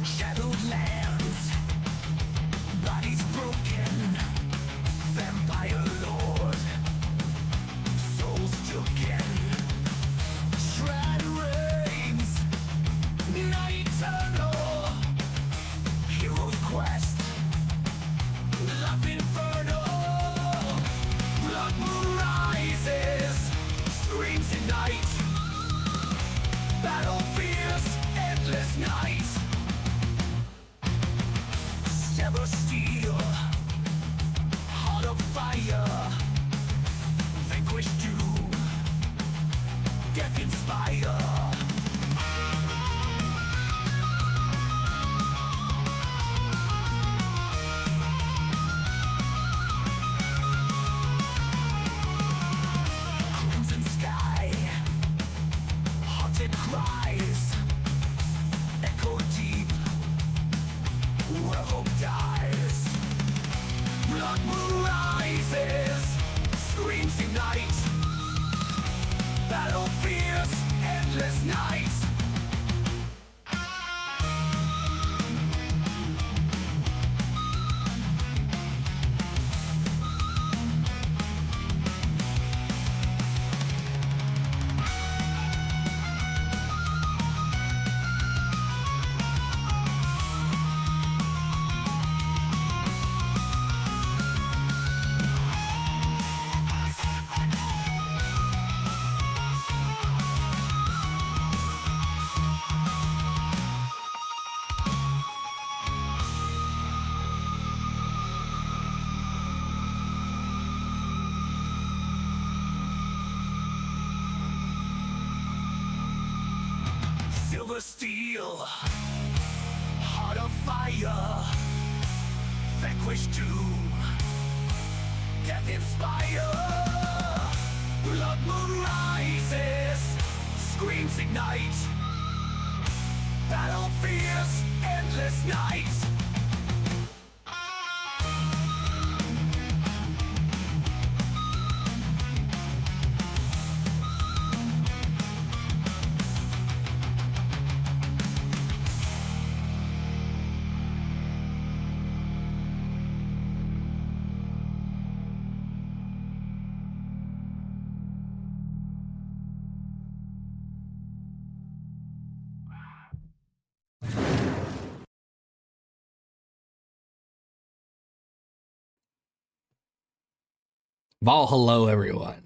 Shadowed lands, bodies broken, vampire lord, souls taken. Strahd reigns, night eternal, hero's quest, life infernal. Blood moon rises, screams ignite, battle fierce, endless night. Sever steel, heart of fire, vanquish doom, death inspire. Crimson sky, haunted cries, echo deep, where hope dies. Blood moon rises, screams ignite, battle fierce, endless night. Silver steel, heart of fire, vanquish doom, death inspire. Blood moon rises, screams ignite, battle fierce, endless night. Well, hello everyone.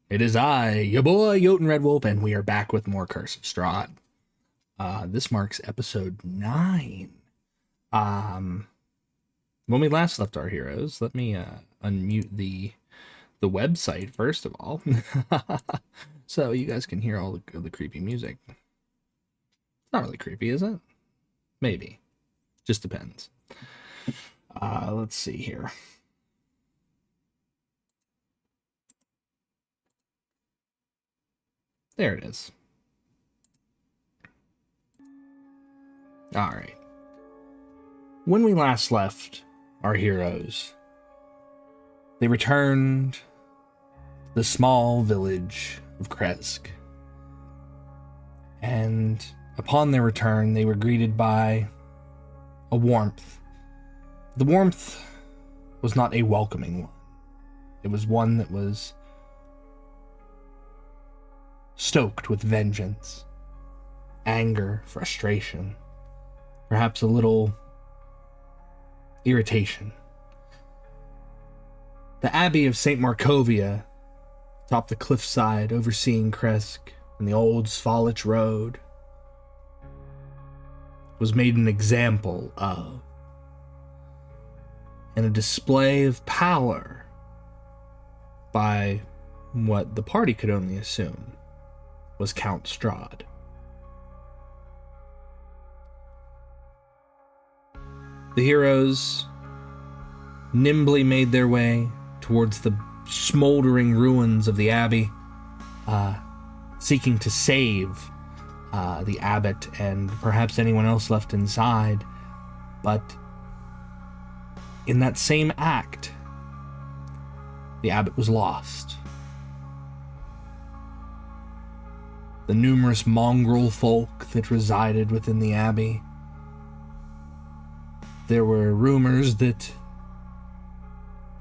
It is I, your boy, Jotun Red Wolf, and we are back with more Curse of Strahd. This marks episode 9. When we last left our heroes, let me unmute the website first of all, so you guys can hear all the creepy music. It's not really creepy, is it? Maybe. Just depends. Let's see here. There it is. Alright. When we last left our heroes, they returned to the small village of Kresk. And upon their return, they were greeted by a warmth. The warmth was not a welcoming one. It was one that was stoked with vengeance, anger, frustration, perhaps a little irritation. The Abbey of St. Markovia, atop the cliffside overseeing Kresk and the Old Svalich Road, was made an example of, and a display of power by what the party could only assume was Count Strahd. The heroes nimbly made their way towards the smoldering ruins of the abbey, seeking to save the abbot and perhaps anyone else left inside. But in that same act, the abbot was lost. The numerous mongrel folk that resided within the abbey. There were rumors that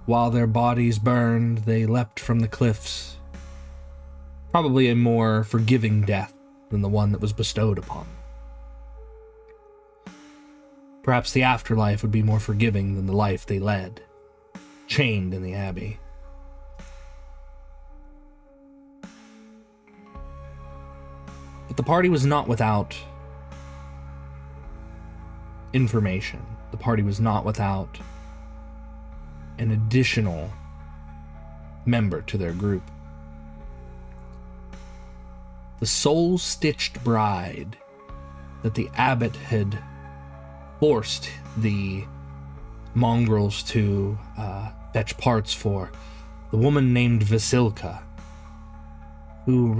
while their bodies burned, they leapt from the cliffs. Probably a more forgiving death than the one that was bestowed upon them. Perhaps the afterlife would be more forgiving than the life they led, chained in the abbey. But the party was not without information. The party was not without an additional member to their group. The soul-stitched bride that the abbot had forced the mongrels to fetch parts for, the woman named Vasilka, who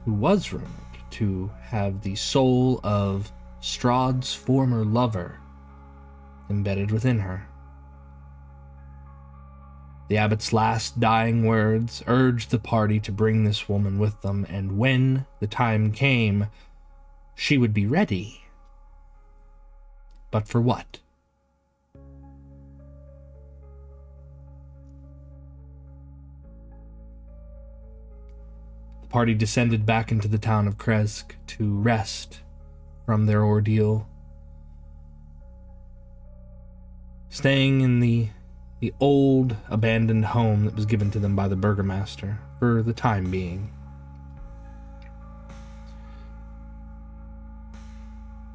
was rumored to have the soul of Strahd's former lover embedded within her. The abbot's last dying words urged the party to bring this woman with them, and when the time came, she would be ready. But for what? The party descended back into the town of Kresk to rest from their ordeal, staying in the old abandoned home that was given to them by the burgomaster for the time being.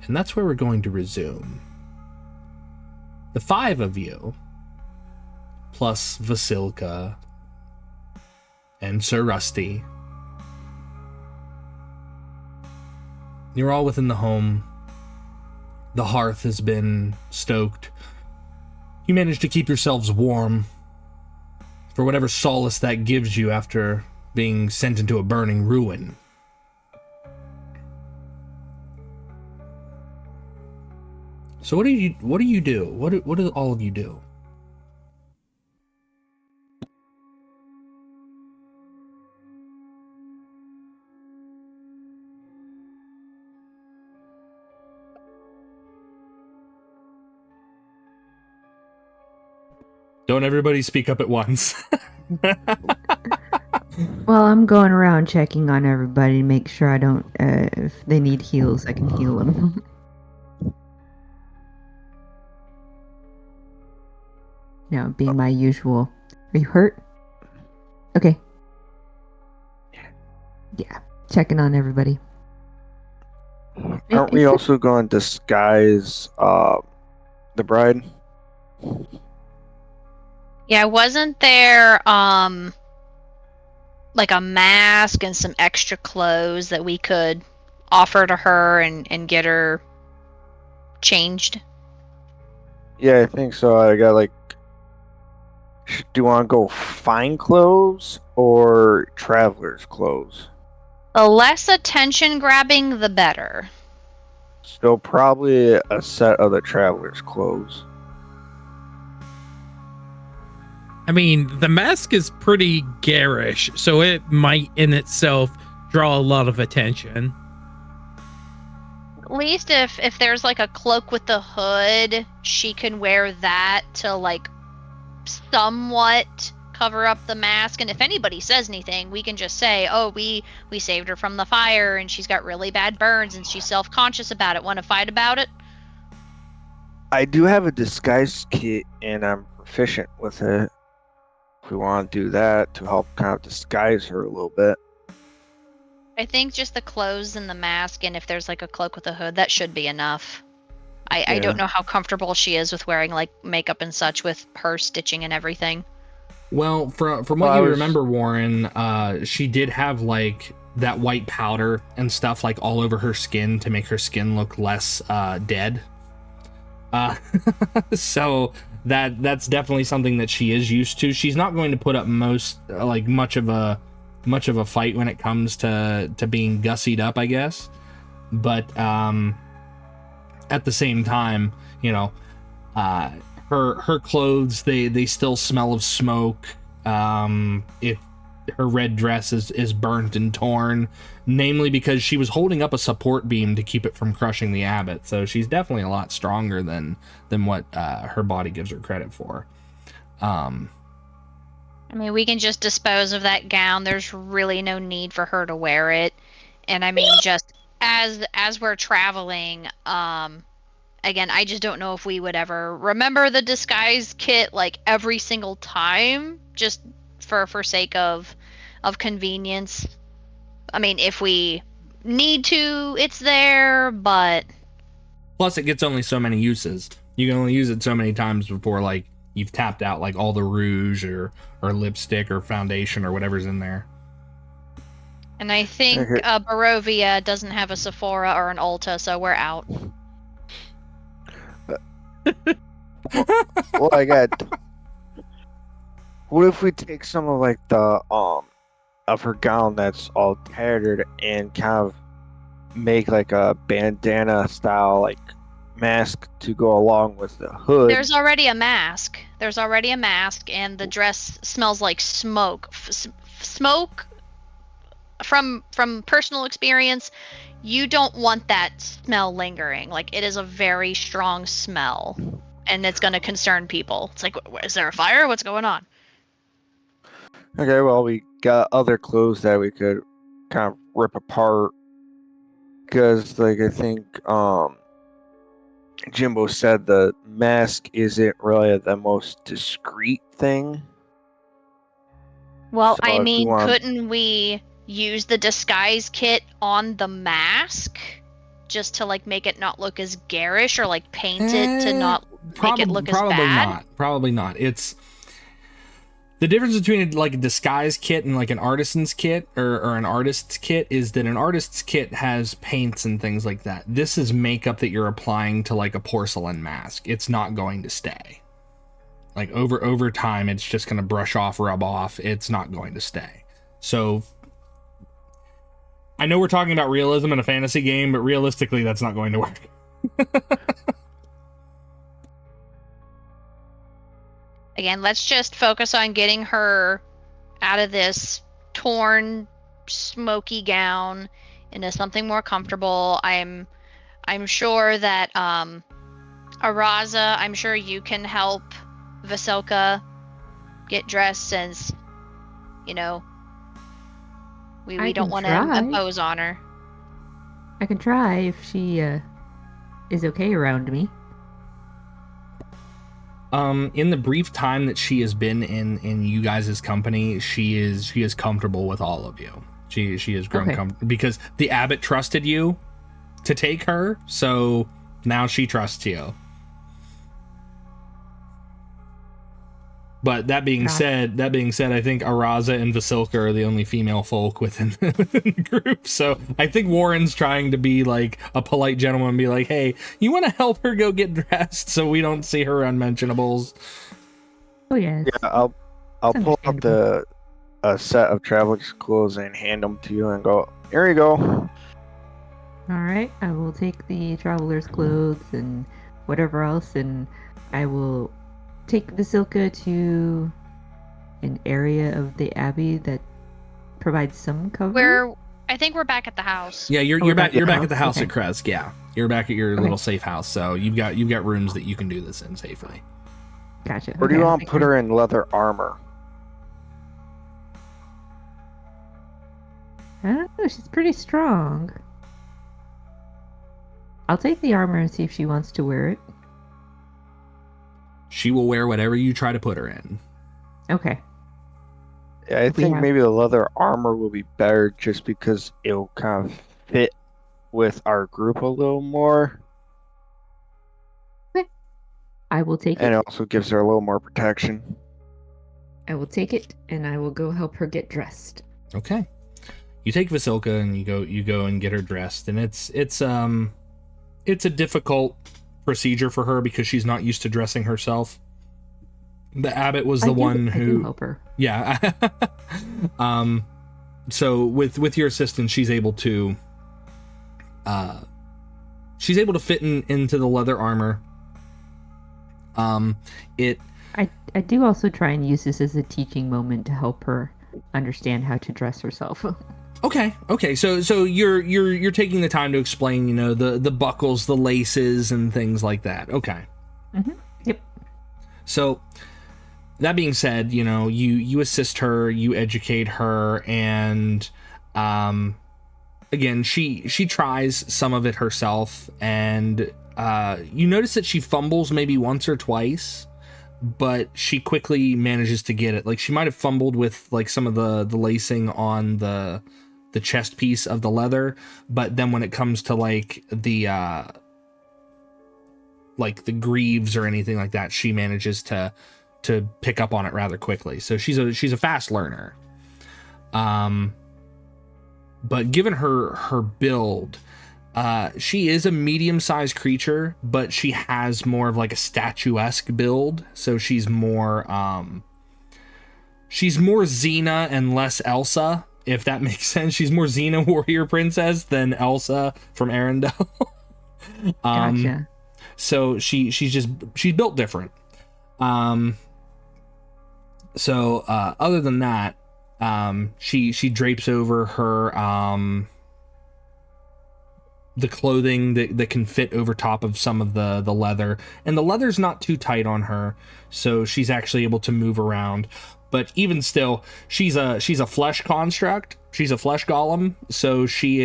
And that's where we're going to resume. The 5 of you, plus Vasilka and Sir Rusty, you're all within the home. The hearth has been stoked. You manage to keep yourselves warm for whatever solace that gives you after being sent into a burning ruin. So what do you do? What do all of you do? Don't everybody speak up at once. Well, I'm going around checking on everybody to make sure I don't, if they need heals, I can heal them. Being my usual. Are you hurt? Okay. Yeah, checking on everybody. Aren't we also going to disguise the bride? Yeah, wasn't there like a mask and some extra clothes that we could offer to her and get her changed? Yeah, I think so. I got do you want to go fine clothes or traveler's clothes? The less attention grabbing, the better. So probably a set of the traveler's clothes. I mean, the mask is pretty garish, so it might in itself draw a lot of attention. At least if there's like a cloak with the hood, she can wear that to like somewhat cover up the mask. And if anybody says anything, we can just say, oh, we saved her from the fire and she's got really bad burns and she's self-conscious about it. Want to fight about it? I do have a disguise kit and I'm proficient with it. If we want to do that to help kind of disguise her a little bit. I think just the clothes and the mask, and if there's like a cloak with a hood, that should be enough. I don't know how comfortable she is with wearing like makeup and such with her stitching and everything. Well, from what you remember, Warren, she did have like that white powder and stuff like all over her skin to make her skin look less dead. So that's definitely something that she is used to. She's not going to put up much of a fight when it comes to being gussied up, I guess. But at the same time, her her clothes, they still smell of smoke. If her red dress is burnt and torn, namely because she was holding up a support beam to keep it from crushing the abbot. So she's definitely a lot stronger than what her body gives her credit for. I mean, we can just dispose of that gown. There's really no need for her to wear it. And I mean, just as we're traveling, again, I just don't know if we would ever remember the disguise kit like every single time, just for sake of convenience. I mean, if we need to, it's there, but Plus, it gets only so many uses. You can only use it so many times before, like, you've tapped out, like, all the rouge or lipstick or foundation or whatever's in there. and I think Okay. Barovia doesn't have a Sephora or an Ulta, so we're out. Well, I got. What if we take some of like the of her gown that's all tattered and kind of make like a bandana style like mask to go along with the hood? There's already a mask. And the dress smells like smoke. Smoke. From personal experience, you don't want that smell lingering. Like, it is a very strong smell, and it's going to concern people. It's like, is there a fire? What's going on? Okay, well, we got other clothes that we could kind of rip apart because, like, I think Jymbo said the mask isn't really the most discreet thing. Well, So I if we mean, want- couldn't we use the disguise kit on the mask just to like make it not look as garish, or like paint it to not make it look as bad? Probably not. It's the difference between like a disguise kit and like an artisan's kit or an artist's kit is that an artist's kit has paints and things like that. This is makeup that you're applying to like a porcelain mask. It's not going to stay. Like over time, it's just going to brush off, rub off. It's not going to stay. So I know we're talking about realism in a fantasy game, but realistically, that's not going to work. Again, let's just focus on getting her out of this torn, smoky gown into something more comfortable. I'm sure that Araza, I'm sure you can help Vasilka get dressed, since we I don't can want to try. impose on her. I can try if she is okay around me. In the brief time that she has been in you guys' company, she is comfortable with all of you. She has grown Okay. comfortable because the abbot trusted you to take her, so now she trusts you. But that being said, I think Araza and Vasilka are the only female folk within the group. So I think Warren's trying to be like a polite gentleman and be like, hey, you want to help her go get dressed so we don't see her unmentionables? Oh yes. Yeah, I'll It's pull out understandable. a set of traveler's clothes and hand them to you and go, here you go. All right, I will take the traveler's clothes and whatever else, and I will take Vasilka to an area of the abbey that provides some cover. I think we're back at the house. Yeah, you're we're back. back You're at the back at the house house? at Kresk. Yeah, you're back at your Okay. little safe house. So you've got rooms that you can do this in safely. Gotcha. Or do you I'll want to take put her in leather armor? I don't know. She's pretty strong. I'll take the armor and see if she wants to wear it. She will wear whatever you try to put her in. Okay. Yeah, I We think have- maybe the leather armor will be better just because it'll kind of fit with our group a little more. I will take And it. it also gives her a little more protection. I will take it, and I will go help her get dressed. Okay. You take Vasilka and you go and get her dressed, and it's a difficult procedure for her because she's not used to dressing herself. The abbot was the I one do who help her. Yeah. So with your assistance, she's able to fit into the leather armor. It I do also try and use this as a teaching moment to help her understand how to dress herself. Okay. So you're taking the time to explain, you know, the buckles, the laces, and things like that. Okay. Yep. So that being said, you know, you assist her, you educate her, and again, she tries some of it herself, and you notice that she fumbles maybe once or twice, but she quickly manages to get it. Like, she might have fumbled with like some of the lacing on the chest piece of the leather, but then when it comes to like the greaves or anything like that, she manages to pick up on it rather quickly. So she's a fast learner. But given her build, she is a medium-sized creature, but she has more of like a statuesque build. So she's more Xena and less Elsa, if that makes sense. She's more Xena warrior princess than Elsa from Arendelle. Gotcha. So she's built different. So other than that, she drapes over her the clothing that can fit over top of some of the leather, and the leather's not too tight on her, so she's actually able to move around. But even still, she's a flesh construct. She's a flesh golem, so she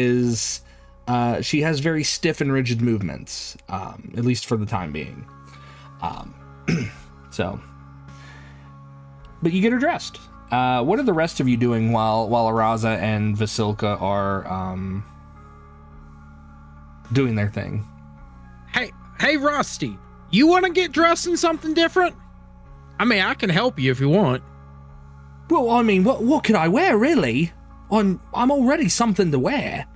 has very stiff and rigid movements, at least for the time being. So, but you get her dressed. What are the rest of you doing while Araza and Vasilka are doing their thing? Hey, Rusty, you want to get dressed in something different? I mean, I can help you if you want. Well, I mean, what could I wear, really? I'm already something to wear.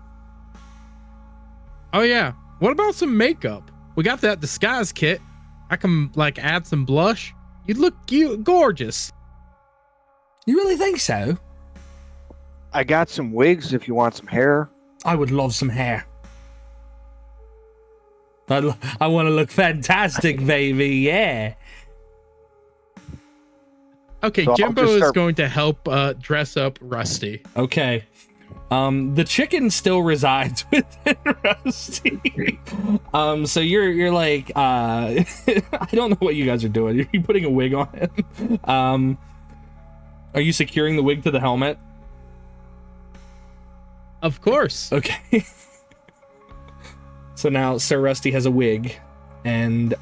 Oh yeah, what about some makeup? We got that disguise kit. I can like add some blush. You'd look gorgeous. You really think so? I got some wigs if you want some hair. I would love some hair. I want to look fantastic, baby. Yeah. Okay, So Jymbo is going to help dress up Rusty. Okay. The chicken still resides within Rusty. So you're like, I don't know what you guys are doing. Are you putting a wig on him? Are you securing the wig to the helmet? Of course. Okay. So now Sir Rusty has a wig, and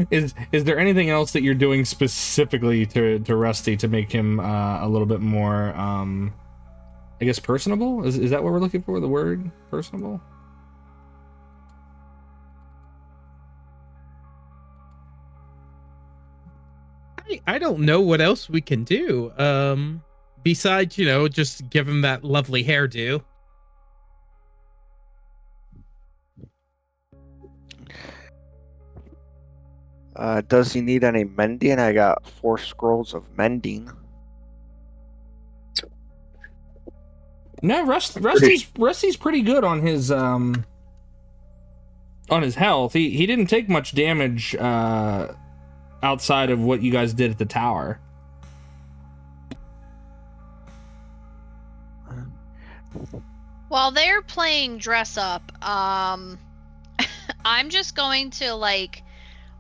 is there anything else that you're doing specifically to Rusty to make him a little bit more I guess personable? Is that what we're looking for? The word personable? I don't know what else we can do. Besides, you know, just give him that lovely hairdo. Does he need any mending? I got 4 scrolls of mending. No, Rusty's pretty good on his health. He didn't take much damage outside of what you guys did at the tower. While they're playing dress up, I'm just going to like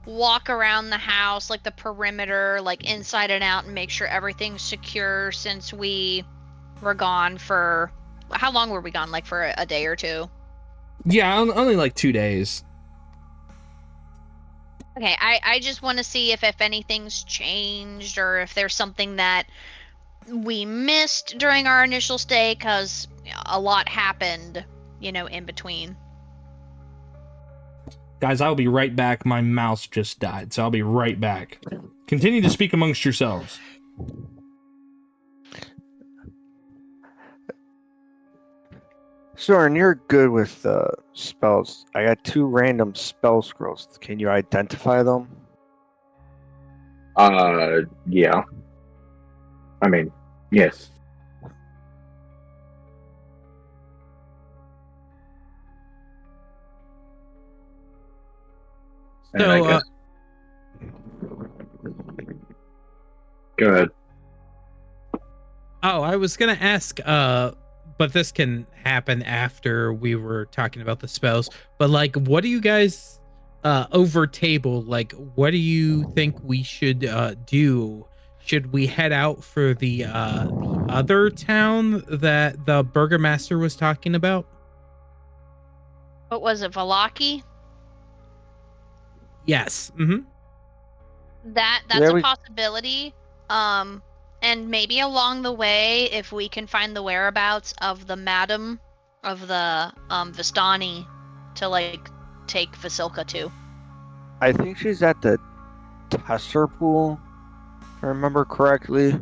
walk around the house, like the perimeter, like inside and out, and make sure everything's secure since we were gone for how long were we gone? Like for a day or two? Yeah, only like 2 days. Okay, I just want to see if anything's changed or if there's something that we missed during our initial stay, because a lot happened, you know, in between. Guys, I'll be right back. My mouse just died, so I'll be right back. Continue to speak amongst yourselves. Sorin, you're good with spells. I got 2 random spell scrolls. Can you identify them? Yeah. I mean, yes. And I guess. Go ahead. Oh, I was gonna ask, but this can happen after we were talking about the spells. But like, what do you guys over table? Like, what do you think we should do? Should we head out for the other town that the burgomaster was talking about? What was it, Valaki? Yes. Mm-hmm. That's Yeah, a possibility. And maybe along the way, if we can find the whereabouts of the madam of the Vistani to like take Vasilka to. I think she's at the tester pool, if I remember correctly.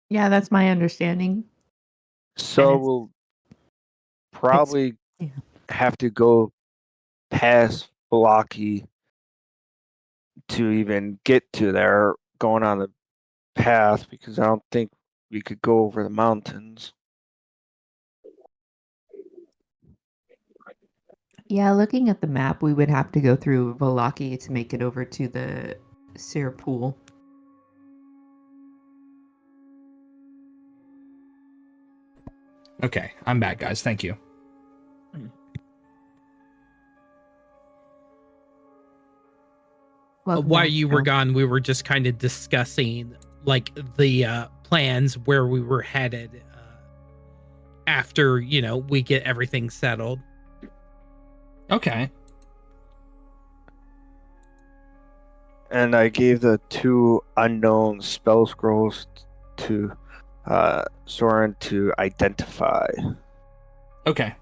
Yeah, that's my understanding. So it's- we'll probably yeah. have to go past Blocky to even get to there, going on the path, because I don't think we could go over the mountains. Yeah, looking at the map, we would have to go through Valaki to make it over to the Seer pool. Okay, I'm back, guys. Thank you. Welcome While back, you were Al. gone, we were just kind of discussing like the plans where we were headed after we get everything settled. Okay. And I gave the 2 unknown spell scrolls to Sorin to identify. Okay.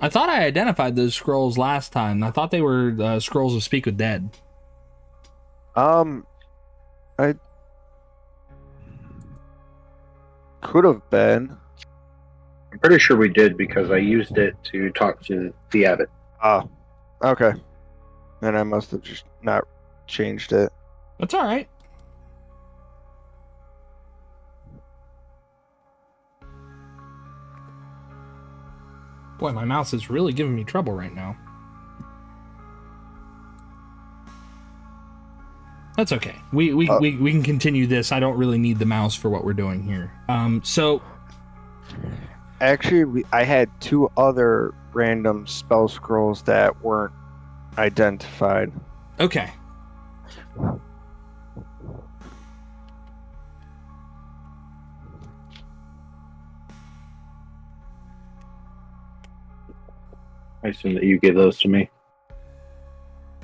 I thought I identified those scrolls last time. I thought they were scrolls of Speak with Dead. I could have been. I'm pretty sure we did because I used it to talk to the abbot. Oh, okay. Then I must have just not changed it. That's all right. Boy, my mouse is really giving me trouble right now. That's okay. We can continue this. I don't really need the mouse for what we're doing here. So Actually, I had 2 other random spell scrolls that weren't identified. okay. I assume that you gave those to me.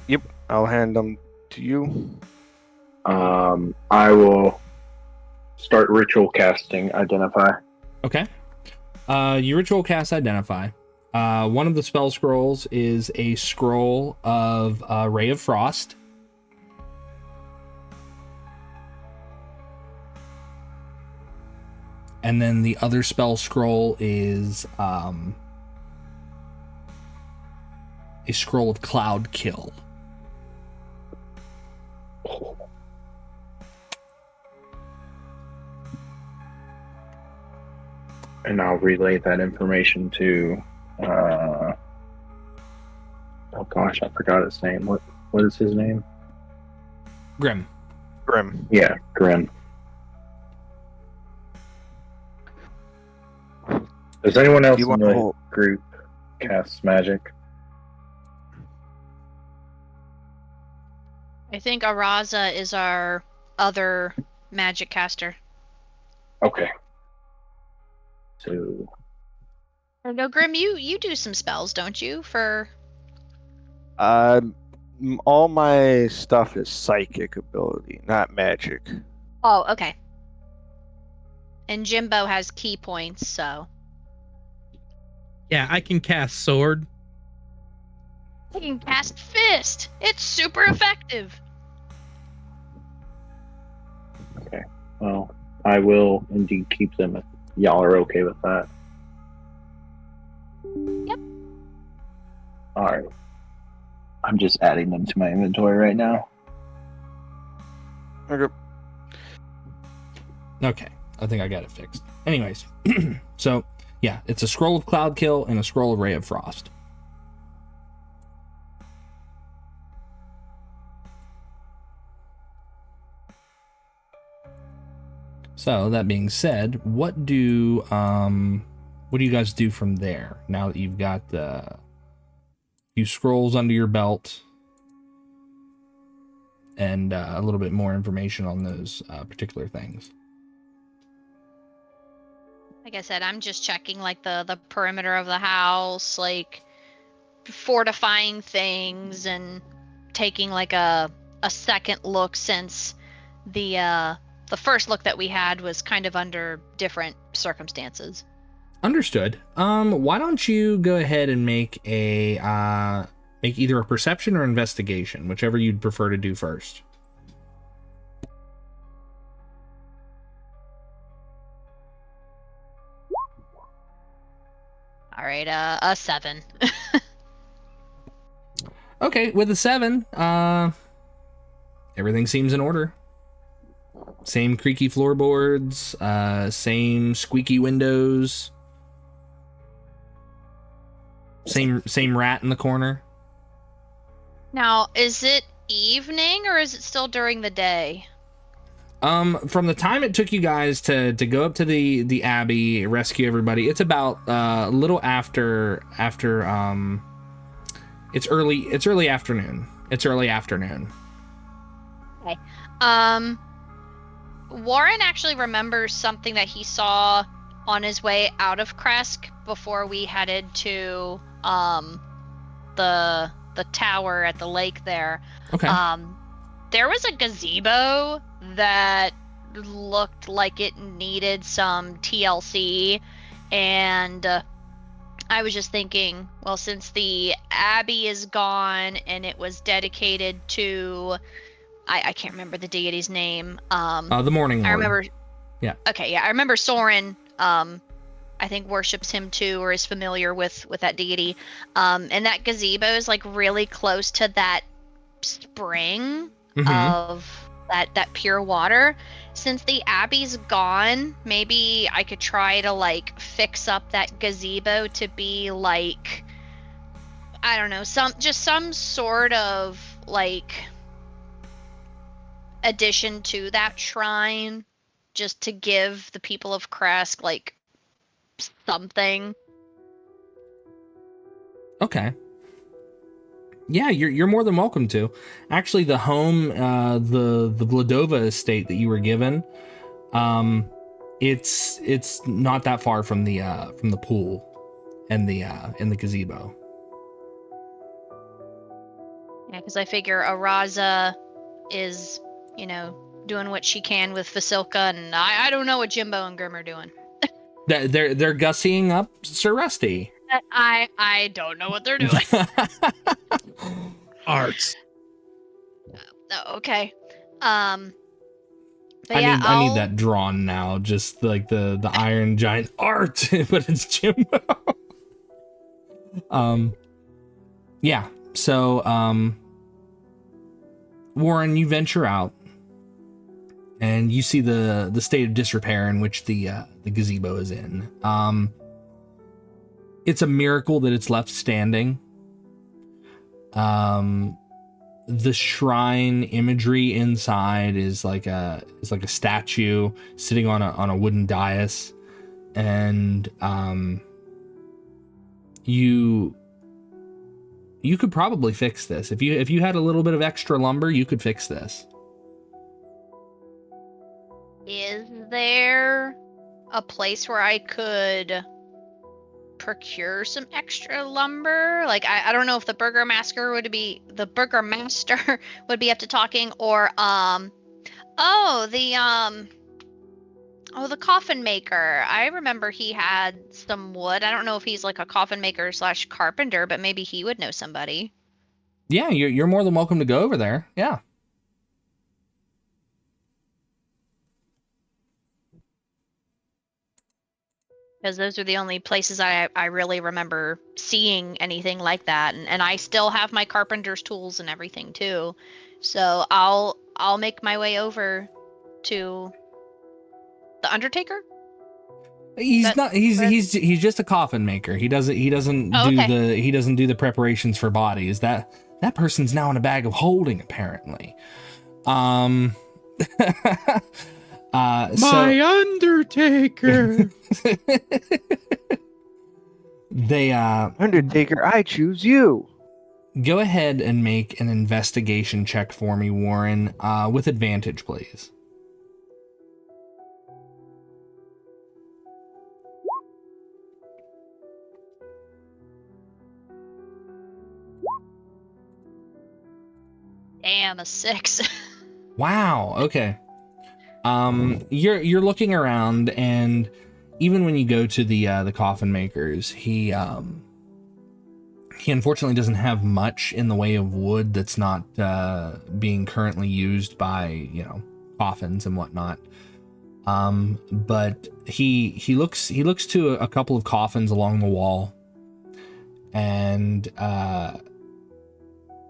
Yep, I'll hand them to you. I will start ritual casting Identify. Okay. You ritual cast Identify. One of the spell scrolls is a scroll of Ray of Frost. And then the other spell scroll is a scroll of Cloud Kill. And I'll relay that information to oh gosh, I forgot his name. What is his name? Grimm. Grimm. Yeah, Grimm. Does anyone else in the group cast magic? I think Araza is our other magic caster. Okay. So No, Grim, you do some spells, don't you? All my stuff is psychic ability, not magic. Oh, okay. And Jymbo has key points, so Yeah, I can cast sword. I can cast fist. It's super effective. okay. Well, I will indeed keep them if y'all are okay with that. Yep. Alright. I'm just adding them to my inventory right now. Okay. Okay, I think I got it fixed. Anyways, so yeah, it's a scroll of Cloud Kill and a scroll of Ray of Frost. So that being said, what do you guys do from there now that you've got a few scrolls under your belt and a little bit more information on those particular things? Like I said, I'm just checking like the perimeter of the house, like fortifying things and taking like a second look, since the first look that we had was kind of under different circumstances. Understood. Why don't you go ahead and make either a perception or investigation, whichever you'd prefer to do first. All right, a 7. Okay, with a 7, everything seems in order. Same creaky floorboards, same squeaky windows, same rat in the corner. Now, is it evening or is it still during the day? From the time it took you guys to go up to the Abbey, rescue everybody, it's about a little after it's early afternoon. It's early afternoon. Okay. Warren actually remembers something that he saw on his way out of Kresk before we headed to the tower at the lake there. Okay. There was a gazebo that looked like it needed some TLC, and I was just thinking, well, since the Abbey is gone and it was dedicated to, I can't remember the deity's name. The Morning Lord. I remember. Yeah. Okay, yeah, I remember Sorin. I think worships him too, or is familiar with that deity. And that gazebo is like really close to that spring of that pure water. Since the Abbey's gone, maybe I could try to like fix up that gazebo to be like, I don't know, some sort of like addition to that shrine, just to give the people of Kresk like something. Okay. Yeah, you're more than welcome to. Actually, the home, the Vladova estate that you were given, it's not that far from the pool and the gazebo. Yeah, because I figure Araza is, doing what she can with Vasilka, and I don't know what Jymbo and Grimm are doing. They're gussying up Sir Rusty. I don't know what they're doing. Arts. Okay. But I need that drawn now, just like the Iron Giant art, but it's Jymbo. Yeah. So, Warren, you venture out, and you see the state of disrepair in which the gazebo is in. It's a miracle that it's left standing. The shrine imagery inside is like a statue sitting on a wooden dais, and you could probably fix this if you had a little bit of extra lumber. You could fix this. is there a place where I could procure some extra lumber? Like, I don't know if the burgomaster would be up to talking, or the coffin maker. I remember he had some wood. I don't know if he's like a coffin maker / carpenter, but maybe he would know somebody. Yeah, you're more than welcome to go over there. Yeah. Because those are the only places I really remember seeing anything like that, and I still have my carpenter's tools and everything too, so I'll make my way over to the Undertaker. He's just a coffin maker. He doesn't do the preparations for bodies. That person's now in a bag of holding, apparently. My Undertaker. They Undertaker, I choose you. go ahead and make an investigation check for me, Warren, with advantage, please. Damn, a 6. Wow. Okay. You're looking around, and even when you go to the coffin makers, he unfortunately doesn't have much in the way of wood that's not being currently used by coffins and whatnot. But he looks to a couple of coffins along the wall, and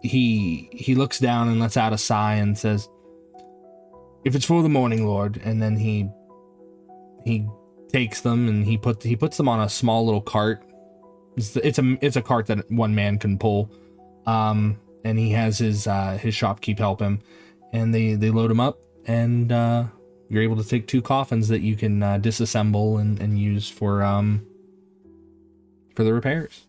he looks down and lets out a sigh and says, "If it's for the morning, Lord," and then he takes them and he puts them on a small little cart. It's a cart that one man can pull, and he has his shopkeep help him, and they load him up, and you're able to take 2 coffins that you can disassemble and use for the repairs.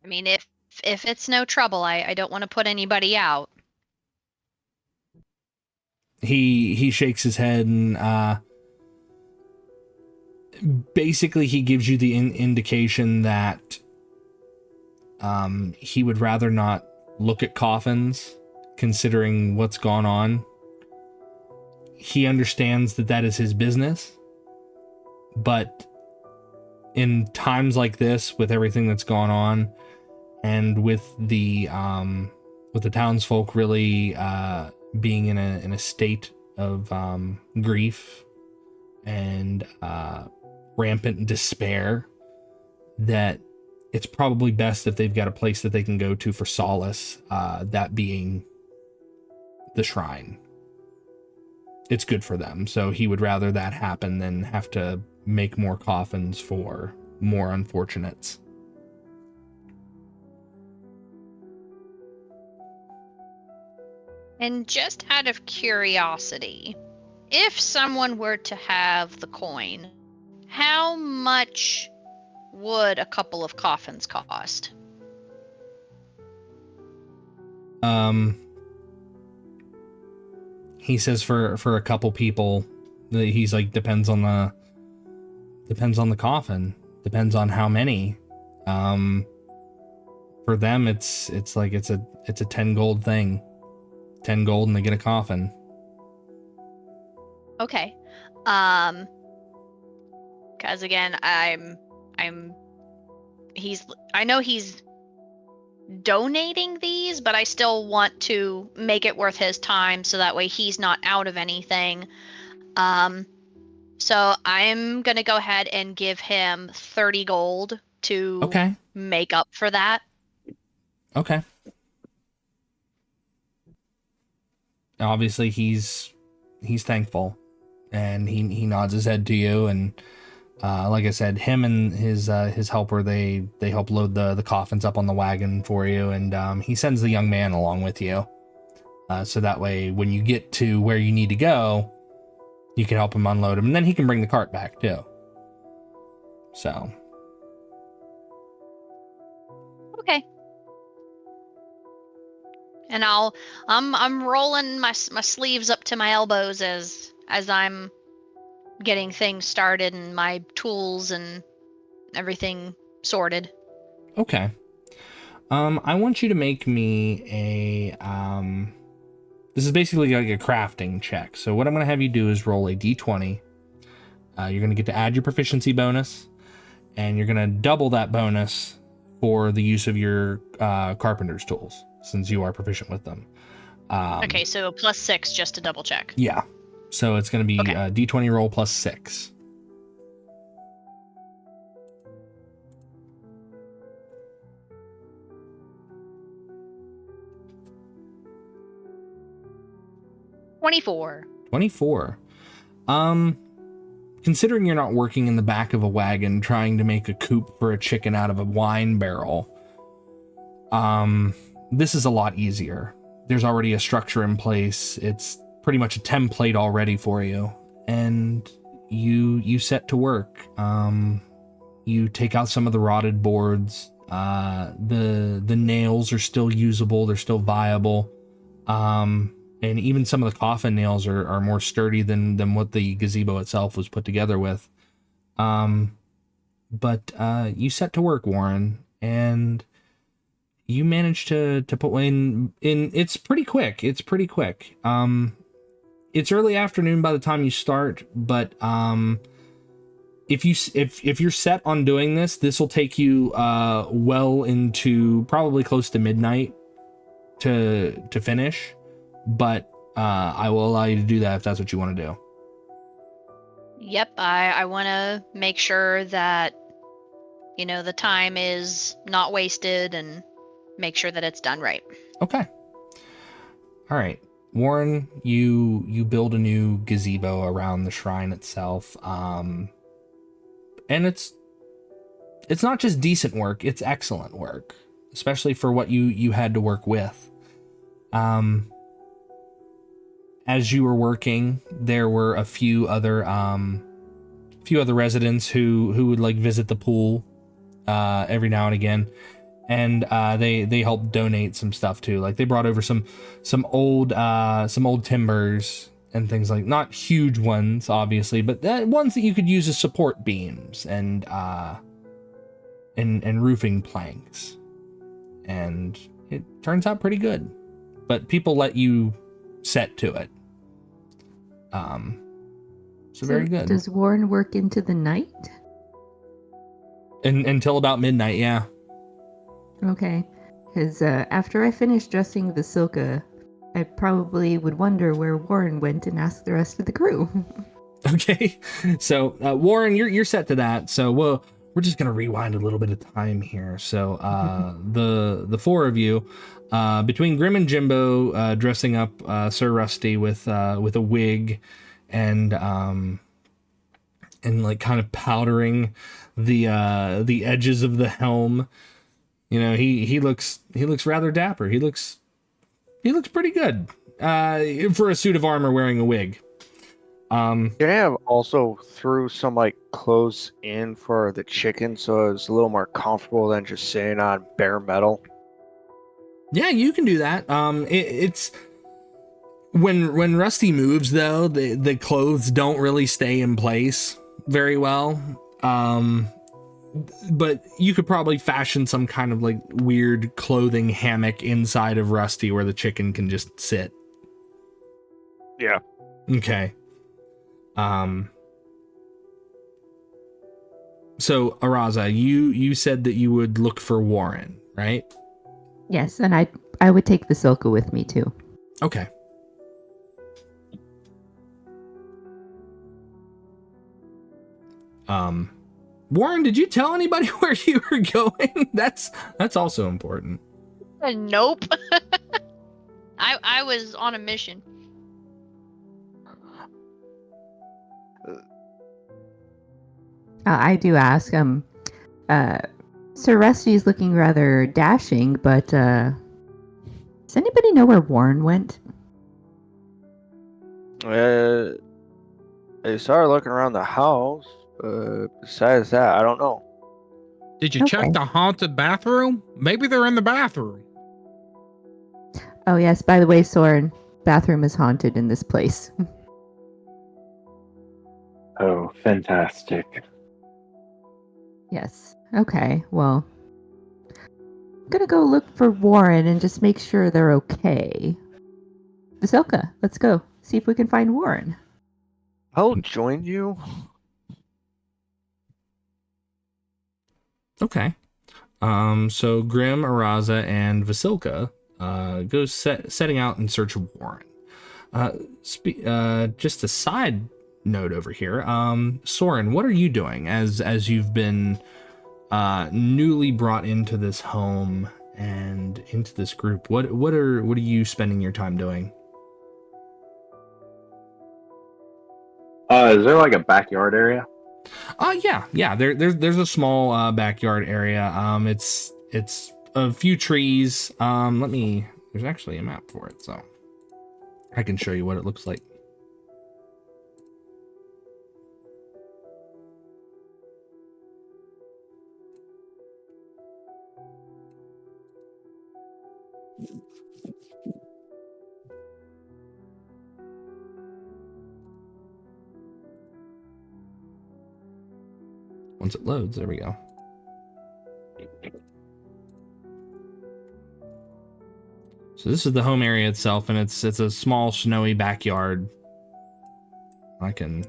I mean, if it's no trouble, I don't want to put anybody out. He shakes his head and basically he gives you the indication that he would rather not look at coffins considering what's gone on. He understands that is his business, but in times like this, with everything that's gone on, and with the townsfolk really being in a state of grief and rampant despair, that it's probably best if they've got a place that they can go to for solace, that being the shrine. It's good for them, so he would rather that happen than have to make more coffins for more unfortunates. And just out of curiosity, if someone were to have the coin, how much would a couple of coffins cost? He says for a couple people, he's like, depends on the coffin, depends on how many. For them, it's like it's a 10 gold thing, 10 gold, and they get a coffin. Okay. Because again, I know he's donating these, but I still want to make it worth his time so that way he's not out of anything. So I'm gonna go ahead and give him 30 gold to make up for that. Okay. Obviously he's thankful, and he nods his head to you, and like I said, him and his helper, they help load the coffins up on the wagon for you, and he sends the young man along with you, so that way when you get to where you need to go, you can help him unload him, and then he can bring the cart back too. So Okay. And I'm rolling my sleeves up to my elbows as I'm getting things started and my tools and everything sorted. okay. I want you to make me a this is basically like a crafting check. So what I'm going to have you do is roll a d20. You're going to get to add your proficiency bonus, and you're going to double that bonus for the use of your carpenter's tools, since you are proficient with them. Okay, so +6 just to double check. Yeah. So it's going to be a d20 roll +6. $24. 24. Considering you're not working in the back of a wagon trying to make a coop for a chicken out of a wine barrel, this is a lot easier. There's already a structure in place. It's pretty much a template already for you, and you set to work. You take out some of the rotted boards. The nails are still usable, they're still viable. And even some of the coffin nails are more sturdy than what the gazebo itself was put together with. But you set to work, Warren, and you managed to put one in. It's pretty quick. It's early afternoon by the time you start, but if you're set on doing this will take you well into probably close to midnight to finish. But I will allow you to do that if that's what you want to do. Yep, I want to make sure that, the time is not wasted and make sure that it's done right. Okay. All right. Warren, you build a new gazebo around the shrine itself. And it's not just decent work, it's excellent work, especially for what you had to work with. As you were working, there were a few other residents who would like visit the pool every now and again, and they helped donate some stuff too. Like they brought over some old timbers and things, like not huge ones obviously, but ones that you could use as support beams and roofing planks, and it turns out pretty good. But people let you set to it. So very good. Does Warren work into the night? Until about midnight, yeah. Okay. Because after I finish dressing Vasilka, I probably would wonder where Warren went and ask the rest of the crew. Okay. So, Warren, you're set to that. So we're just gonna rewind a little bit of time here. So, the four of you, between Grimm and Jymbo, dressing up Sir Rusty with a wig and like kind of powdering the edges of the helm. He looks rather dapper. He looks pretty good for a suit of armor wearing a wig. Can I have also threw some like clothes in for the chicken so it's a little more comfortable than just sitting on bare metal? Yeah, you can do that. It's when Rusty moves though, the clothes don't really stay in place very well. But you could probably fashion some kind of like weird clothing hammock inside of Rusty where the chicken can just sit. Yeah. Okay. So Araza, you said that you would look for Warren, right? Yes, and I would take Vasilka with me too. Okay. Warren, did you tell anybody where you were going? That's also important. Nope. I was on a mission. I do ask. Sir Rusty's looking rather dashing, but does anybody know where Warren went? I started looking around the house. Besides that, I don't know. Did you Okay. check the haunted bathroom? Maybe they're in the bathroom. Oh yes, by the way, Sorin, bathroom is haunted in this place. Oh, fantastic. Yes. Okay, well, I'm gonna go look for Warren and just make sure they're okay. Vasilka, let's go. See if we can find Warren. I'll join you. Okay. So Grimm, Araza, and Vasilka go setting out in search of Warren. Just a side note over here. Sorin, what are you doing as you've been newly brought into this home and into this group? What are you spending your time doing? Is there like a backyard area? Yeah. There's a small backyard area. It's a few trees. There's actually a map for it, so I can show you what it looks like. Once it loads, there we go. So this is the home area itself, and it's a small snowy backyard. I can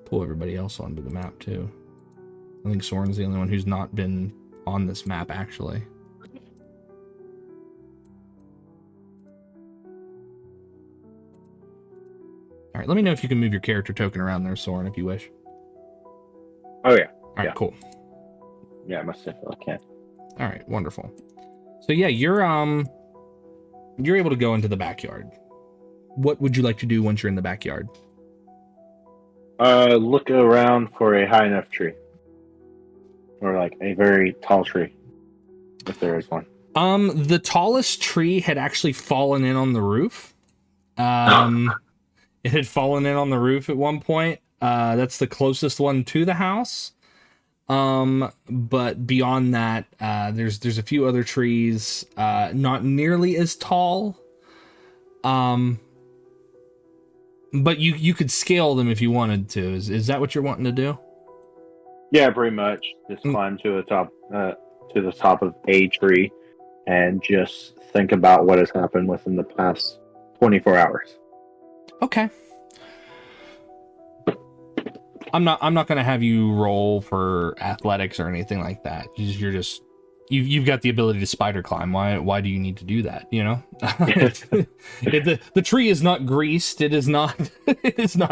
pull everybody else onto the map too. I think Sorin's the only one who's not been on this map actually. All right, let me know if you can move your character token around there, Sorin, if you wish. Oh yeah. All right, Yeah. cool. Yeah, I must definitely can. All right, wonderful. So yeah, you're able to go into the backyard. What would you like to do once you're in the backyard? Look around for a high enough tree, or like a very tall tree, if there is one. The tallest tree had actually fallen in on the roof. It had fallen in on the roof at one point. That's the closest one to the house. But beyond that, there's a few other trees, not nearly as tall. But you could scale them if you wanted to. Is that what you're wanting to do? Yeah, pretty much. Just climb to the top of a tree, and just think about what has happened within the past 24 hours. Okay. I'm not gonna have you roll for athletics or anything like that. You've got the ability to spider climb. Why do you need to do that? You know, the tree is not greased. It is not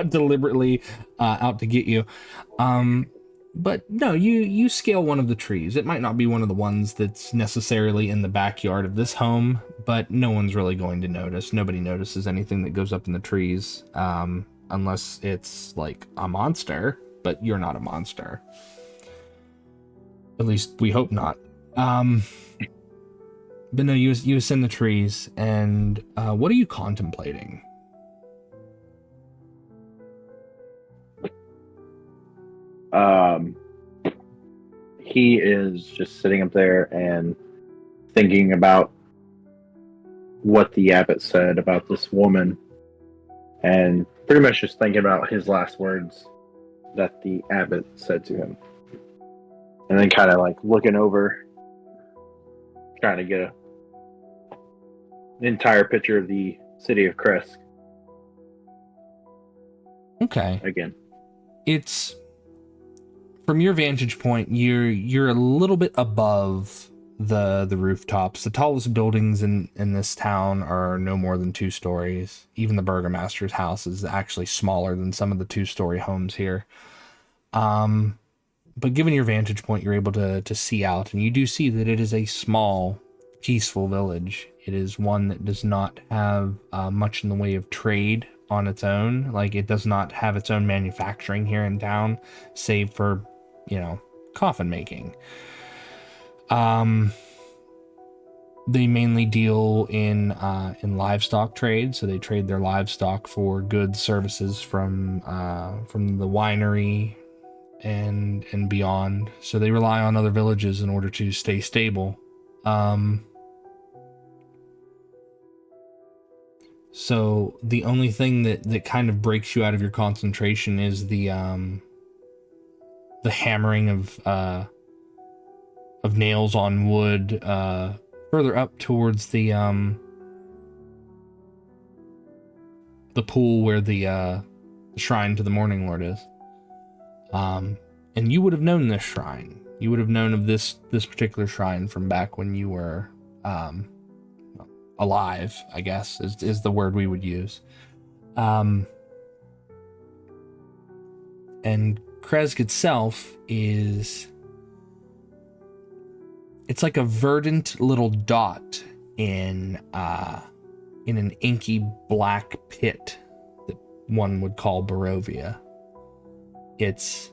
deliberately out to get you. But no, you scale one of the trees. It might not be one of the ones that's necessarily in the backyard of this home, but no one's really going to notice. Nobody notices anything that goes up in the trees, unless it's like a monster, but you're not a monster. At least we hope not. But no, you ascend the trees, and what are you contemplating? He is just sitting up there and thinking about what the abbot said about this woman, and pretty much just thinking about his last words that the abbot said to him, and then kind of like looking over, trying to get an entire picture of the city of Kresk. Okay. Again, It's from your vantage point, you're a little bit above the rooftops. The tallest buildings in this town are no more than 2 stories. Even the burgomaster's house is actually smaller than some of the 2-story homes here. But given your vantage point, you're able to see out, and you do see that it is a small, peaceful village. It is one that does not have much in the way of trade on its own. Like, it does not have its own manufacturing here in town, save for, coffin making. They mainly deal in livestock trade, so they trade their livestock for goods, services from the winery and beyond. So they rely on other villages in order to stay stable. So the only thing that kind of breaks you out of your concentration is the hammering of nails on wood further up towards the pool where the shrine to the Morning Lord is. And you would have known this shrine. You would have known of this particular shrine from back when you were alive, I guess, is the word we would use. And Kresk itself it's like a verdant little dot in an inky black pit that one would call Barovia. It's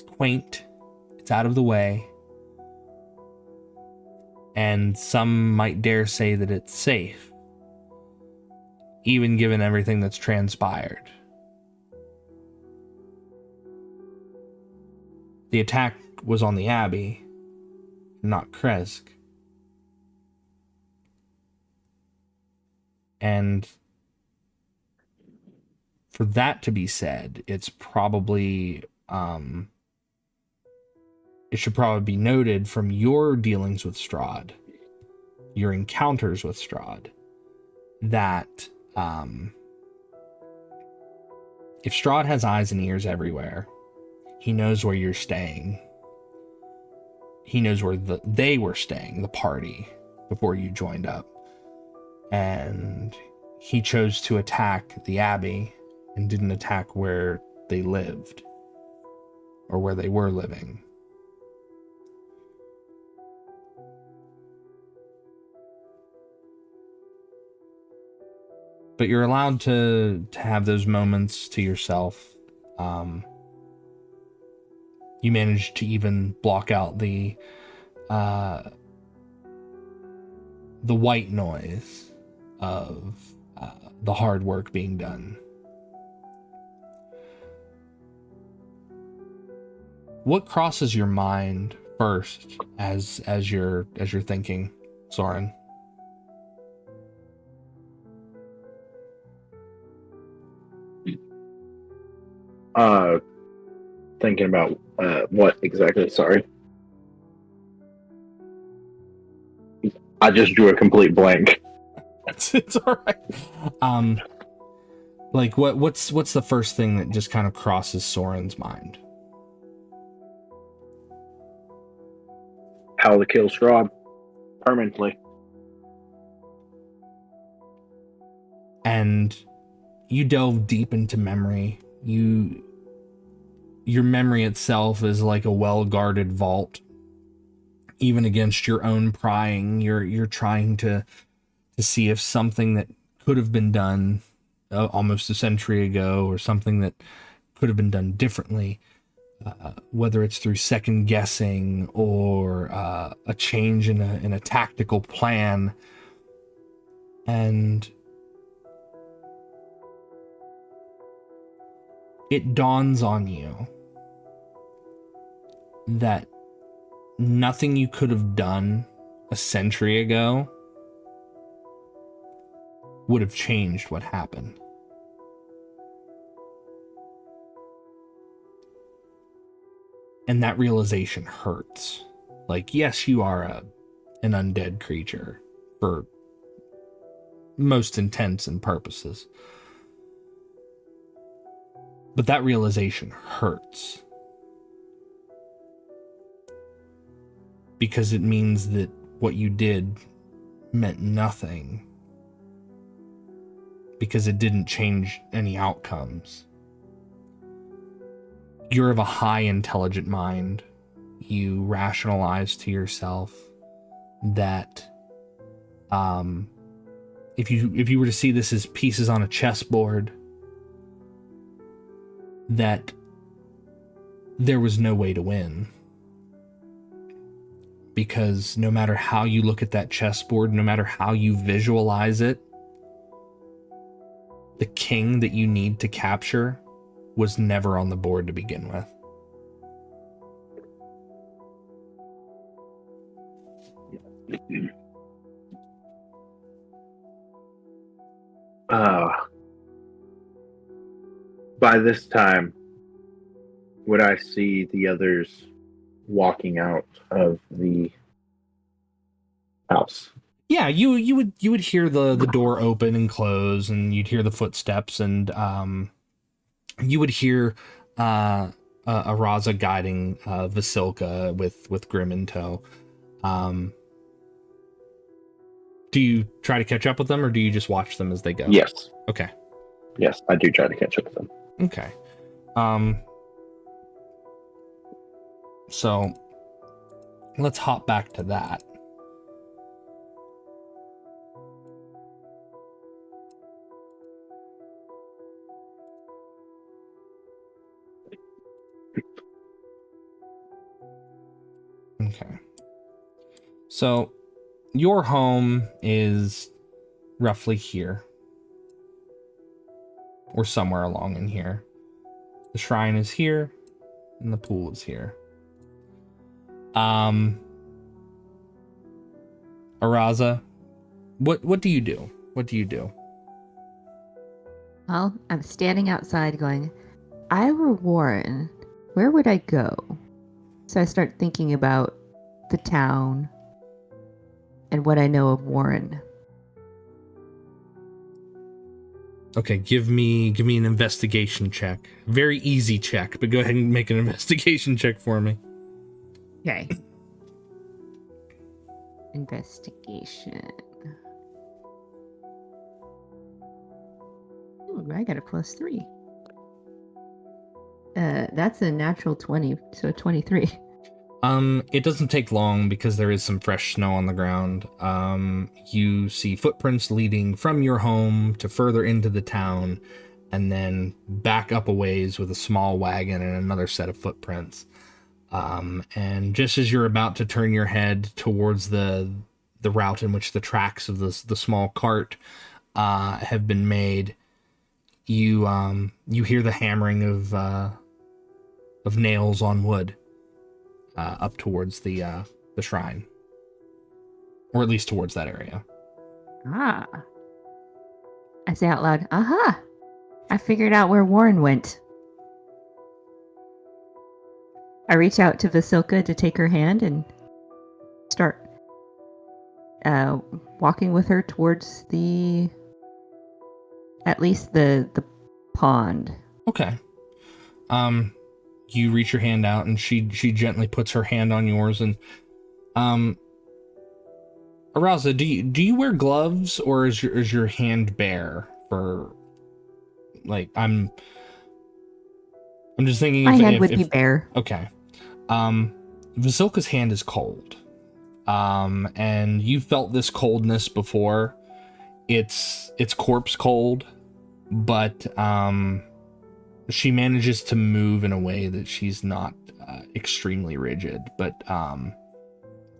quaint, it's out of the way, and some might dare say that it's safe. even given everything that's transpired. The attack was on the Abbey, not Kresk. And for that to be said, it's probably, it should probably be noted from your dealings with Strahd, your encounters with Strahd, that if Strahd has eyes and ears everywhere, he knows where you're staying. He knows where they were staying, the party, before you joined up. And he chose to attack the Abbey and didn't attack where they lived or where they were living. But you're allowed to have those moments to yourself. You managed to even block out the white noise of the hard work being done. What crosses your mind first as you're thinking, Sorin? Thinking about what exactly? Sorry, I just drew a complete blank. It's all right. Like what's the first thing that just kind of crosses Sorin's mind? How to kill Strahd permanently. And you delve deep into memory. Your memory itself is like a well-guarded vault. Even against your own prying, you're trying to see if something that could have been done almost a century ago, or something that could have been done differently, whether it's through second guessing or a change in a tactical plan. And it dawns on you that nothing you could have done a century ago would have changed what happened. And that realization hurts. Like, yes, you are an undead creature for most intents and purposes. But that realization hurts. Because it means that what you did meant nothing. Because it didn't change any outcomes. You're of a high intelligent mind. You rationalize to yourself that if you were to see this as pieces on a chessboard, that there was no way to win. Because no matter how you look at that chessboard, no matter how you visualize it, the king that you need to capture was never on the board to begin with. By this time, would I see the others walking out of the house? Yeah, you would hear the door open and close, and you'd hear the footsteps, and you would hear Araza guiding Vasilka with Grimm in tow. Do you try to catch up with them, or do you just watch them as they go? Yes. Okay. Yes, I do try to catch up with them. Okay. So let's hop back to that. Okay. So your home is roughly here. or somewhere along in here. The shrine is here, and the pool is here. Araza, what do you do? What do you do? Well, I'm standing outside going, I were Warren, where would I go? So I start thinking about the town and what I know of Warren. Okay, give me an investigation check. Very easy check, but go ahead and make an investigation check for me. Okay. Investigation. Ooh, I got a +3. That's a natural 20, so 23. It doesn't take long because there is some fresh snow on the ground. You see footprints leading from your home to further into the town, and then back up a ways with a small wagon and another set of footprints. And just as you're about to turn your head towards the route in which the tracks of the small cart have been made, you hear the hammering of nails on wood. Up towards the shrine, or at least towards that area. Ah. I say out loud, aha! I figured out where Warren went. I reach out to Vasilka to take her hand and start walking with her towards at least the pond. Okay. You reach your hand out, and she gently puts her hand on yours. And Araza, do you wear gloves, or is your hand bare? For like, I'm just thinking. My hand would be bare. Okay. Vasilka's hand is cold. And you felt this coldness before. It's corpse cold, but she manages to move in a way that she's not extremely rigid, but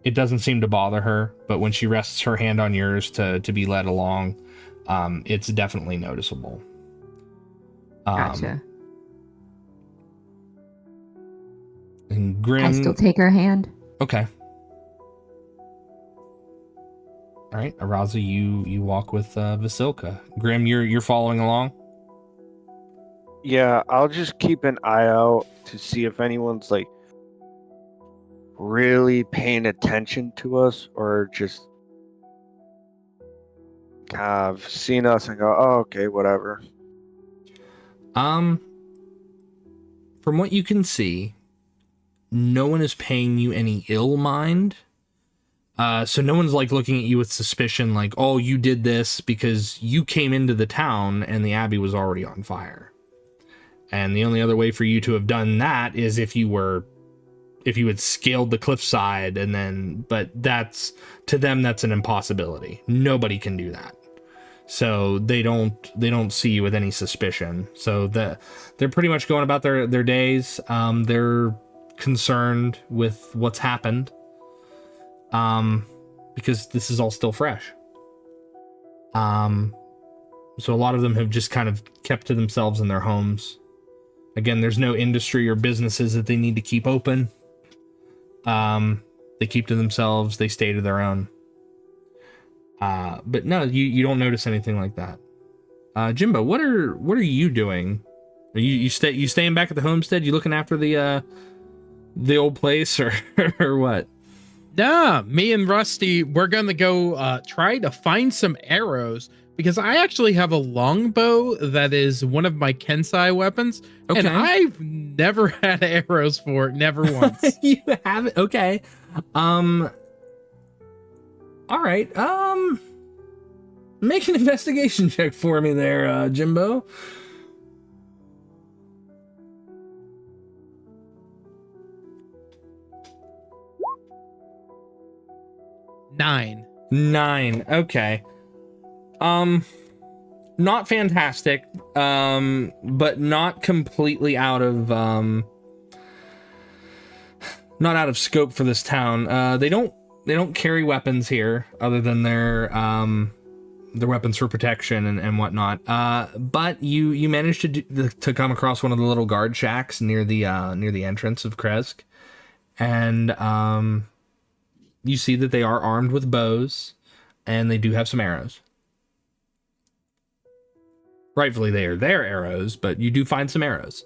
it doesn't seem to bother her. But when she rests her hand on yours to be led along, it's definitely noticeable. Gotcha. And Grimm, I still take her hand. okay. All right, Araza, you walk with Vasilka. Grimm, you're following along. Yeah, I'll just keep an eye out to see if anyone's like really paying attention to us, or just kind of seeing us and go, oh, okay, whatever. From what you can see, no one is paying you any ill mind. So no one's like looking at you with suspicion, like, oh, you did this because you came into the town and the abbey was already on fire. And the only other way for you to have done that is if you had scaled the cliffside, and then, but that's, to them, that's an impossibility. Nobody can do that. So they don't see you with any suspicion. So they're pretty much going about their days. They're concerned with what's happened. Because this is all still fresh. So a lot of them have just kind of kept to themselves in their homes. Again, there's no industry or businesses that they need to keep open. They keep to themselves. They stay to their own. But no, you don't notice anything like that. Jymbo, what are you doing? Are you staying back at the homestead? You looking after the old place, or or what? Nah, me and Rusty, we're gonna go try to find some arrows, because I actually have a longbow that is one of my kensei weapons, Okay. and I've never had arrows for it, never once. You have it? Okay. All right. Make an investigation check for me there, Jymbo. Nine. Okay. Not fantastic. But not completely out of not out of scope for this town. They don't carry weapons here other than their their weapons for protection and whatnot. But you managed to come across one of the little guard shacks near the entrance of Kresk, and you see that they are armed with bows, and they do have some arrows. Rightfully, they are their arrows, but you do find some arrows.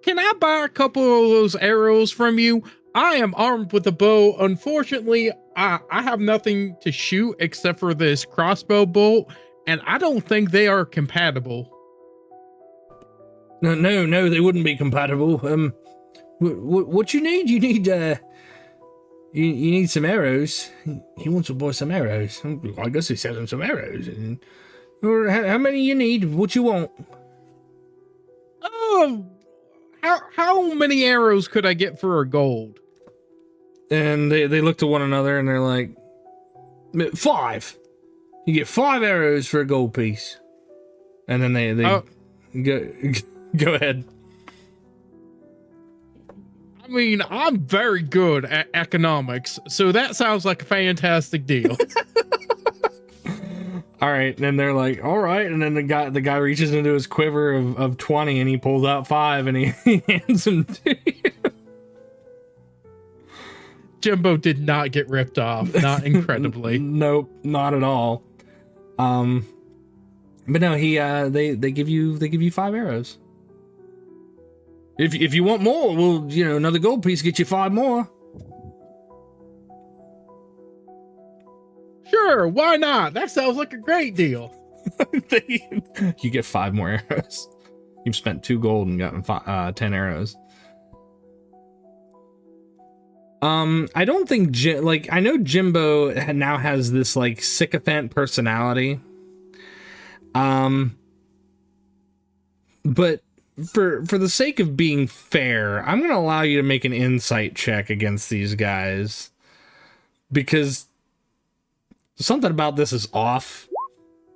Can I buy a couple of those arrows from you? I am armed with a bow. Unfortunately, I have nothing to shoot except for this crossbow bolt, and I don't think they are compatible. No, they wouldn't be compatible. What you need? You need you need some arrows. He wants to buy some arrows. I guess he sells him some arrows. How many you need? What you want? How many arrows could I get for a gold? And they look to one another and they're like, 5. You get 5 arrows for a gold piece. And then they go ahead. I mean, I'm very good at economics, so that sounds like a fantastic deal. All right, and they're like, all right, and then the guy reaches into his quiver of 20 and he pulls out 5 and he hands them to you. Jymbo did not get ripped off, not incredibly. Nope, not at all. But no, they give you 5 arrows. If you want more, well, another gold piece get you 5 more. Sure, why not? That sounds like a great deal. You get 5 more arrows. You've spent 2 gold and gotten 10 arrows. I don't think I know Jymbo now has this like sycophant personality. But for the sake of being fair, I'm gonna allow you to make an insight check against these guys, because something about this is off,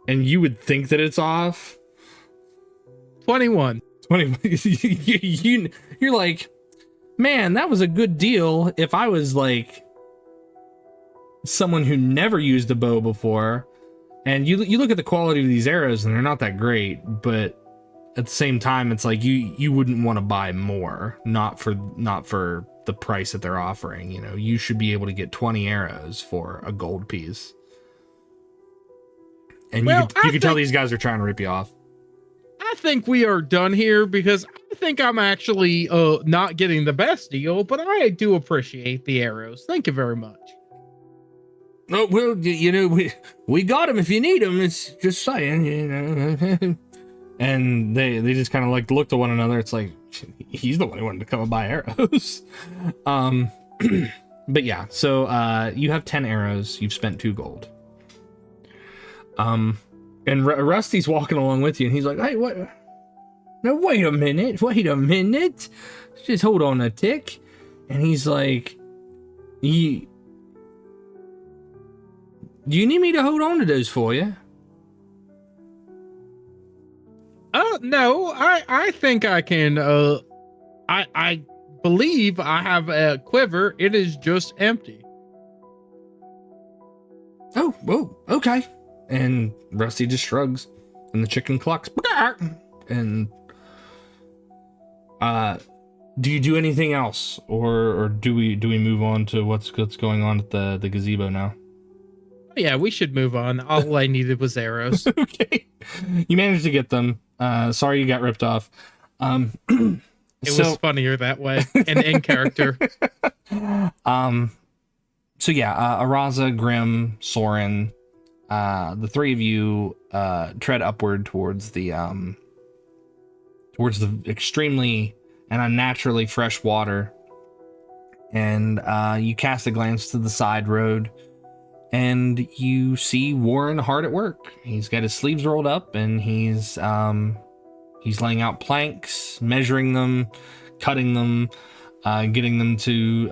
and you would think that it's off. 21. You're like, man, that was a good deal if I was like someone who never used a bow before. And you look at the quality of these arrows and they're not that great, but at the same time it's like you wouldn't want to buy more, not for the price that they're offering. You should be able to get 20 arrows for a gold piece. And you can tell these guys are trying to rip you off. I think we are done here because I think I'm actually not getting the best deal, but I do appreciate the arrows. Thank you very much. Oh, well, we got them if you need them. It's just saying, And they just kind of like look to one another. It's like, he's the one who wanted to come and buy arrows. But yeah, so you have 10 arrows. You've spent 2 gold. And Rusty's walking along with you, and he's like, hey, what? Now, wait a minute. Just hold on a tick. And he's like, do you need me to hold on to those for you? No, I think I can, I believe I have a quiver. It is just empty. Oh, okay. And Rusty just shrugs, and the chicken clucks. And do you do anything else, or do we move on to what's going on at the gazebo now? Yeah, we should move on. All I needed was arrows. Okay, you managed to get them. Sorry you got ripped off. It was funnier that way, and in character. So yeah, Araza, Grimm, Sorin. The 3 of you tread upward towards the extremely and unnaturally fresh water, and you cast a glance to the side road, and you see Warren hard at work. He's got his sleeves rolled up, and he's laying out planks, measuring them, cutting them, getting them to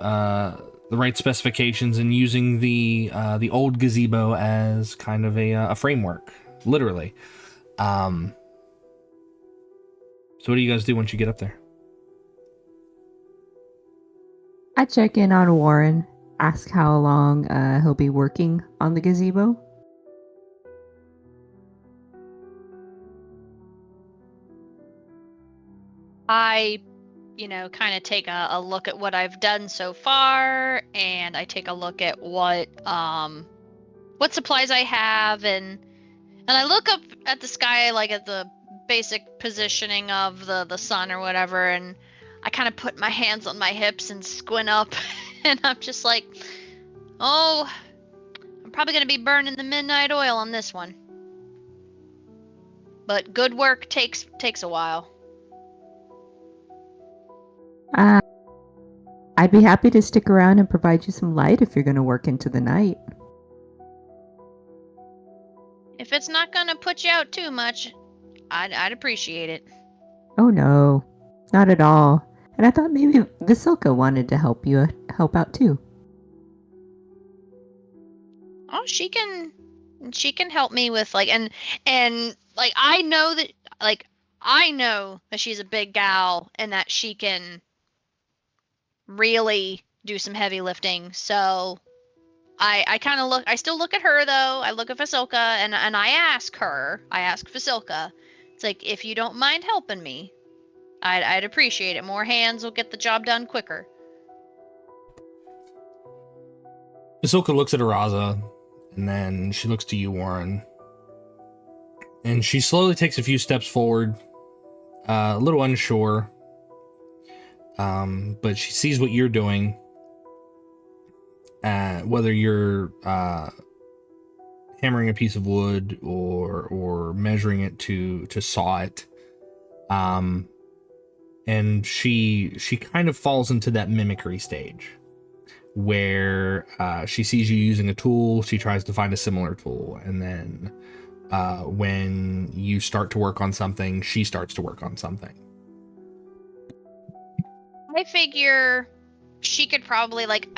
the right specifications, and using the old gazebo as kind of a framework, literally. So what do you guys do once you get up there? I check in on Warren, ask how long he'll be working on the gazebo. I, kind of take a look at what I've done so far, and I take a look at what supplies I have, and I look up at the sky, like at the basic positioning of the sun or whatever, and I kind of put my hands on my hips and squint up, and I'm just like, oh, I'm probably gonna be burning the midnight oil on this one. But good work takes a while. I'd be happy to stick around and provide you some light if you're going to work into the night. If it's not gonna put you out too much, I'd appreciate it. Oh no, not at all. And I thought maybe Vasilka wanted to help out too. Oh, she can help me with like and like I know that she's a big gal and that she can really do some heavy lifting. So I kind of I still look at her though. I look at Vasilka and I ask Vasilka, it's like, if you don't mind helping me, I'd appreciate it. More hands will get the job done quicker. Vasilka looks at Araza, and then she looks to you, Warren. And she slowly takes a few steps forward, a little unsure. But she sees what you're doing. Whether you're hammering a piece of wood or measuring it to saw it. And she kind of falls into that mimicry stage where she sees you using a tool, she tries to find a similar tool, and then when you start to work on something, she starts to work on something. I figure she could probably, like,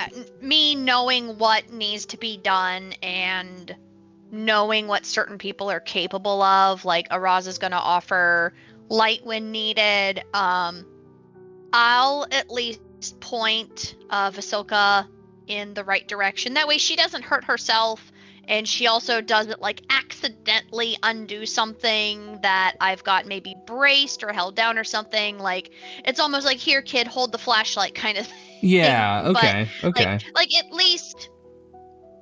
me knowing what needs to be done and knowing what certain people are capable of, like Araza's gonna offer light when needed. I'll at least point Vasilka in the right direction. That way she doesn't hurt herself, and she also doesn't like accidentally undo something that I've got maybe braced or held down or something. Like, it's almost like, here kid, hold the flashlight kind of thing. Yeah, okay, But okay. like at least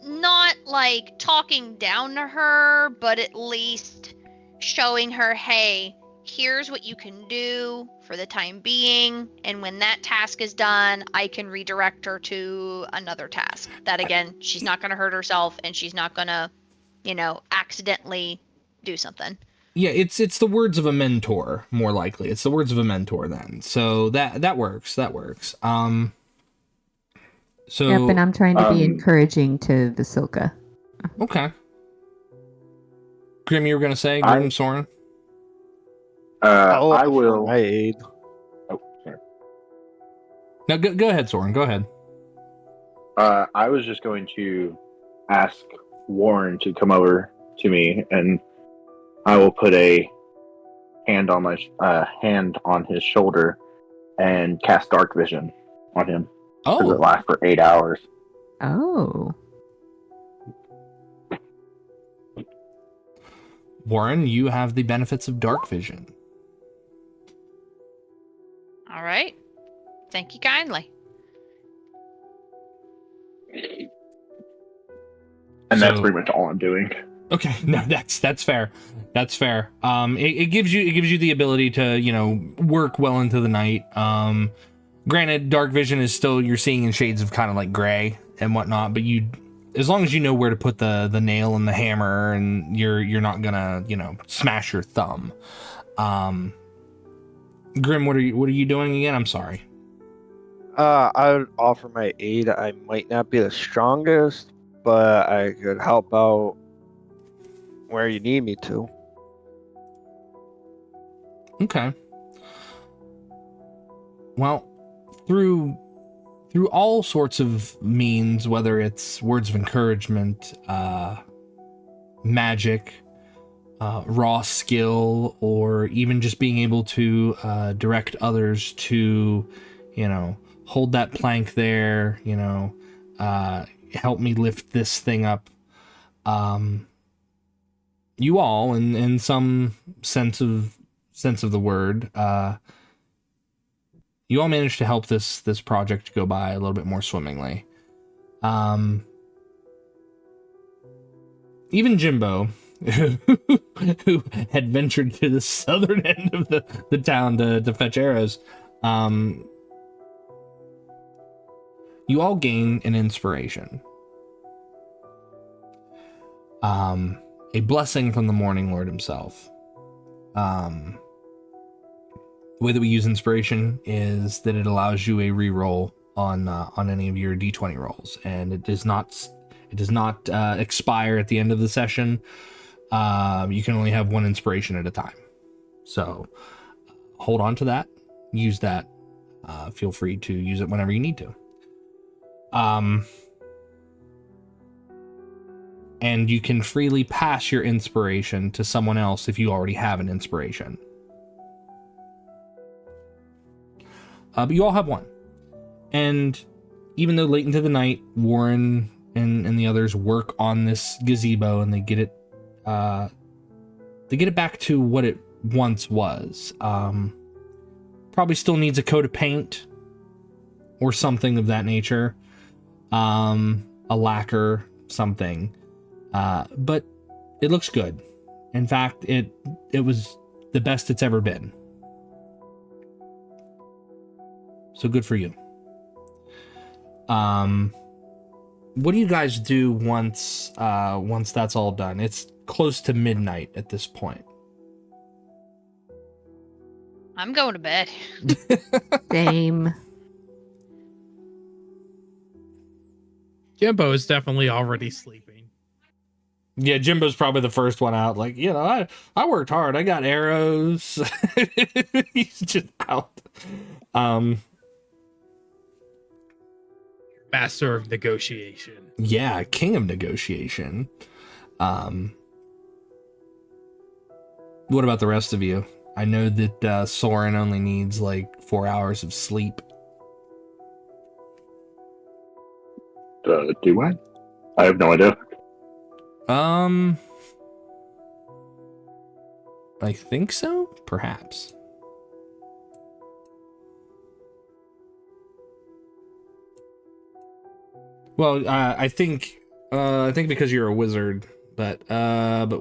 not like talking down to her, but at least showing her, hey, here's what you can do for the time being, and when that task is done, I can redirect her to another task. That, again, she's not going to hurt herself, and she's not going to, accidentally do something. Yeah, it's the words of a mentor, more likely. It's the words of a mentor then. So that works. That works. So Yep, and I'm trying to be encouraging to Vasilka. okay. Grimm, you were gonna say Grimm, Sorin? I will. My aid. Oh, sorry. No, go ahead, Sorin. Go ahead. I was just going to ask Warren to come over to me, and I will put a hand on my hand on his shoulder and cast dark vision on him. Because it Oh, lasts for 8 hours. Oh. Warren, you have the benefits of dark vision. All right. Thank you kindly. And that's So- pretty much all I'm doing. Okay, no, that's fair. That's fair. It gives you the ability to work well into the night. Granted, dark vision is still, you're seeing in shades of kind of like gray and whatnot, but as long as you know where to put the nail and the hammer, and you're not gonna smash your thumb. Grimm, what are you doing again? I'm sorry. I would offer my aid. I might not be the strongest, but I could help out where you need me to. Okay. Well, through all sorts of means, whether it's words of encouragement, magic, raw skill, or even just being able to direct others to, hold that plank there, help me lift this thing up. You all, in some sense of the word, you all managed to help this project go by a little bit more swimmingly. Even Jymbo, who had ventured to the southern end of the town to fetch arrows, you all gain an inspiration. A blessing from the Morning Lord himself. The way that we use inspiration is that it allows you a reroll on any of your d20 rolls, and it does not expire at the end of the session. You can only have one inspiration at a time, so hold on to that. Use that. Feel free to use it whenever you need to. And you can freely pass your inspiration to someone else if you already have an inspiration. But you all have one. And even though late into the night, Warren and the others work on this gazebo and they get it back to what it once was. Probably still needs a coat of paint or something of that nature. A lacquer, something. But it looks good. In fact, it was the best it's ever been. So good for you. What do you guys do once that's all done? It's close to midnight at this point. I'm going to bed. Same. Jymbo is definitely already sleeping. Yeah, Jimbo's probably the first one out. Like, I worked hard. I got arrows. He's just out. Master of negotiation. Yeah, king of negotiation. What about the rest of you? I know that Sorin only needs like 4 hours of sleep. Do I? I have no idea. I think so, perhaps. Well, I think because you're a wizard, but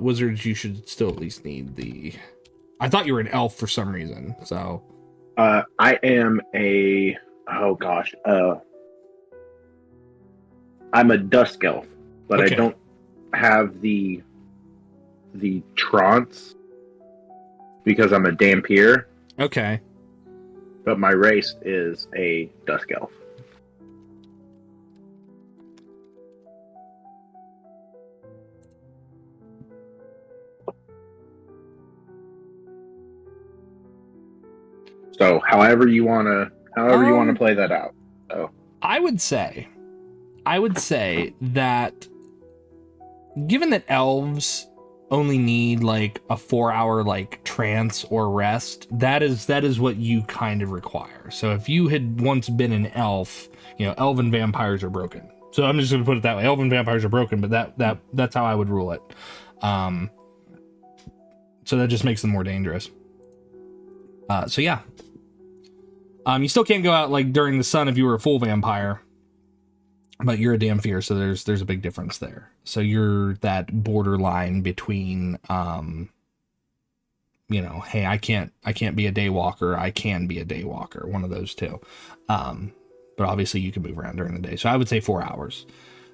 wizards you should still at least need the. I thought you were an elf for some reason, so. I am a. Oh gosh. I'm a dusk elf, but Okay. I don't have the trance because I'm a Dampier. Okay. But my race is a dusk elf. So, however you want to play that out. So, I would say that given that elves only need like a 4-hour like trance or rest, that is what you kind of require. So if you had once been an elf, elven vampires are broken. So I'm just going to put it that way. Elven vampires are broken, but that's how I would rule it. So that just makes them more dangerous. So yeah. You still can't go out like during the sun if you were a full vampire, but you're a Dampier, so there's a big difference there. So you're that borderline between, hey, I can't be a daywalker, I can be a daywalker, one of those two. But obviously you can move around during the day. So I would say 4 hours,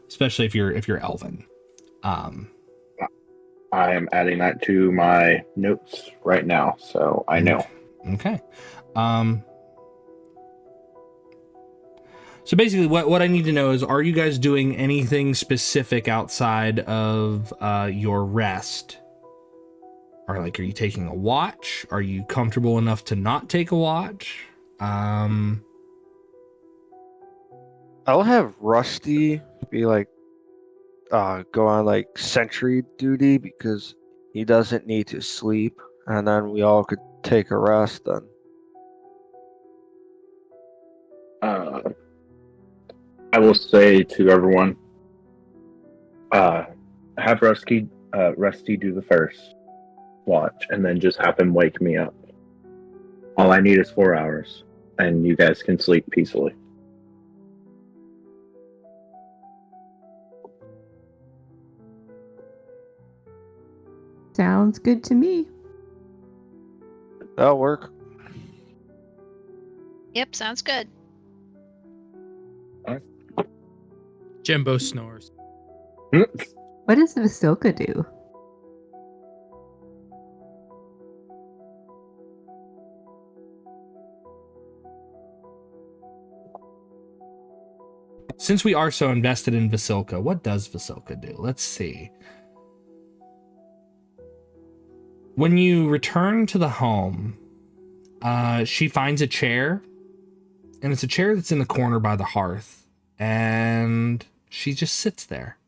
especially if you're elven. I am adding that to my notes right now, so I know. Okay. So basically what I need to know is, are you guys doing anything specific outside of your rest? Are you taking a watch? Are you comfortable enough to not take a watch? I'll have Rusty be go on sentry duty because he doesn't need to sleep, and then we all could take a rest then. I will say to everyone, have Rusty do the first watch, and then just have him wake me up. All I need is 4 hours. and you guys can sleep peacefully. Sounds good to me. That'll work. Yep, sounds good. Jymbo snores. What does Vasilka do? Since we are so invested in Vasilka, what does Vasilka do? Let's see. When you return to the home, she finds a chair, and it's a chair that's in the corner by the hearth, and she just sits there.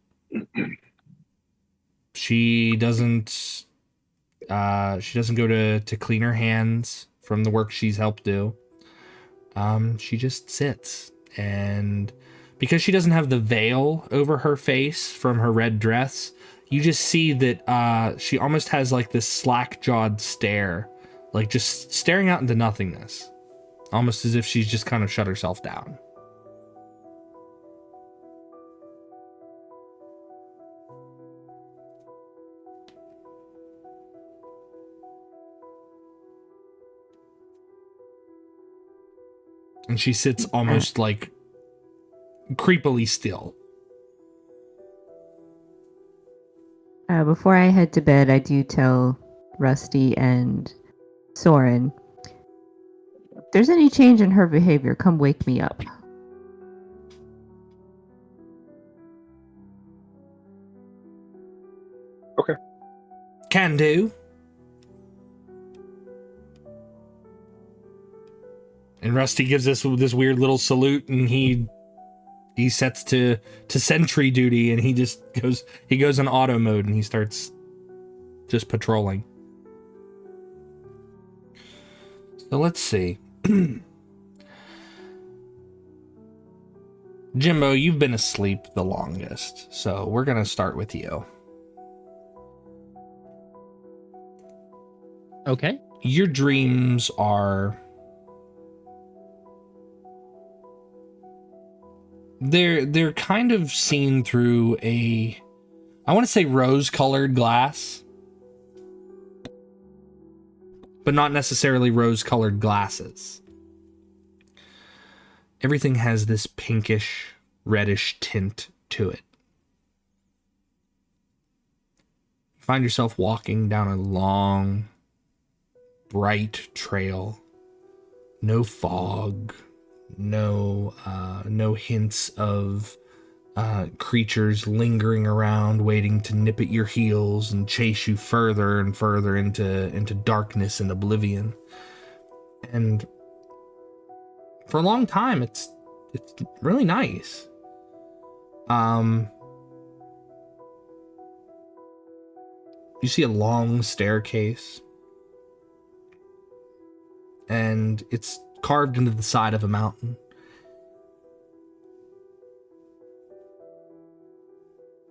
She doesn't go to clean her hands from the work she's helped do. She just sits, and because she doesn't have the veil over her face from her red dress, you just see that she almost has like this slack-jawed stare, like just staring out into nothingness, almost as if she's just kind of shut herself down. And she sits almost like creepily still. Before I head to bed, I do tell Rusty and Sorin, if there's any change in her behavior, come wake me up. Okay. Can do. And Rusty gives us this weird little salute, and he sets to sentry duty, and he goes in auto mode, and he starts just patrolling. So let's see. Jymbo, you've been asleep the longest, so we're gonna start with you. Okay. Your dreams are... They're kind of seen through I want to say rose-colored glass, but not necessarily rose-colored glasses. Everything has this pinkish, reddish tint to it. You find yourself walking down a long, bright trail. No fog. No hints of creatures lingering around, waiting to nip at your heels and chase you further and further into darkness and oblivion. And for a long time, it's really nice. You see a long staircase, and it's carved into the side of a mountain.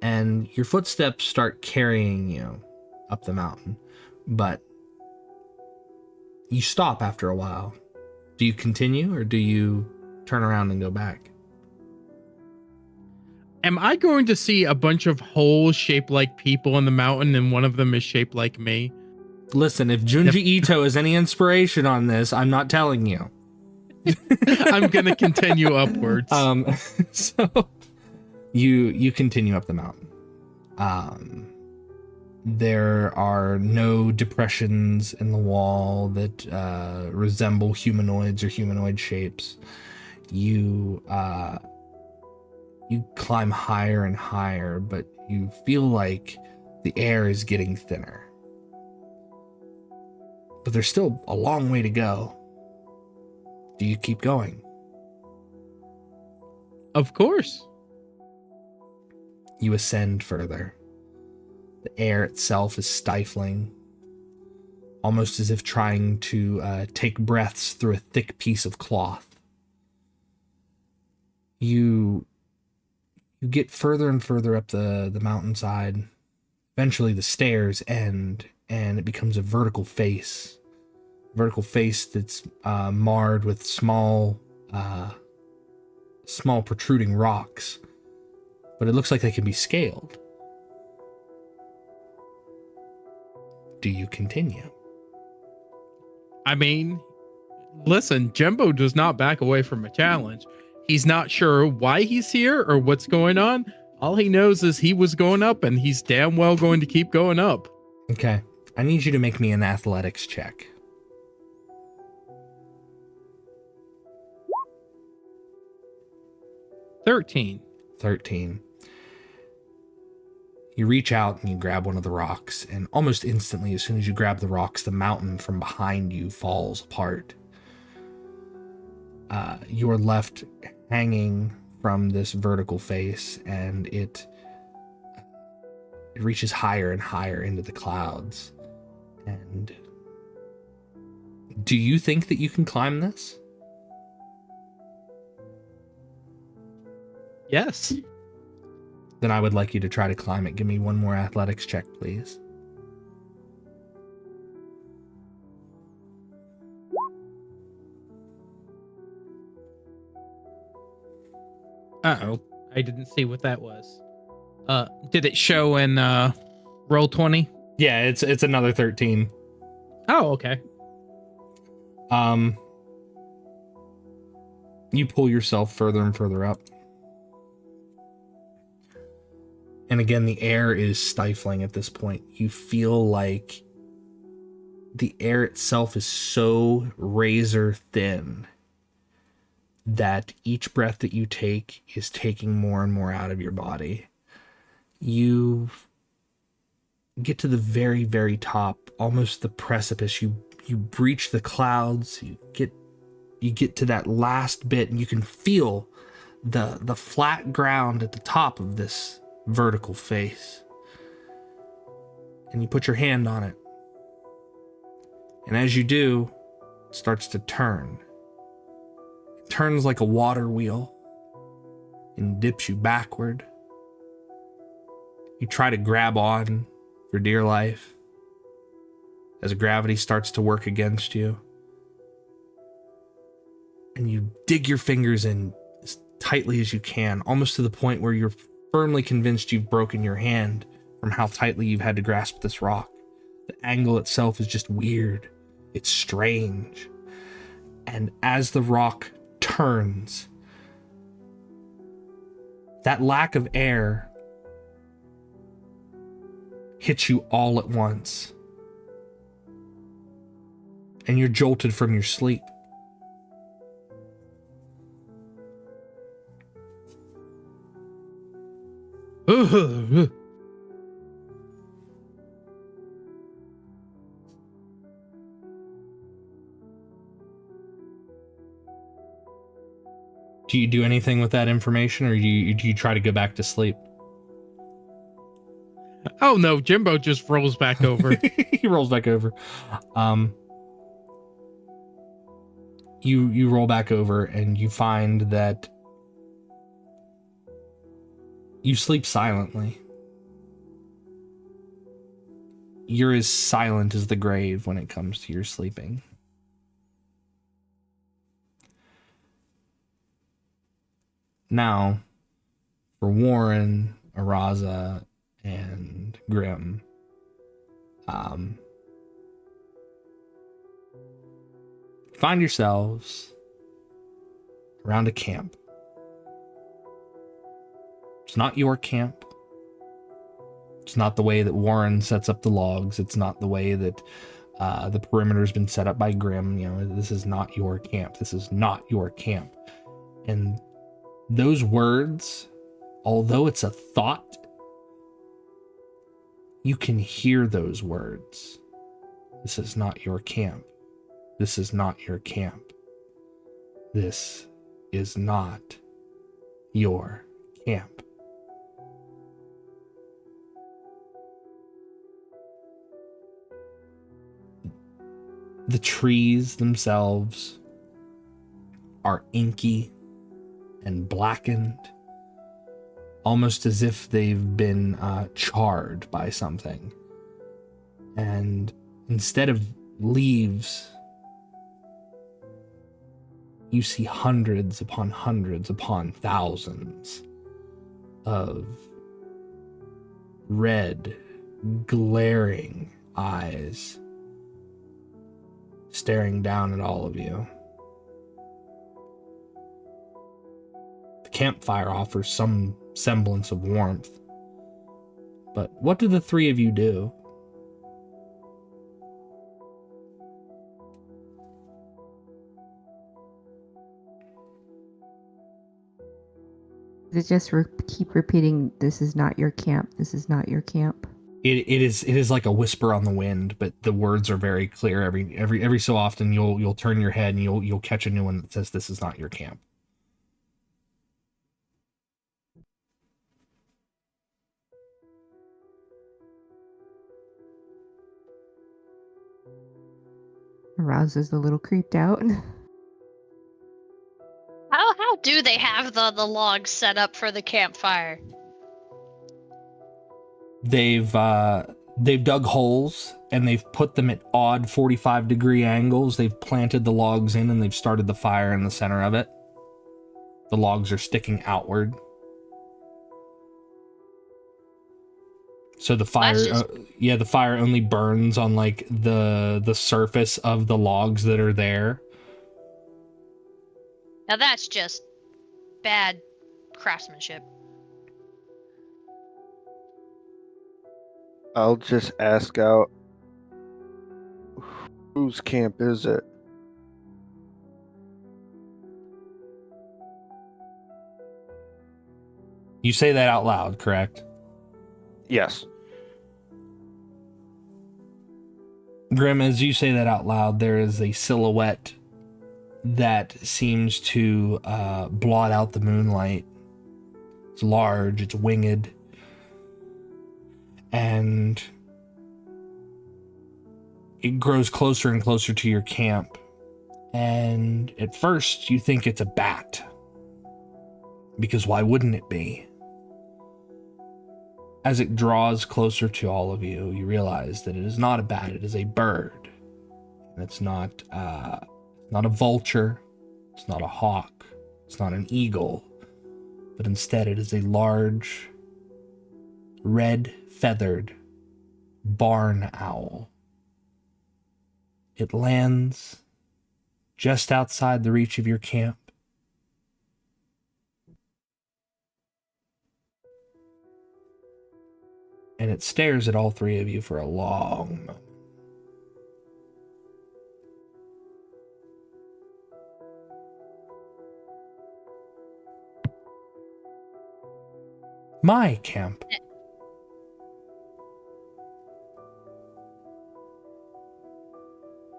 And your footsteps start carrying you up the mountain, but you stop after a while. Do you continue, or do you turn around and go back? Am I going to see a bunch of holes shaped like people in the mountain, and one of them is shaped like me? Listen, if Junji Ito is any inspiration on this, I'm not telling you. I'm gonna continue upwards. So you continue up the mountain. There are no depressions in the wall that resemble humanoids or humanoid shapes. You climb higher and higher, but you feel like the air is getting thinner. But there's still a long way to go. Do you keep going? Of course. You ascend further. The air itself is stifling, almost as if trying to take breaths through a thick piece of cloth. You get further and further up the mountainside. Eventually the stairs end, and it becomes a vertical face vertical face that's marred with small protruding rocks, but it looks like they can be scaled. Do you continue? I mean, listen, Jymbo does not back away from a challenge. He's not sure why he's here or what's going on. All he knows is he was going up, and he's damn well going to keep going up. Okay. I need you to make me an athletics check. 13. 13. You reach out and you grab one of the rocks, and almost instantly, as soon as you grab the rocks, the mountain from behind you falls apart. You are left hanging from this vertical face, and it reaches higher and higher into the clouds. And do you think that you can climb this? Yes. Then I would like you to try to climb it. Give me one more athletics check, please. Uh-oh. I didn't see what that was. Did it show in roll 20? Yeah, it's another 13. Oh, okay. You pull yourself further and further up. And again, the air is stifling at this point. You feel like the air itself is so razor thin that each breath that you take is taking more and more out of your body. You get to the very, very top, almost the precipice. You breach the clouds. You get to that last bit, and you can feel the flat ground at the top of this vertical face. And you put your hand on it. And as you do, it starts to turn. It turns like a water wheel and dips you backward. You try to grab on for dear life as gravity starts to work against you. And you dig your fingers in as tightly as you can, almost to the point where you're firmly convinced you've broken your hand from how tightly you've had to grasp this rock. The angle itself is just weird. It's strange. And as the rock turns, that lack of air hits you all at once. And you're jolted from your sleep. Do you do anything with that information, or do you try to go back to sleep? Oh no, Jymbo just rolls back over. He rolls back over. You roll back over, and you find that you sleep silently. You're as silent as the grave when it comes to your sleeping. Now, for Warren, Araza, and Grimm, find yourselves around a camp. It's not your camp. It's not the way that Warren sets up the logs. It's not the way that the perimeter's been set up by Grimm. You know, this is not your camp. This is not your camp. And those words, although it's a thought, you can hear those words. This is not your camp. This is not your camp. This is not your camp. The trees themselves are inky and blackened, almost as if they've been charred by something. And instead of leaves you see hundreds upon thousands of red, glaring eyes staring down at all of you. The campfire offers some semblance of warmth, but what do the three of you do? Does it just keep repeating, "This is not your camp. This is not your camp"? It is like a whisper on the wind, but the words are very clear. Every so often you'll turn your head and you'll catch a new one that says, "This is not your camp." Araza's a little creeped out. How do they have the logs set up for the campfire? They've dug holes and they've put them at odd 45-degree angles. They've planted the logs in and they've started the fire in the center of it. The logs are sticking outward. So the fire, the fire only burns on like the surface of the logs that are there. Now that's just bad craftsmanship. I'll just ask out, whose camp is it? You say that out loud, correct? Yes. Grimm, as you say that out loud, there is a silhouette that seems to blot out the moonlight. It's large, it's winged, and it grows closer and closer to your camp. And at first, you think it's a bat, because why wouldn't it be? As it draws closer to all of you, you realize that it is not a bat, it is a bird. And it's not a vulture, it's not a hawk, it's not an eagle, but instead it is a large, red-feathered barn owl. It lands just outside the reach of your camp. And it stares at all three of you for a long moment. My camp.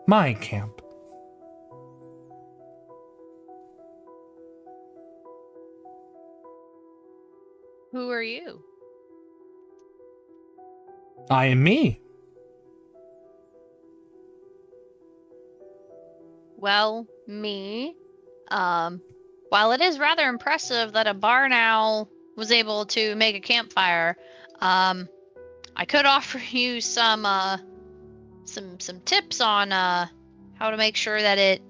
My camp. Who are you? I am me. Well, me. While it is rather impressive that a barn owl was able to make a campfire, I could offer you some tips on how to make sure that it,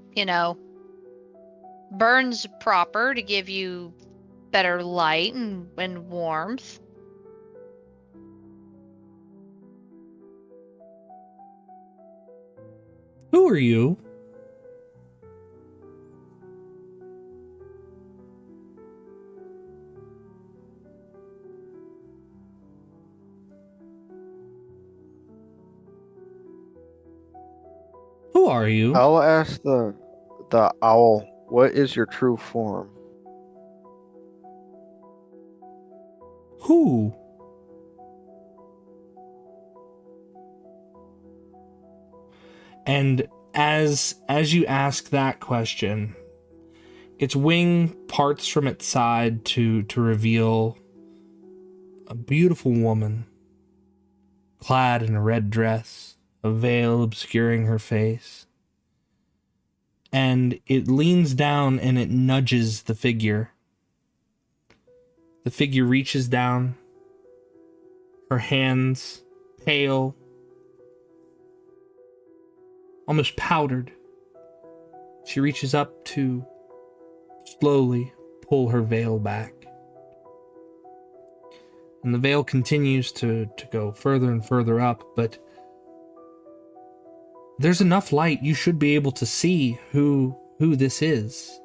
burns proper to give you better light and warmth. Who are you? Who are you? I'll ask the owl, what is your true form? Who? And as you ask that question, its wing parts from its side to reveal a beautiful woman, clad in a red dress, a veil obscuring her face. And it leans down and it nudges the figure. The figure reaches down, her hands pale, almost powdered. She reaches up to slowly pull her veil back. And the veil continues to go further and further up, but there's enough light you should be able to see who this is.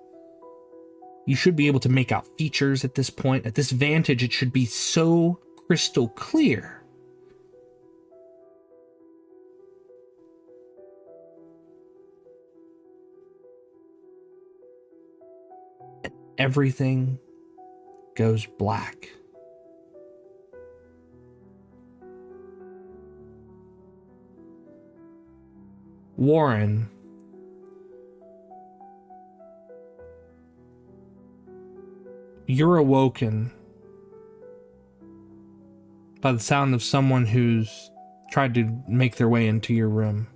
You should be able to make out features at this point. At this vantage, it should be so crystal clear. And everything goes black. Warren, you're awoken by the sound of someone who's tried to make their way into your room.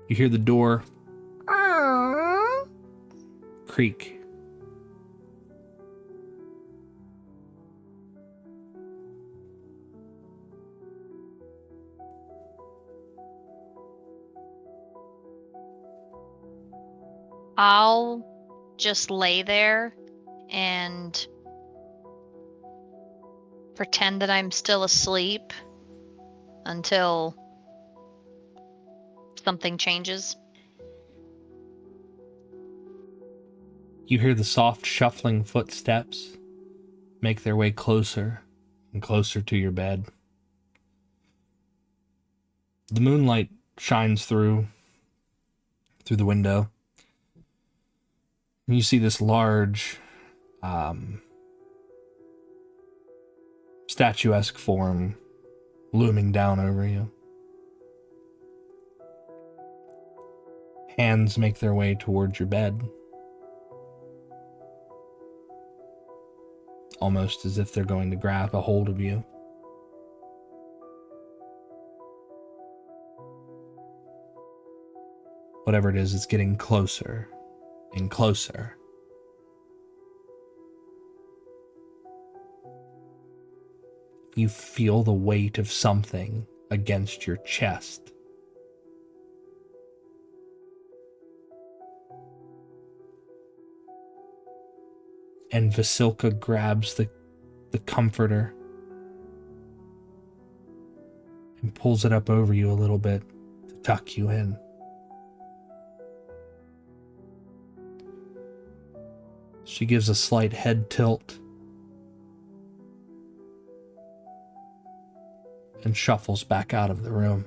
You hear the door creak. I'll just lay there and pretend that I'm still asleep until something changes. You hear the soft shuffling footsteps make their way closer and closer to your bed. The moonlight shines through the window. And you see this large, statuesque form looming down over you. Hands make their way towards your bed, almost as if they're going to grab a hold of you. Whatever it is, it's getting closer and closer. You feel the weight of something against your chest. And Vasilka grabs the comforter and pulls it up over you a little bit to tuck you in. She gives a slight head tilt and shuffles back out of the room.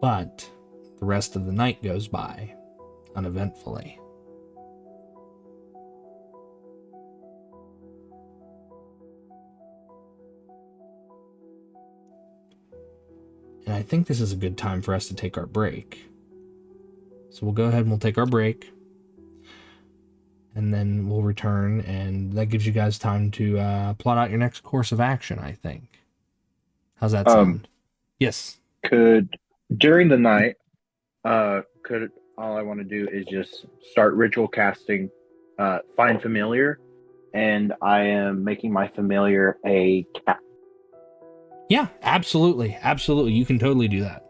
But the rest of the night goes by uneventfully. And I think this is a good time for us to take our break. So we'll go ahead and we'll take our break. And then we'll return, and that gives you guys time to plot out your next course of action, I think. How's that sound? Yes. Could, during the night, could all I want to do is just start ritual casting, find familiar, and I am making my familiar a cat. Yeah, absolutely. Absolutely. You can totally do that.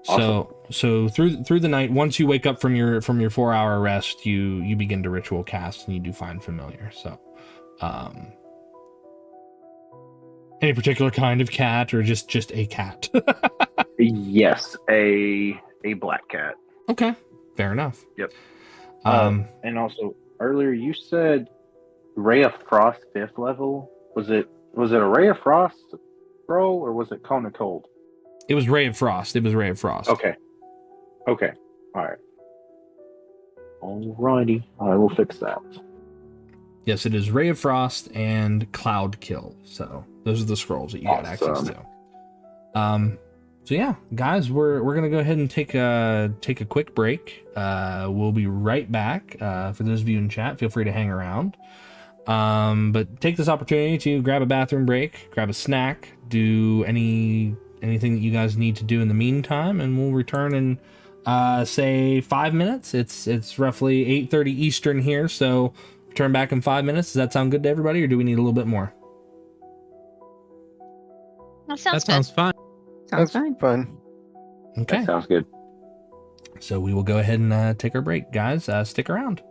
Awesome. So through the night, once you wake up from your 4-hour rest, you begin to ritual cast and you do find familiar. So any particular kind of cat or just a cat? Yes, a black cat. Okay. Fair enough. Yep. And also earlier you said Ray of Frost 5th level. Was it a Ray of Frost roll or was it Cone of Cold? It was Ray of Frost. Okay. All right. Alrighty. I will fix that. Yes, it is Ray of Frost and Cloud Kill. So those are the scrolls that you got access to. So yeah, guys, we're gonna go ahead and take a quick break. We'll be right back. For those of you in chat, feel free to hang around. But take this opportunity to grab a bathroom break, grab a snack, do anything that you guys need to do in the meantime, and we'll return and say 5 minutes. It's roughly 8:30 Eastern here, so turn back in 5 minutes. Does that sound good to everybody, or do we need a little bit more? That sounds That sounds fine. Sounds That's fine. fun. Okay. That sounds good. So we will go ahead and take our break, guys. Stick around.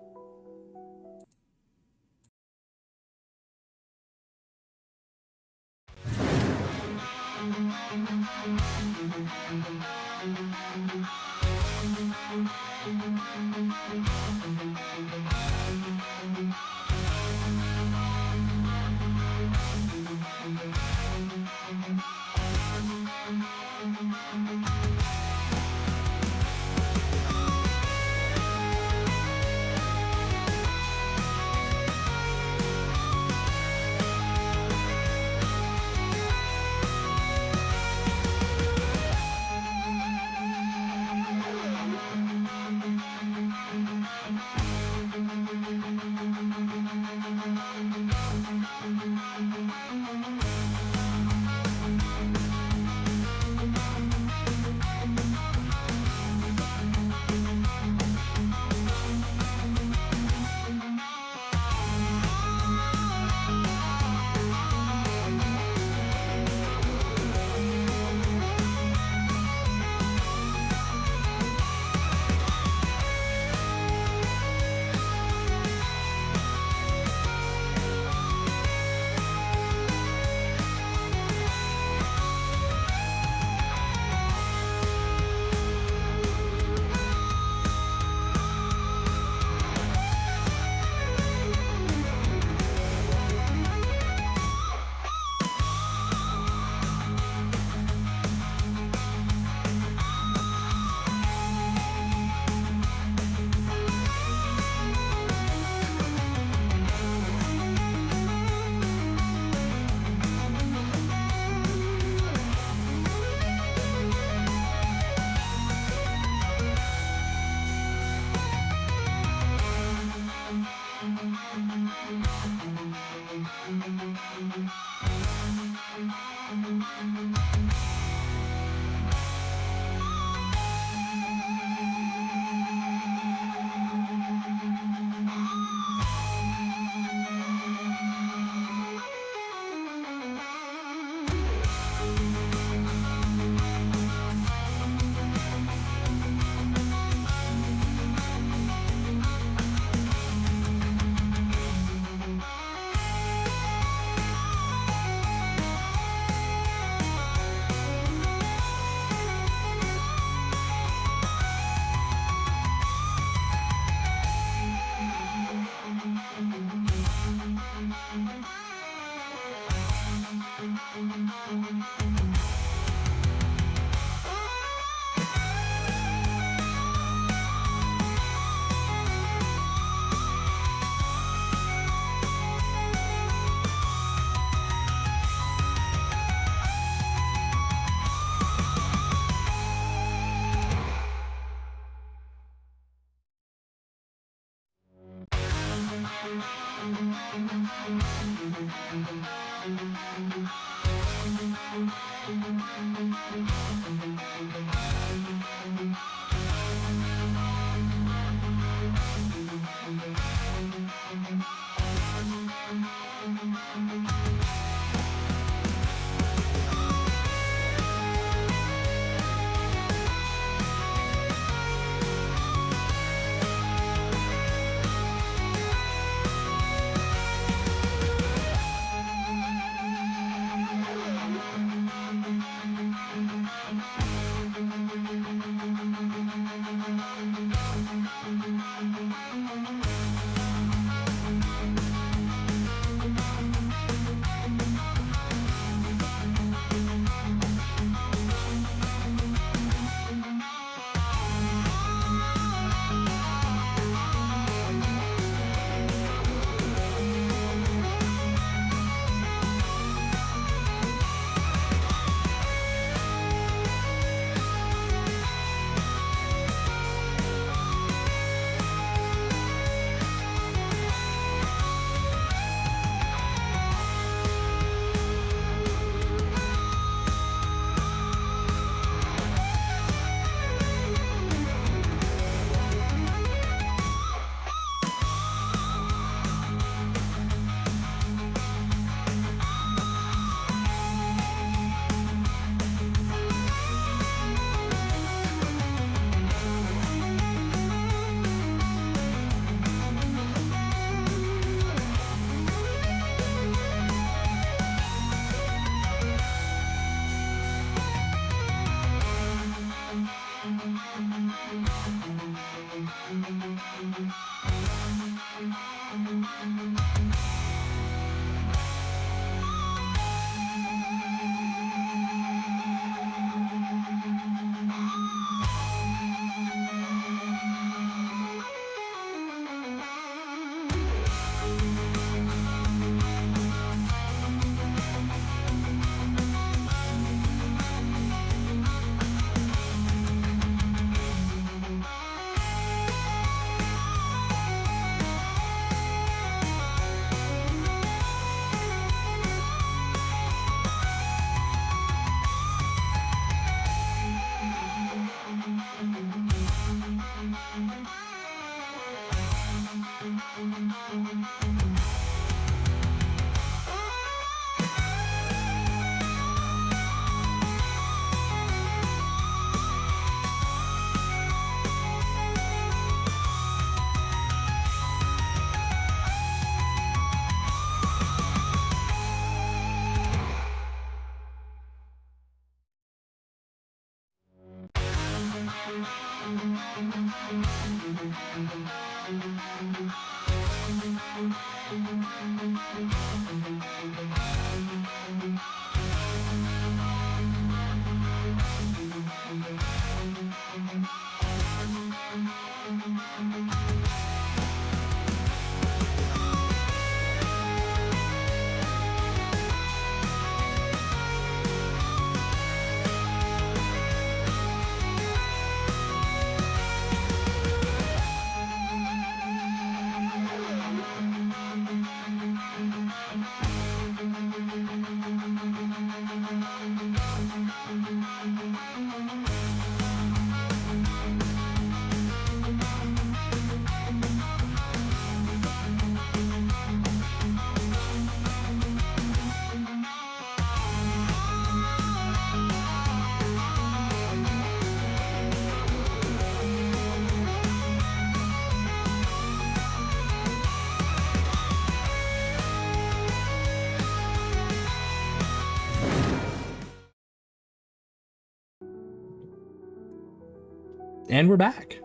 And we're back.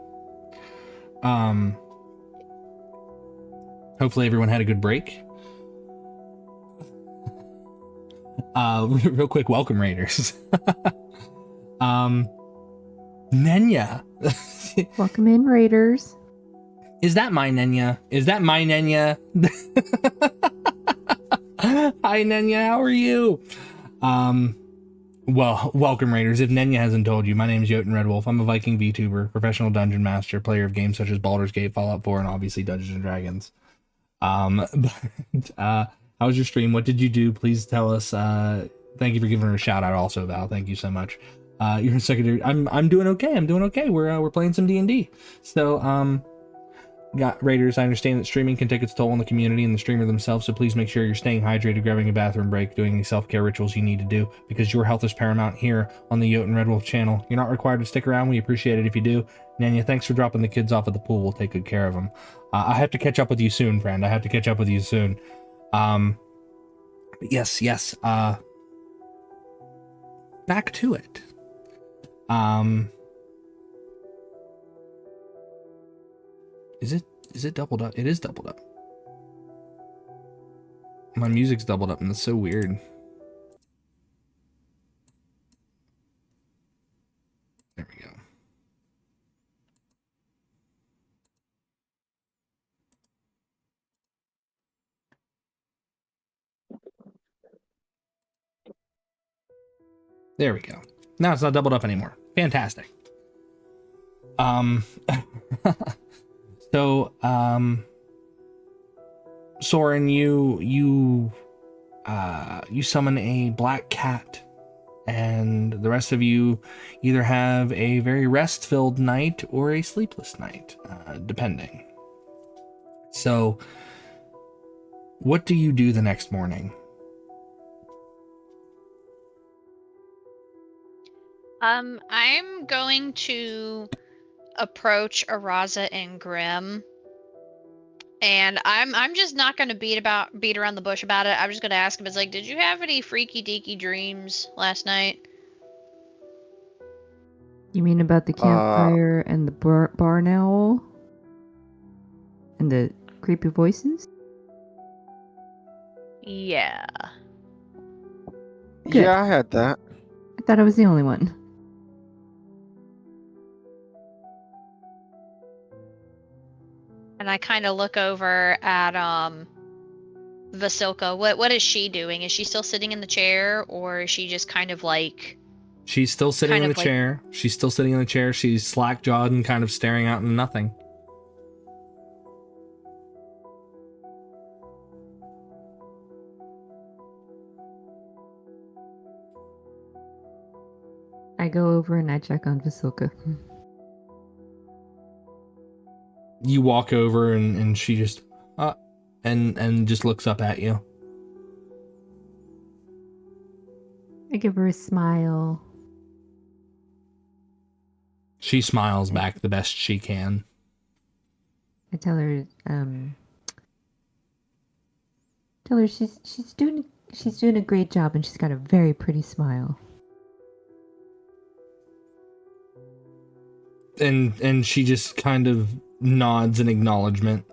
Hopefully everyone had a good break. Real quick, welcome Raiders. Nenya. Welcome in, Raiders. Is that my Nenya? Is that my Nenya? Hi Nenya, how are you? Well, welcome Raiders. If Nenya hasn't told you, my name is Jotun Redwolf. I'm a Viking VTuber, professional dungeon master, player of games such as Baldur's Gate, Fallout 4, and obviously Dungeons and Dragons. How was your stream? What did you do? Please tell us. Thank you for giving her a shout out also, Val. Thank you so much. You're a secondary. I'm doing okay. I'm doing okay. We're playing some D&D. So, got Raiders, I understand that streaming can take its toll on the community and the streamer themselves, so please make sure you're staying hydrated, grabbing a bathroom break, doing any self-care rituals you need to do, because your health is paramount here on the Jotun Redwolf channel. You're not required to stick around. We appreciate it if you do. Nanya, thanks for dropping the kids off at the pool. We'll take good care of them. I have to catch up with you soon, friend. I have to catch up with you soon. Yes. Back to it. Is it doubled up? It is doubled up. My music's doubled up and it's so weird. There we go. There we go. Now it's not doubled up anymore. Fantastic. So, Sorin, you summon a black cat, and the rest of you either have a very rest-filled night or a sleepless night, depending. So, what do you do the next morning? I'm going to approach Araza and Grimm, and I'm just not going to beat around the bush about it. I'm just going to ask him. It's like, did you have any freaky deaky dreams last night? You mean about the campfire and the barn owl? And the creepy voices? Yeah. Good. Yeah, I had that. I thought I was the only one. And I kind of look over at Vasilka. What is she doing? Is she still sitting in the chair, or is she just kind of like? She's still sitting Kind in the of like- chair. She's still sitting in the chair. She's slack-jawed and kind of staring out into nothing. I go over and I check on Vasilka. You walk over and she just and just looks up at you. I give her a smile. She smiles back the best she can. I tell her she's doing a great job and she's got a very pretty smile. And she just kind of nods in acknowledgement.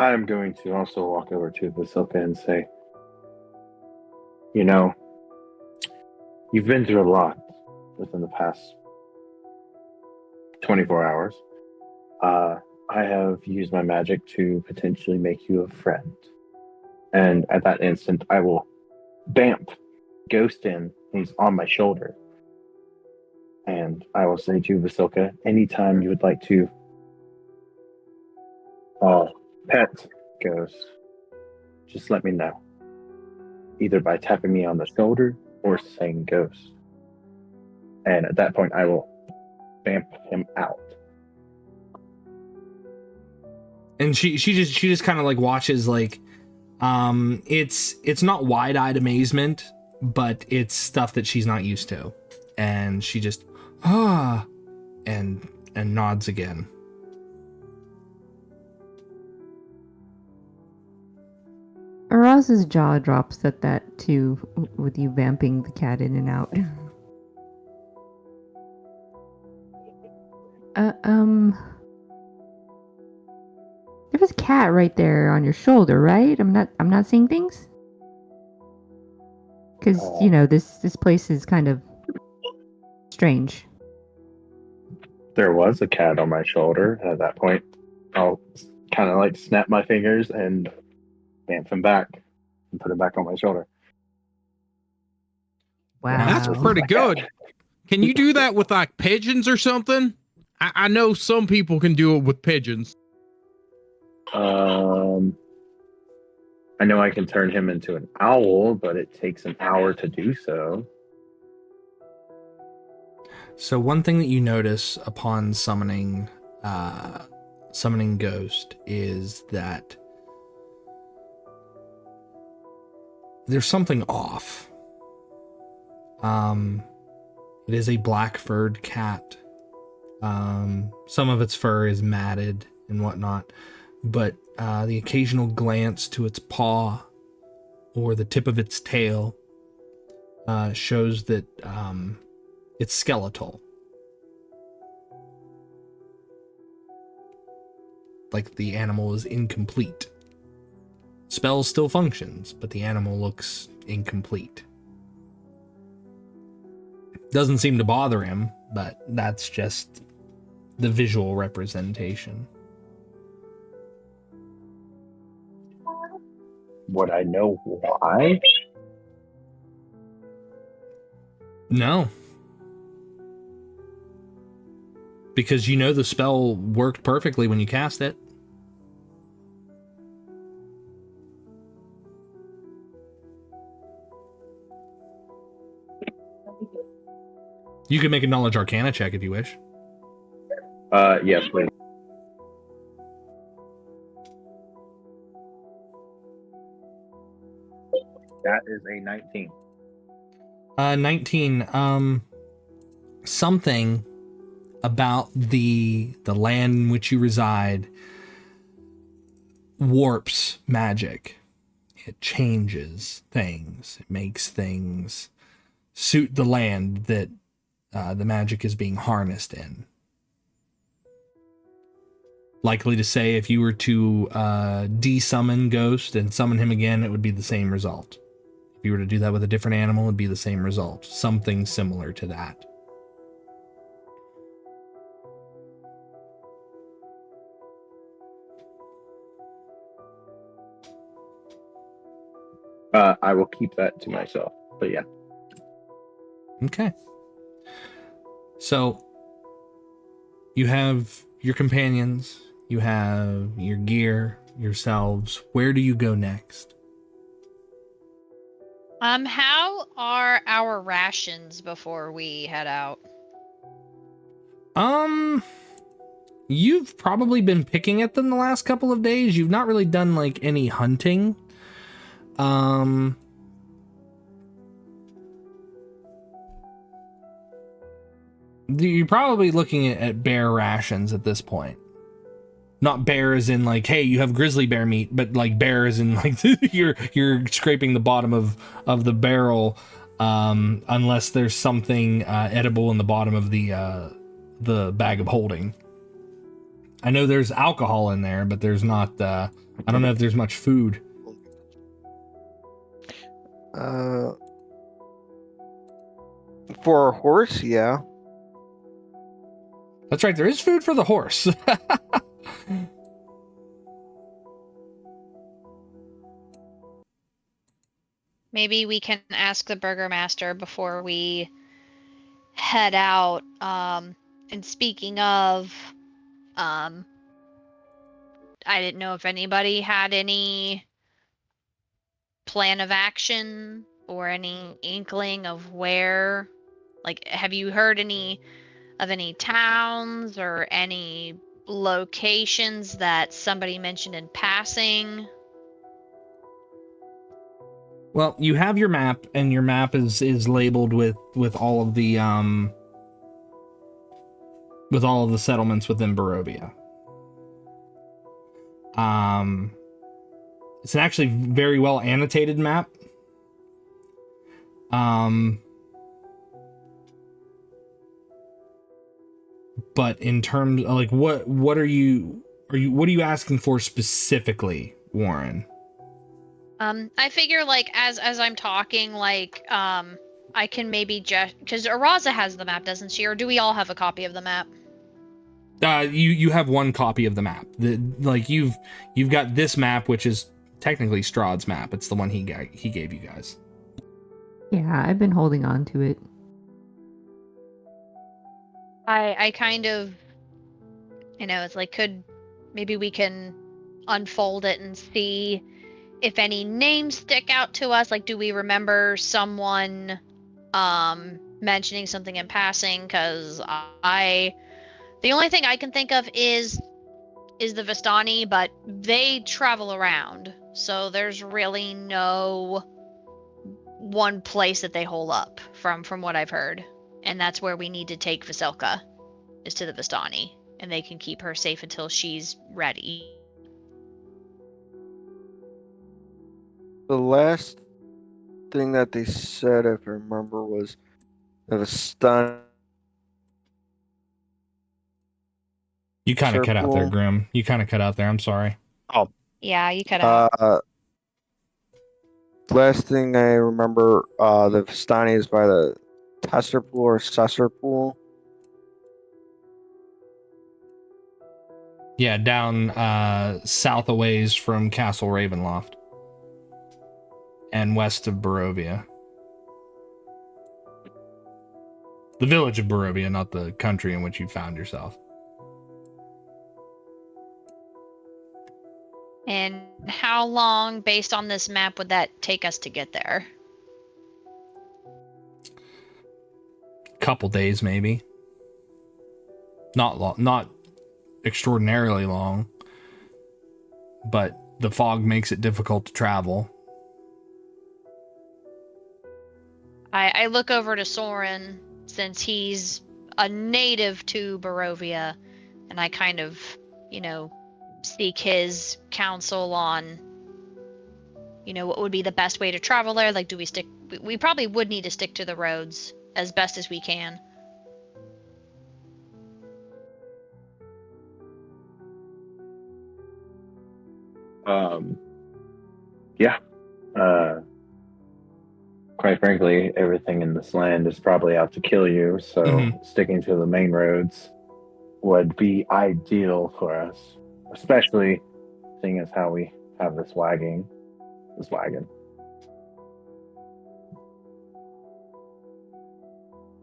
I'm going to also walk over to Vasilka and say, you know, you've been through a lot within the past 24 hours. I have used my magic to potentially make you a friend. And at that instant, I will bamf Ghost in. He's on my shoulder. And I will say to Vasilka, anytime you would like to pet Ghost, just let me know. Either by tapping me on the shoulder or saying Ghost. And at that point, I will bamf him out. And she just kind of like watches, like it's not wide-eyed amazement, but it's stuff that she's not used to. And she just and nods again. Araza's jaw drops at that too, with you vamping the cat in and out. There was a cat right there on your shoulder, right? I'm not seeing things? Because, you know, this place is kind of strange. There was a cat on my shoulder. At that point, I'll kind of like snap my fingers and bamf him back and put him back on my shoulder. Wow. That's pretty good. Can you do that with like pigeons or something? I know some people can do it with pigeons. I know I can turn him into an owl, but it takes an hour to do so. So one thing that you notice upon summoning Ghost is that there's something off. It is a black-furred cat. Some of its fur is matted and whatnot, but the occasional glance to its paw or the tip of its tail shows that it's skeletal. Like the animal is incomplete. Spell still functions, but the animal looks incomplete. Doesn't seem to bother him, but that's just the visual representation. Would I know why? No. Because you know the spell worked perfectly when you cast it. You can make a knowledge arcana check if you wish. Yes, please. That is a 19. 19. Something about the land in which you reside warps magic. It changes things. It makes things suit the land that the magic is being harnessed in. Likely to say, if you were to de-summon Ghost and summon him again, it would be the same result. If you were to do that with a different animal, it would be the same result. Something similar to that. I will keep that to myself. But yeah. Okay. So, you have your companions, you have your gear, yourselves. Where do you go next? How are our rations before we head out? You've probably been picking at them the last couple of days. You've not really done like any hunting. You're probably looking at bear rations at this point. Not bear as in like, hey, you have grizzly bear meat, but like bear as in like you're scraping the bottom of the barrel, unless there's something edible in the bottom of the bag of holding. I know there's alcohol in there, but there's not. I don't know if there's much food. For a horse, yeah. That's right. There is food for the horse. Maybe we can ask the burgomaster before we head out. And speaking of, I didn't know if anybody had any plan of action or any inkling of where, like, have you heard any towns or any locations that somebody mentioned in passing? Well, you have your map, and your map is labeled with all of the settlements within Barovia. It's an actually very well annotated map. But in terms of like what are you asking for specifically, Warren? I figure like as I'm talking, like I can maybe just because Araza has the map, doesn't she? Or do we all have a copy of the map? You have one copy of the map. Like you've got this map, which is technically Strahd's map. It's the one he gave you guys. Yeah, I've been holding on to it. I kind of, it's like maybe we can unfold it and see if any names stick out to us. Like, do we remember someone mentioning something in passing? Because the only thing I can think of is the Vistani, but they travel around, so there's really no one place that they hole up from what I've heard, and that's where we need to take Vasilka, is to the Vistani, and they can keep her safe until she's ready. The last thing that they said, if I remember, was that a stun. You kind of cut out there, Grimm. You kind of cut out there. I'm sorry. Oh, Yeah, you cut out. last thing I remember, the Vistani is by the Tesser Pool or Sessor Pool. Yeah, down south a ways from Castle Ravenloft and west of Barovia. The village of Barovia, not the country in which you found yourself. And how long, based on this map, would that take us to get there? Couple days, maybe. Not long, not extraordinarily long, but the fog makes it difficult to travel. I look over to Sorin, since he's a native to Barovia, and I kind of, seek his counsel on, what would be the best way to travel there? Like, do we stick? We probably would need to stick to the roads as best as we can. Yeah. Quite frankly, everything in this land is probably out to kill you, so sticking to the main roads would be ideal for us, especially seeing as how we have this wagon.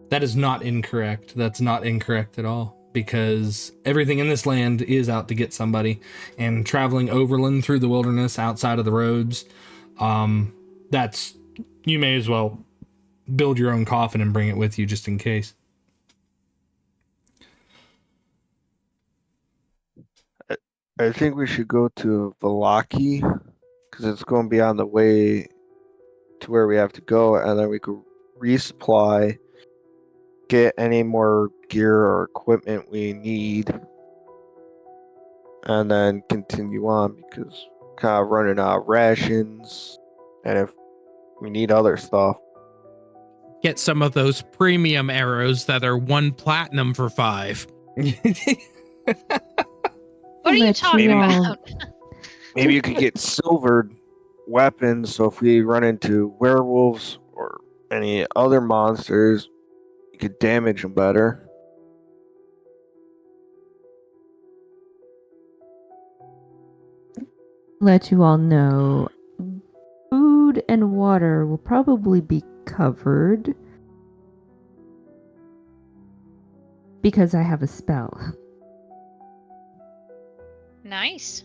That is not incorrect. That's not incorrect at all, because everything in this land is out to get somebody, and traveling overland through the wilderness outside of the roads, you may as well build your own coffin and bring it with you just in case. I think we should go to Valaki because it's going to be on the way to where we have to go, and then we could resupply, get any more gear or equipment we need, and then continue on because kind of running out of rations, and if we need other stuff. Get some of those premium arrows that are 1 platinum for 5. What are you talking about? Maybe you could get silvered weapons, so if we run into werewolves or any other monsters, you could damage them better. Let you all know, food and water will probably be covered because I have a spell. Nice.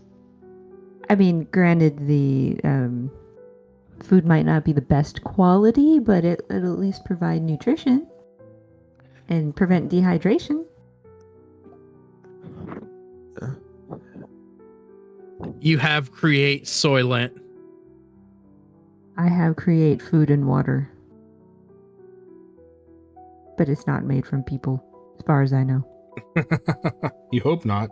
I mean, granted, the food might not be the best quality, but it'll at least provide nutrition and prevent dehydration. You have create Soylent. I have create food and water, but it's not made from people, as far as I know. You hope not.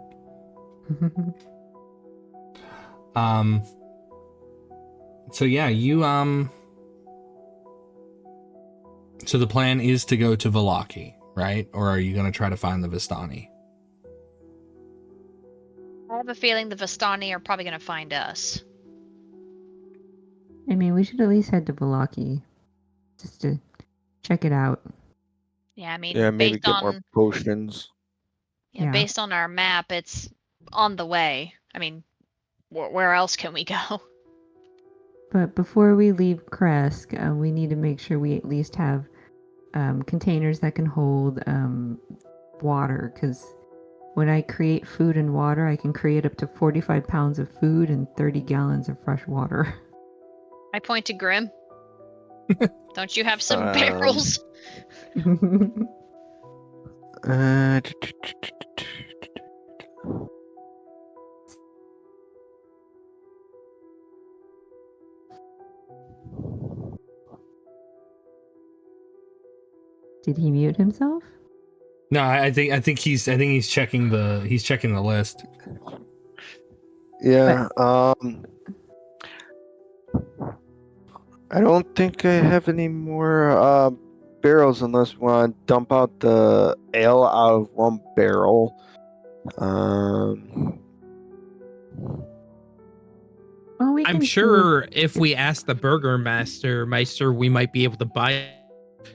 So yeah, so the plan is to go to Valaki, right? Or are you going to try to find the Vistani? I have a feeling the Vistani are probably going to find us. I mean, we should at least head to Valaki just to check it out. Yeah, I mean, Yeah, maybe based get on more potions. Yeah. based on our map, it's on the way. I mean, where else can we go? But before we leave Kresk, we need to make sure we at least have containers that can hold water, because when I create food and water, I can create up to 45 pounds of food and 30 gallons of fresh water. I point to Grimm. Don't you have some barrels? Did he mute himself? No, I think he's checking the list. Yeah, I don't think I have any more barrels unless we want to dump out the ale out of one barrel. Well, we I'm can sure if we ask the Meister, we might be able to buy it.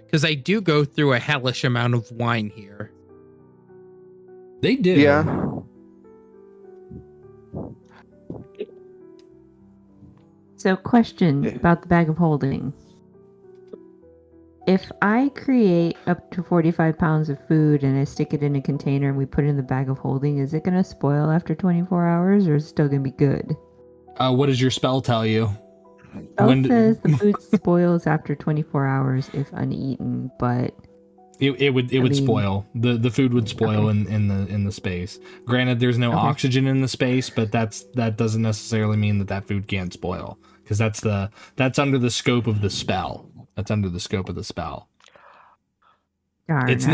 Because I do go through a hellish amount of wine here. They do. Yeah. So, question about the bag of holding. If I create up to 45 pounds of food and I stick it in a container and we put it in the bag of holding, is it going to spoil after 24 hours or is it still going to be good? What does your spell tell you? Spell says the food spoils after 24 hours if uneaten, but it would spoil. The food would spoil in the space. Granted, there's no oxygen in the space, but that doesn't necessarily mean that food can't spoil, because that's under the scope of the spell. That's under the scope of the spell. Darn, it's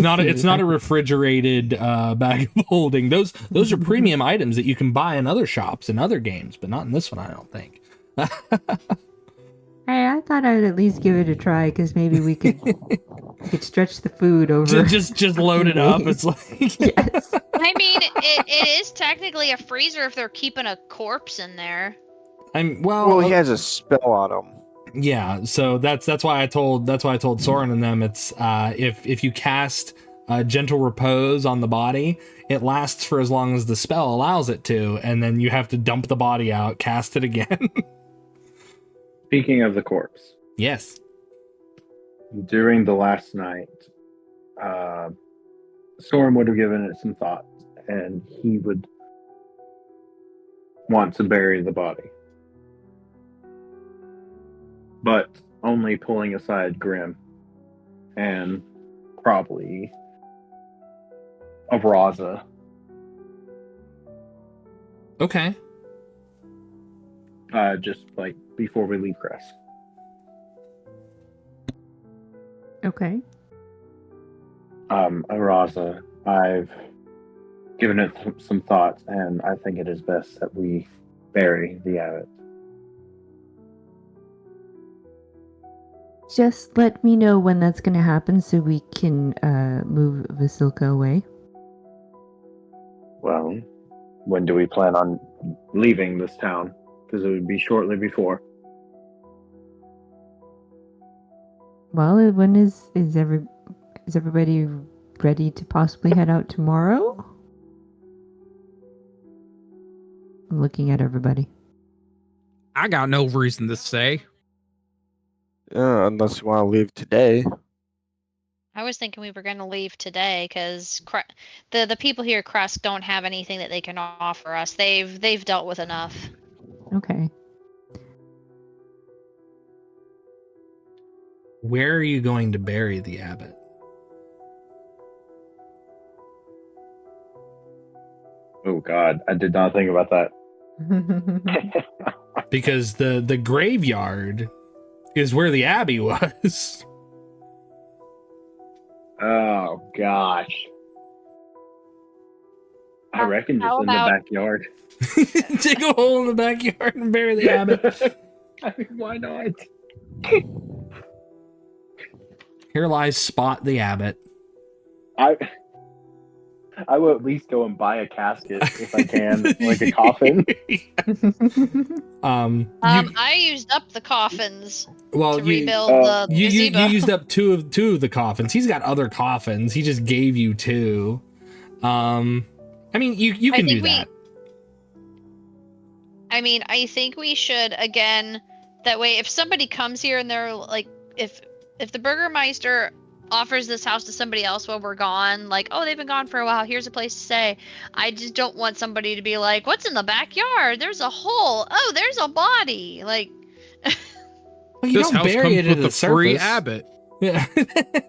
not a refrigerated bag of holding. Those are premium items that you can buy in other shops in other games, but not in this one, I don't think. Hey, I thought I'd at least give it a try because maybe we could stretch the food over. just load it up. It's like Yes. I mean, it is technically a freezer if they're keeping a corpse in there. Well, he has a spell on him. Yeah, so that's why I told Sorin and them it's if you cast gentle repose on the body, it lasts for as long as the spell allows it to, and then you have to dump the body out, cast it again. Speaking of the corpse, Yes. during the last night, Sorin would have given it some thought, and he would want to bury the body. But only pulling aside Grimm and probably Araza. Okay. Just like before we leave Crest. Okay. Araza, I've given it some thought, and I think it is best that we bury the abbot. Just let me know when that's going to happen so we can move Vasilka away. Well, when do we plan on leaving this town? Because it would be shortly before. Well, when is everybody ready to possibly head out tomorrow? I'm looking at everybody. I got no reason to say. Unless you want to leave today. I was thinking we were going to leave today because the people here at Crest don't have anything that they can offer us. They've dealt with enough. Okay. Where are you going to bury the abbot? Oh God, I did not think about that. Because the graveyard is where the abbey was. Oh gosh. I reckon just How in the about- backyard. Dig a hole in the backyard and bury the abbot. I mean, why not? Here lies Spot the abbot. I will at least go and buy a casket if I can, like a coffin. I used up the coffins Well, to rebuild the you gazebo. used up two of the coffins. He's got other coffins. He just gave you two. I mean, you can do that. I mean, I think we should, again, that way if somebody comes here and they're like, if the Burgermeister offers this house to somebody else while we're gone, like, oh, they've been gone for a while, here's a place to stay. I just don't want somebody to be like, what's in the backyard? There's a hole. Oh, there's a body. Like, Well, you This don't house bury it comes at with the a free surface. abbot. Yeah.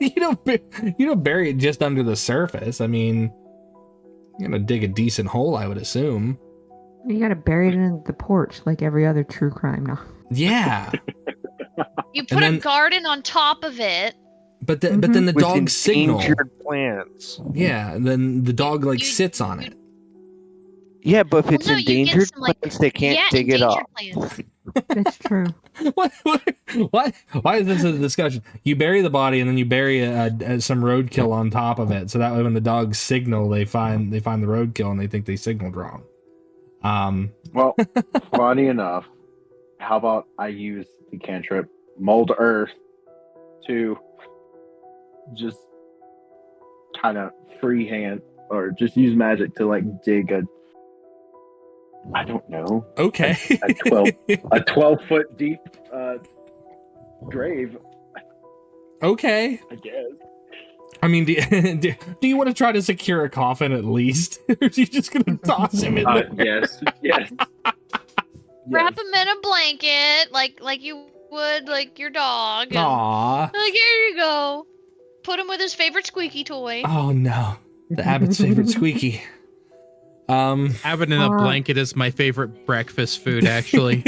you don't bury it just under the surface. I mean, you're gonna dig a decent hole, I would assume. You gotta bury it in the porch like every other true crime now. Yeah. you put then- a garden on top of it. But then the With dog signal. endangered plants. Yeah, and then the dog like You- sits on it. Yeah, but if it's no, you get endangered some, like- plants, they can't yeah, dig it endangered up. plants. That's true. What? Why is this a discussion? You bury the body and then you bury some roadkill on top of it, so that way when the dogs signal, they find the roadkill and they think they signaled wrong. Well, funny enough, how about I use the cantrip Mold Earth to just kind of freehand or just use magic to like dig a, I don't know, Okay. a 12-foot deep grave, Okay. I guess. I mean, do you want to try to secure a coffin at least? Or are you just gonna toss him in there? Yes. Wrap him in a blanket, like you would like your dog. And, Aw. like, here you go. Put him with his favorite squeaky toy. Oh no. The abbot's favorite squeaky. Abbot in a blanket is my favorite breakfast food, actually.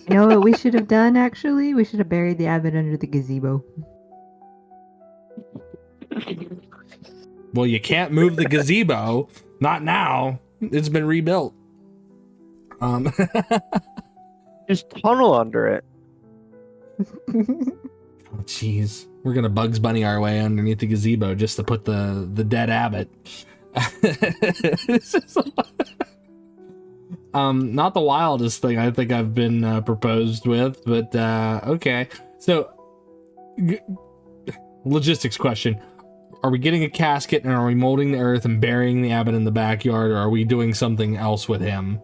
You know what we should have done, actually? We should have buried the abbot under the gazebo. Well, you can't move the gazebo. Not now. It's been rebuilt. Just tunnel under it. Oh, jeez. We're gonna Bugs Bunny our way underneath the gazebo just to put the dead abbot. Not the wildest thing I think I've been proposed with, but okay. So, logistics question. Are we getting a casket and are we molding the earth and burying the abbot in the backyard, or are we doing something else with him?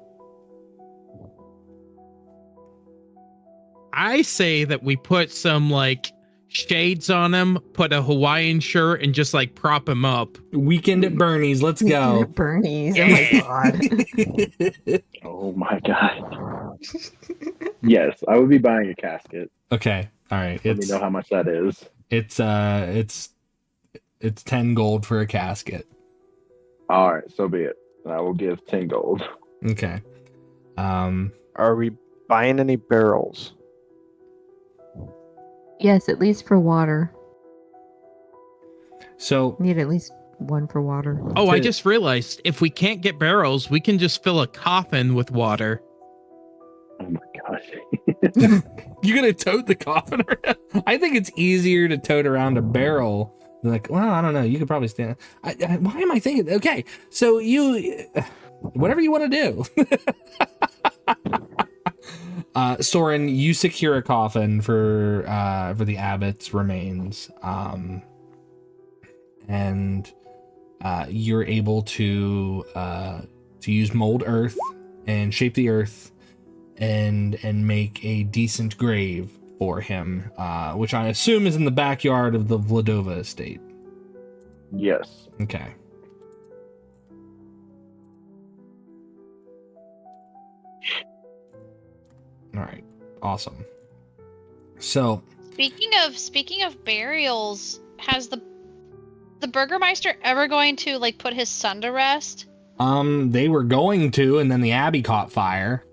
I say that we put some like shades on him, put a Hawaiian shirt, and just like prop him up. Weekend at Bernie's, let's go. Bernie's. Oh my god. Oh my god. Yes, I would be buying a casket. Okay, all right. Let me know how much that is. It's 10 gold for a casket. All right, so be it. I will give 10 gold. Okay. Are we buying any barrels? Yes, at least for water. So Need at least one for water. Oh, I just realized if we can't get barrels, we can just fill a coffin with water. Oh my gosh. you're gonna tote the coffin around? I think it's easier to tote around a barrel. Like, well, I don't know. You could probably stand. Why am I thinking? Okay, so you, whatever you want to do. Sorin, you secure a coffin for the abbot's remains, and you're able to use mold earth and shape the earth and make a decent grave for him, which I assume is in the backyard of the Vladova estate. Yes. Okay. All right. Awesome. So, Speaking of burials, has the Burgermeister ever going to like put his son to rest? they were going to, and then the abbey caught fire.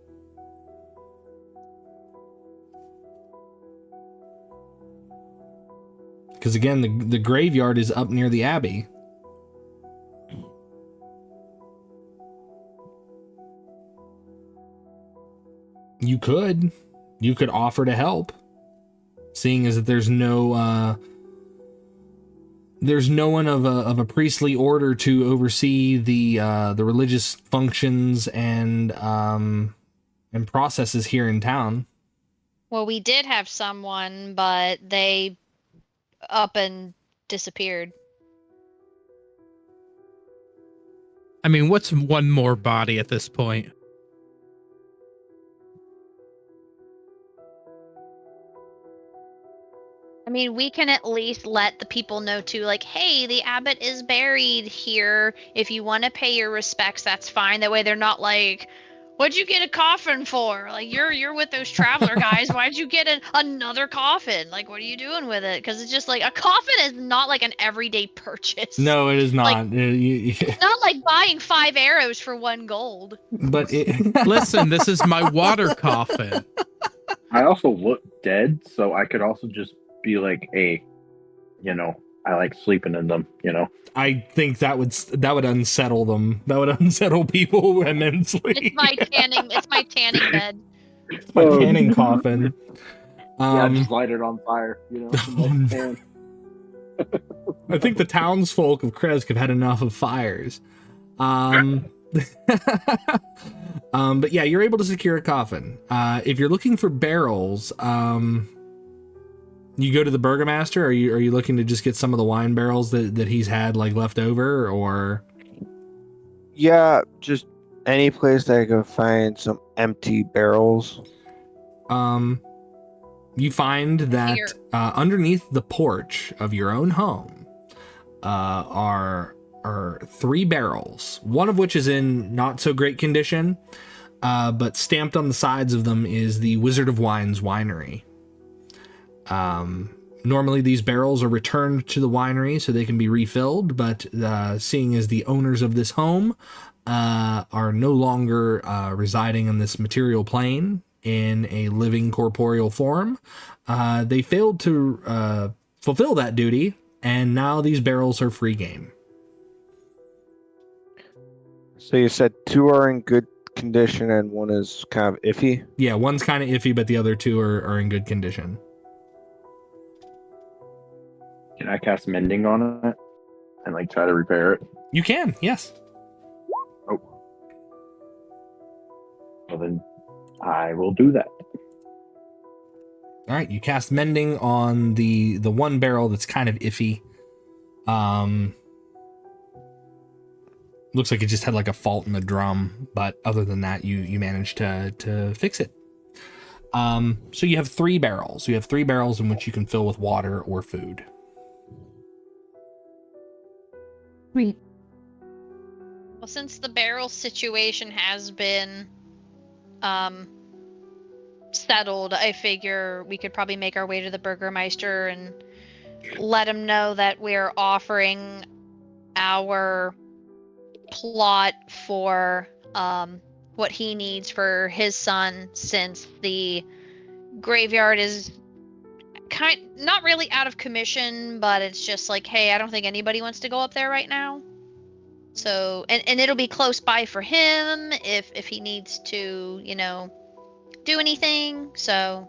Because again, the graveyard is up near the abbey. You could offer to help, seeing as that there's no one of a priestly order to oversee the religious functions and processes here in town. Well, we did have someone, but they up and disappeared. I mean, what's one more body at this point? I mean, we can at least let the people know too, like, hey, the abbot is buried here. If you want to pay your respects, that's fine. That way they're not like, what'd you get a coffin for? Like, you're with those traveler guys. Why'd you get another coffin? Like, what are you doing with it? Because it's just like, a coffin is not like an everyday purchase. No, it is not. Like, it's not like buying 5 arrows for 1 gold. But Listen, this is my water coffin. I also look dead, so I could also just be like, hey, I like sleeping in them, I think that would unsettle them. That would unsettle people immensely. It's my tanning bed. It's my tanning coffin. Yeah, just light it on fire, I think the townsfolk of Kresk have had enough of fires. But yeah, you're able to secure a coffin. If you're looking for barrels, you go to the Burgomaster. Are you looking to just get some of the wine barrels that he's had like left over, or? Yeah, just any place that I can find some empty barrels. You find that underneath the porch of your own home are 3 barrels, one of which is in not so great condition, but stamped on the sides of them is the Wizard of Wine's winery. Normally these barrels are returned to the winery so they can be refilled, but seeing as the owners of this home are no longer residing on this material plane in a living corporeal form, they failed to fulfill that duty, and now these barrels are free game. So you said 2 are in good condition and one is kind of iffy. Yeah, one's kind of iffy, but the other two are in good condition. Can I cast mending on it and like try to repair it? You can, yes. Oh. Well, then I will do that. All right, you cast mending on the one barrel that's kind of iffy. Looks like it just had like a fault in the drum, but other than that, you managed to fix it. So you have 3 barrels. You have 3 barrels in which you can fill with water or food. Sweet. Well, since the barrel situation has been settled, I figure we could probably make our way to the Burgermeister and let him know that we're offering our plot for what he needs for his son, since the graveyard is not really out of commission, but it's just like, hey, I don't think anybody wants to go up there right now. So, and it'll be close by for him if he needs to, do anything. So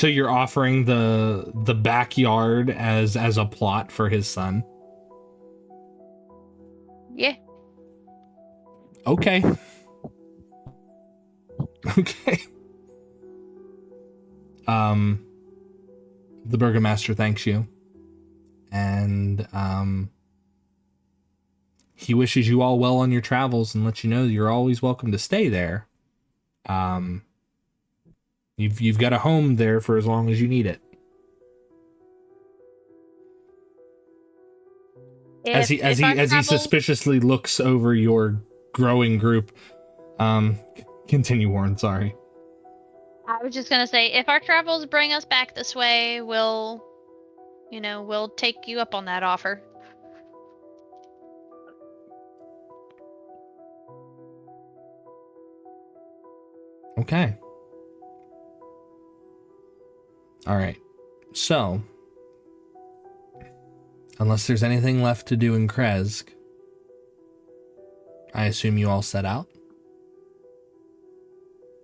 you're offering the backyard as a plot for his son. yeah. Okay. Okay. The Burgomaster thanks you. And he wishes you all well on your travels and lets you know you're always welcome to stay there. You've got a home there for as long as you need it. As he suspiciously looks over your growing group. Continue, Warren, sorry. I was just gonna say, if our travels bring us back this way, we'll take you up on that offer. Okay. All right. So, unless there's anything left to do in Kresk, I assume you all set out?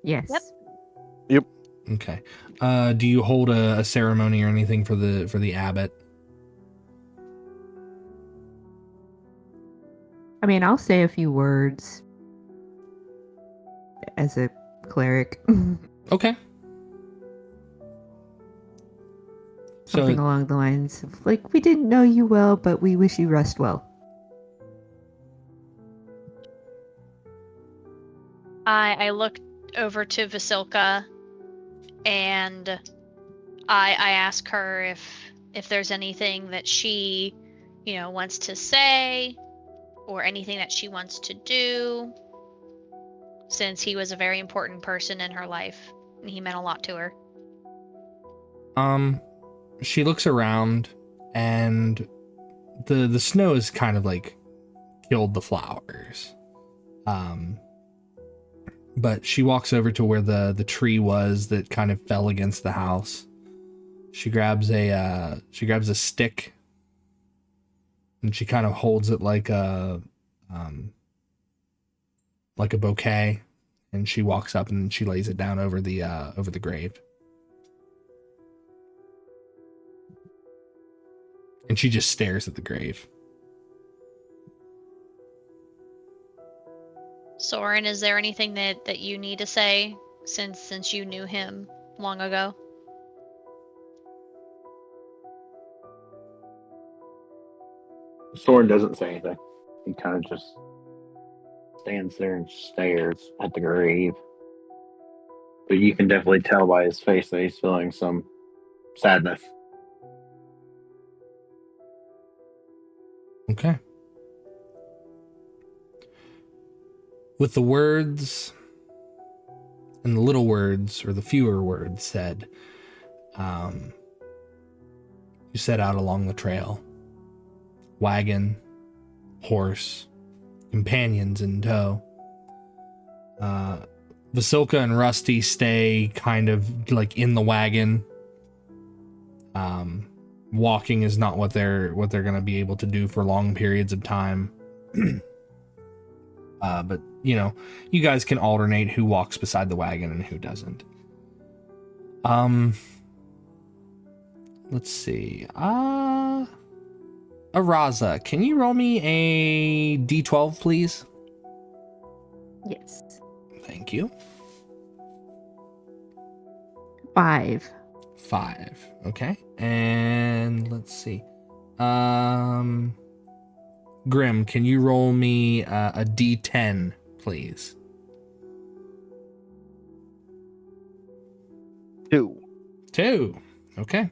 Yes. Yep. Okay. Do you hold a ceremony or anything for the abbot? I mean, I'll say a few words as a cleric. Okay. Something along the lines of, like, we didn't know you well, but we wish you rest well. I looked over to Vasilka, and I ask her if there's anything that she, wants to say, or anything that she wants to do, since he was a very important person in her life, and he meant a lot to her. She looks around, and the snow has kind of like killed the flowers. But she walks over to where the tree was that kind of fell against the house. She grabs a stick, and she kind of holds it like a bouquet, and she walks up and she lays it down over the grave. And she just stares at the grave. Sorin, is there anything that you need to say since you knew him long ago? Sorin doesn't say anything. He kind of just stands there and stares at the grave. But you can definitely tell by his face that he's feeling some sadness. Okay. With the words and the little words, or the fewer words said, you set out along the trail. Wagon, horse, companions in tow. Vasilka and Rusty stay kind of like in the wagon. Walking is not what they're going to be able to do for long periods of time. But, you know, you guys can alternate who walks beside the wagon and who doesn't. Let's see. Araza, can you roll me a d12, please? Yes. Thank you. 5. 5. Okay. And let's see. Grimm, can you roll me a d10, please? 2. 2. Okay.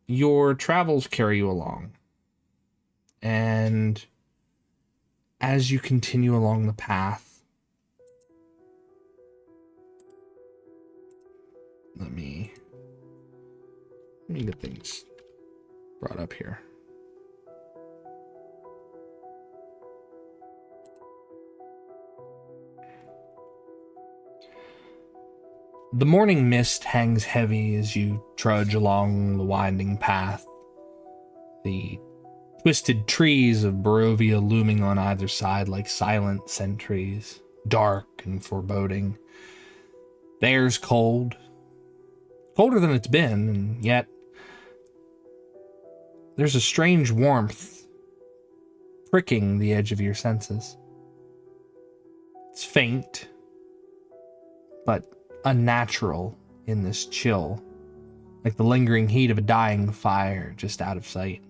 Your travels carry you along. And as you continue along the path, let me get things brought up here. The morning mist hangs heavy as you trudge along the winding path. The twisted trees of Barovia looming on either side like silent sentries, dark and foreboding. The air's cold, colder than it's been, and yet there's a strange warmth pricking the edge of your senses. It's faint, but unnatural in this chill, like the lingering heat of a dying fire just out of sight.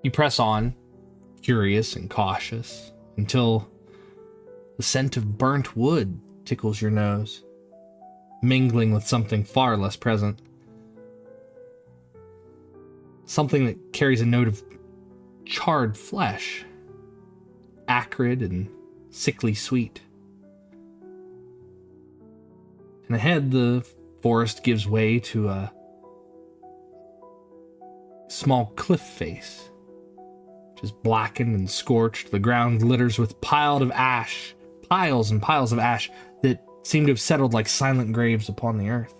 You press on, curious and cautious, until the scent of burnt wood tickles your nose, mingling with something far less present. Something that carries a note of charred flesh, acrid and sickly sweet. And ahead, the forest gives way to a small cliff face, which is blackened and scorched. The ground glitters with piles and piles of ash that seem to have settled like silent graves upon the earth.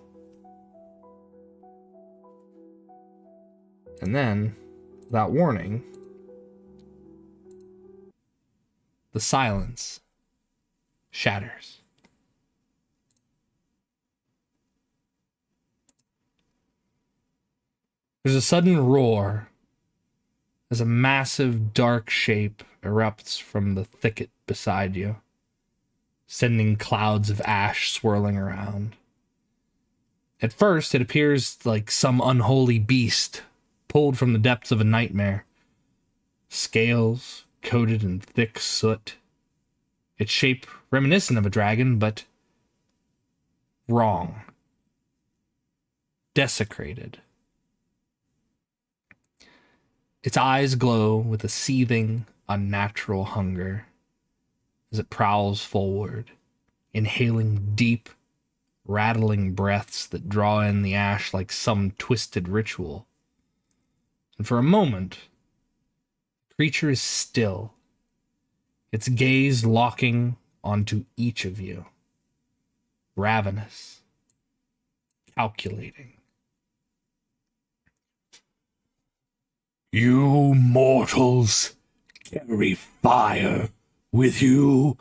And then, without warning, the silence shatters. There's a sudden roar as a massive dark shape erupts from the thicket beside you, sending clouds of ash swirling around. At first, it appears like some unholy beast pulled from the depths of a nightmare. Scales coated in thick soot. Its shape reminiscent of a dragon, but wrong. Desecrated. Its eyes glow with a seething, unnatural hunger as it prowls forward, inhaling deep, rattling breaths that draw in the ash like some twisted ritual. And for a moment, the creature is still, its gaze locking onto each of you. Ravenous, calculating. You mortals carry fire with you.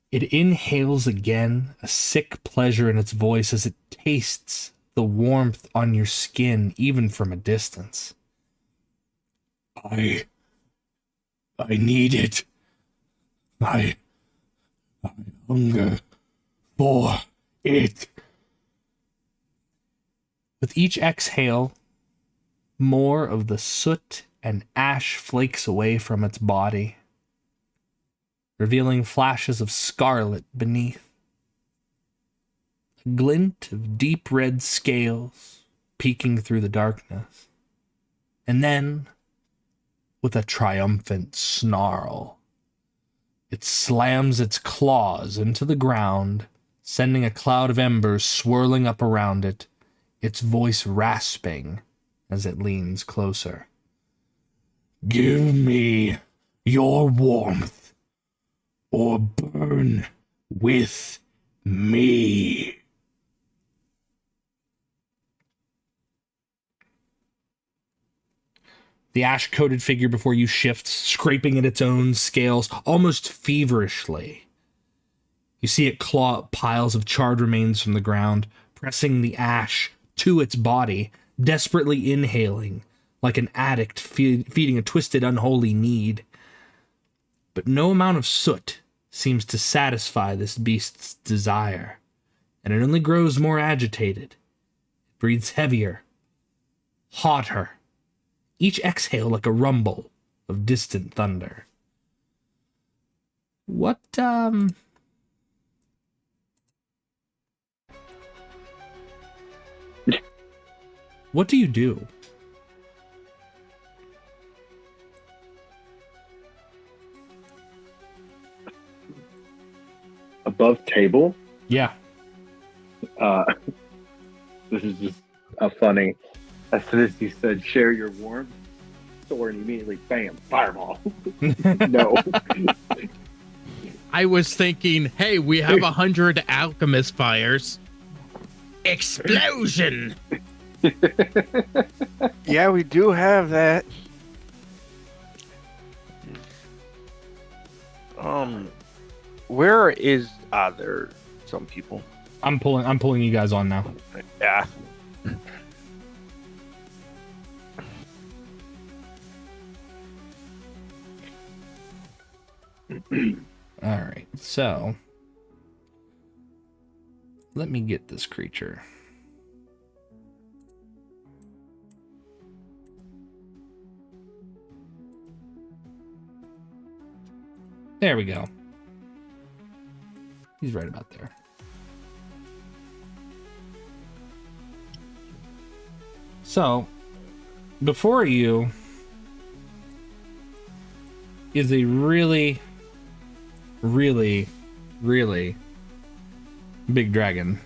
It inhales again, a sick pleasure in its voice as it tastes the warmth on your skin, even from a distance. I need it. I hunger for it. With each exhale, more of the soot and ash flakes away from its body, revealing flashes of scarlet beneath. A glint of deep red scales peeking through the darkness. And then, with a triumphant snarl, it slams its claws into the ground, sending a cloud of embers swirling up around it, its voice rasping as it leans closer. Give me your warmth, or burn with me. The ash-coated figure before you shifts, scraping at its own scales, almost feverishly. You see it claw up piles of charred remains from the ground, pressing the ash to its body, desperately inhaling, like an addict feeding a twisted, unholy need. But no amount of soot seems to satisfy this beast's desire, and it only grows more agitated. It breathes heavier, hotter, each exhale like a rumble of distant thunder. What do you do? Above table. Yeah. This is just a funny. As soon as he said, "Share your warmth," Sorin immediately, bam, fireball. No. I was thinking, hey, we have 100 alchemist fires. Explosion! Yeah, we do have that. Where is there some people? I'm pulling you guys on now. Yeah. All right, so let me get this creature. There we go. He's right about there. So, before you is a really, really, really big dragon.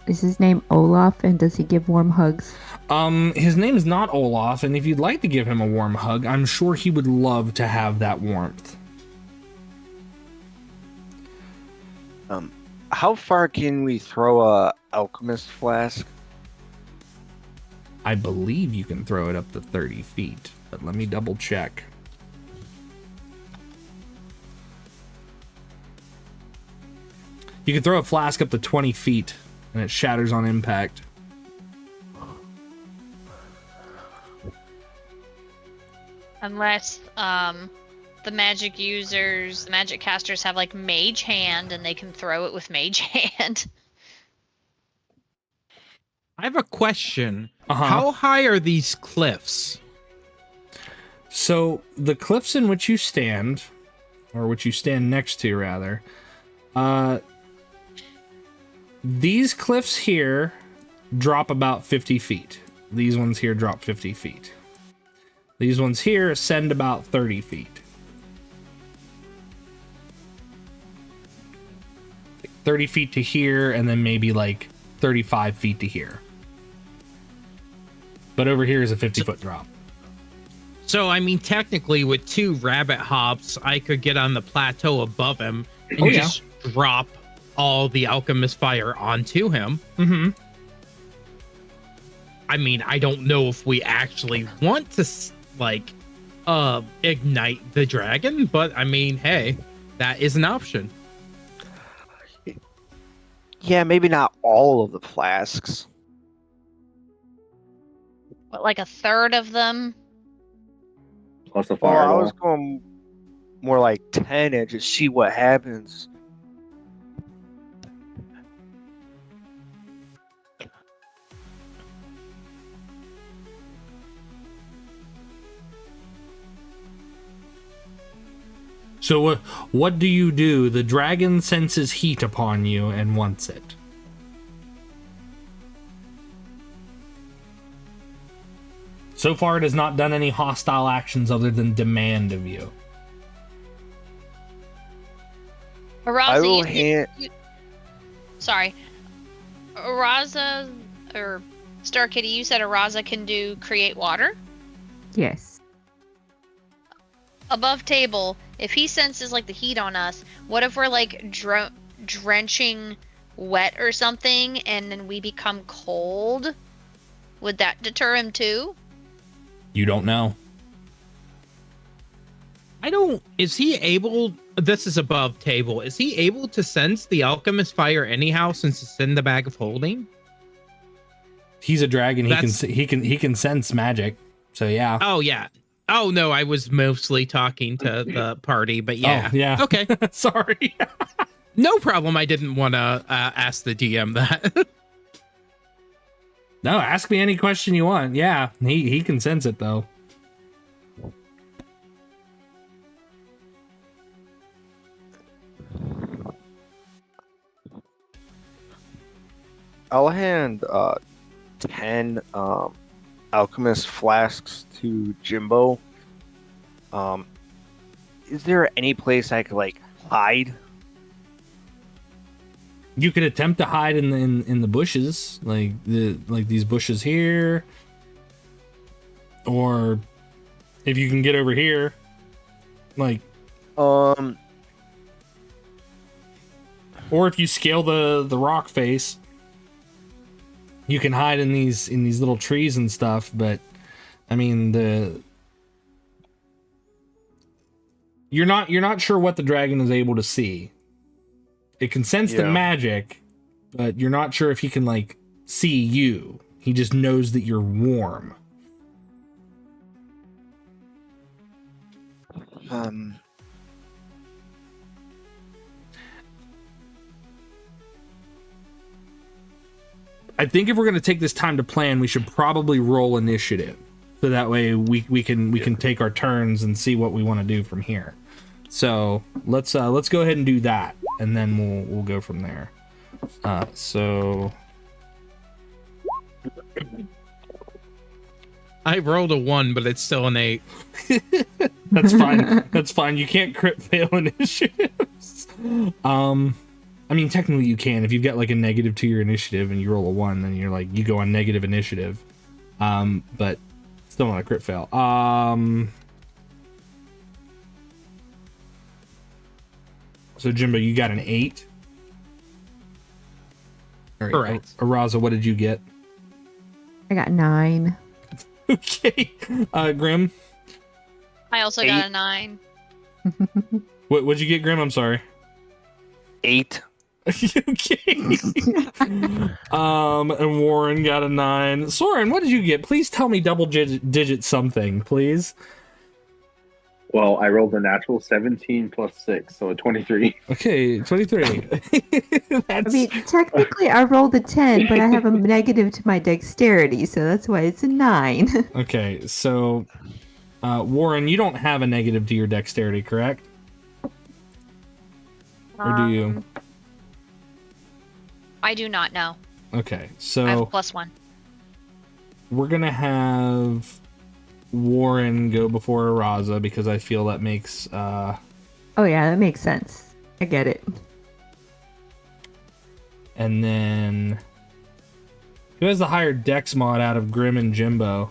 Is his name Olaf, and does he give warm hugs? His name is not Olaf, and if you'd like to give him a warm hug, I'm sure he would love to have that warmth. How far can we throw a alchemist flask? I believe you can throw it up to 30 feet, but let me double check. You can throw a flask up to 20 feet, and it shatters on impact. Unless the magic casters have like mage hand and they can throw it with mage hand. I have a question. Uh-huh. How high are these cliffs? So the cliffs in which you stand, or which you stand next to rather, these cliffs here drop about 50 feet. These ones here drop 50 feet. These ones here ascend about 30 feet. 30 feet to here, and then maybe like 35 feet to here. But over here is a 50-foot drop. So, I mean, technically, with 2 rabbit hops, I could get on the plateau above him and Oh, yeah. just drop all the alchemist fire onto him. Mm-hmm. I mean, I don't know if we actually want to, like, ignite the dragon, but I mean, hey, that is an option. Yeah, maybe not all of the flasks. What, like a third of them? Plus a Well, I fireball. was going more like 10 and just see what happens. So what do you do? The dragon senses heat upon you and wants it. So far, it has not done any hostile actions other than demand of you. I will Araza, hand. sorry. Araza, or Star Kitty, you said Araza can do create water? Yes. Above table, if he senses like the heat on us, what if we're like drenching wet or something and then we become cold Would that deter him too? You don't know. Is he able, this is above table, is he able to sense the alchemist fire anyhow since it's in the bag of holding? He's a dragon. He can sense magic. So yeah. Oh yeah. Oh no, I was mostly talking to the party, but yeah. Oh, yeah. Okay. Sorry. No problem. I didn't want to ask the DM that. No, ask me any question you want. Yeah, he can sense it though. I'll hand 10 alchemist flasks to Jymbo. Is there any place I could like hide? You could attempt to hide in the bushes, like these bushes here, or if you can get over here, like or if you scale the rock face, you can hide in these little trees and stuff. But I mean, you're not sure what the dragon is able to see. It can sense the magic, but you're not sure if he can like see you. He just knows that you're warm. I think if we're going to take this time to plan, we should probably roll initiative, so that way we can take our turns and see what we want to do from here. So let's go ahead and do that, and then we'll go from there. So I rolled a 1, but it's still an 8. That's fine. That's fine. You can't crit fail initiatives. I mean, technically you can. If you've got like a negative to your initiative and you roll a 1, then you're like, you go on negative initiative. But still not a crit fail. So Jymbo, you got an 8. All right, Correct. Araza, what did you get? I got 9. Okay. Grimm? I also got a 9. What'd you get, Grimm? I'm sorry. 8. Okay. And Warren got a 9. Sorin, what did you get? Please tell me double digit something, please. Well, I rolled a natural 17 plus 6, so a 23. Okay, 23. I mean, technically I rolled a 10, but I have a negative to my dexterity, so that's why it's a 9. Okay, so Warren, you don't have a negative to your dexterity, correct? Or do you? I do not know. Okay, I have so +1. we're gonna have Warren go before Araza because I feel that makes Oh yeah, that makes sense. I get it. and then who has the higher dex mod out of Grimm and Jymbo?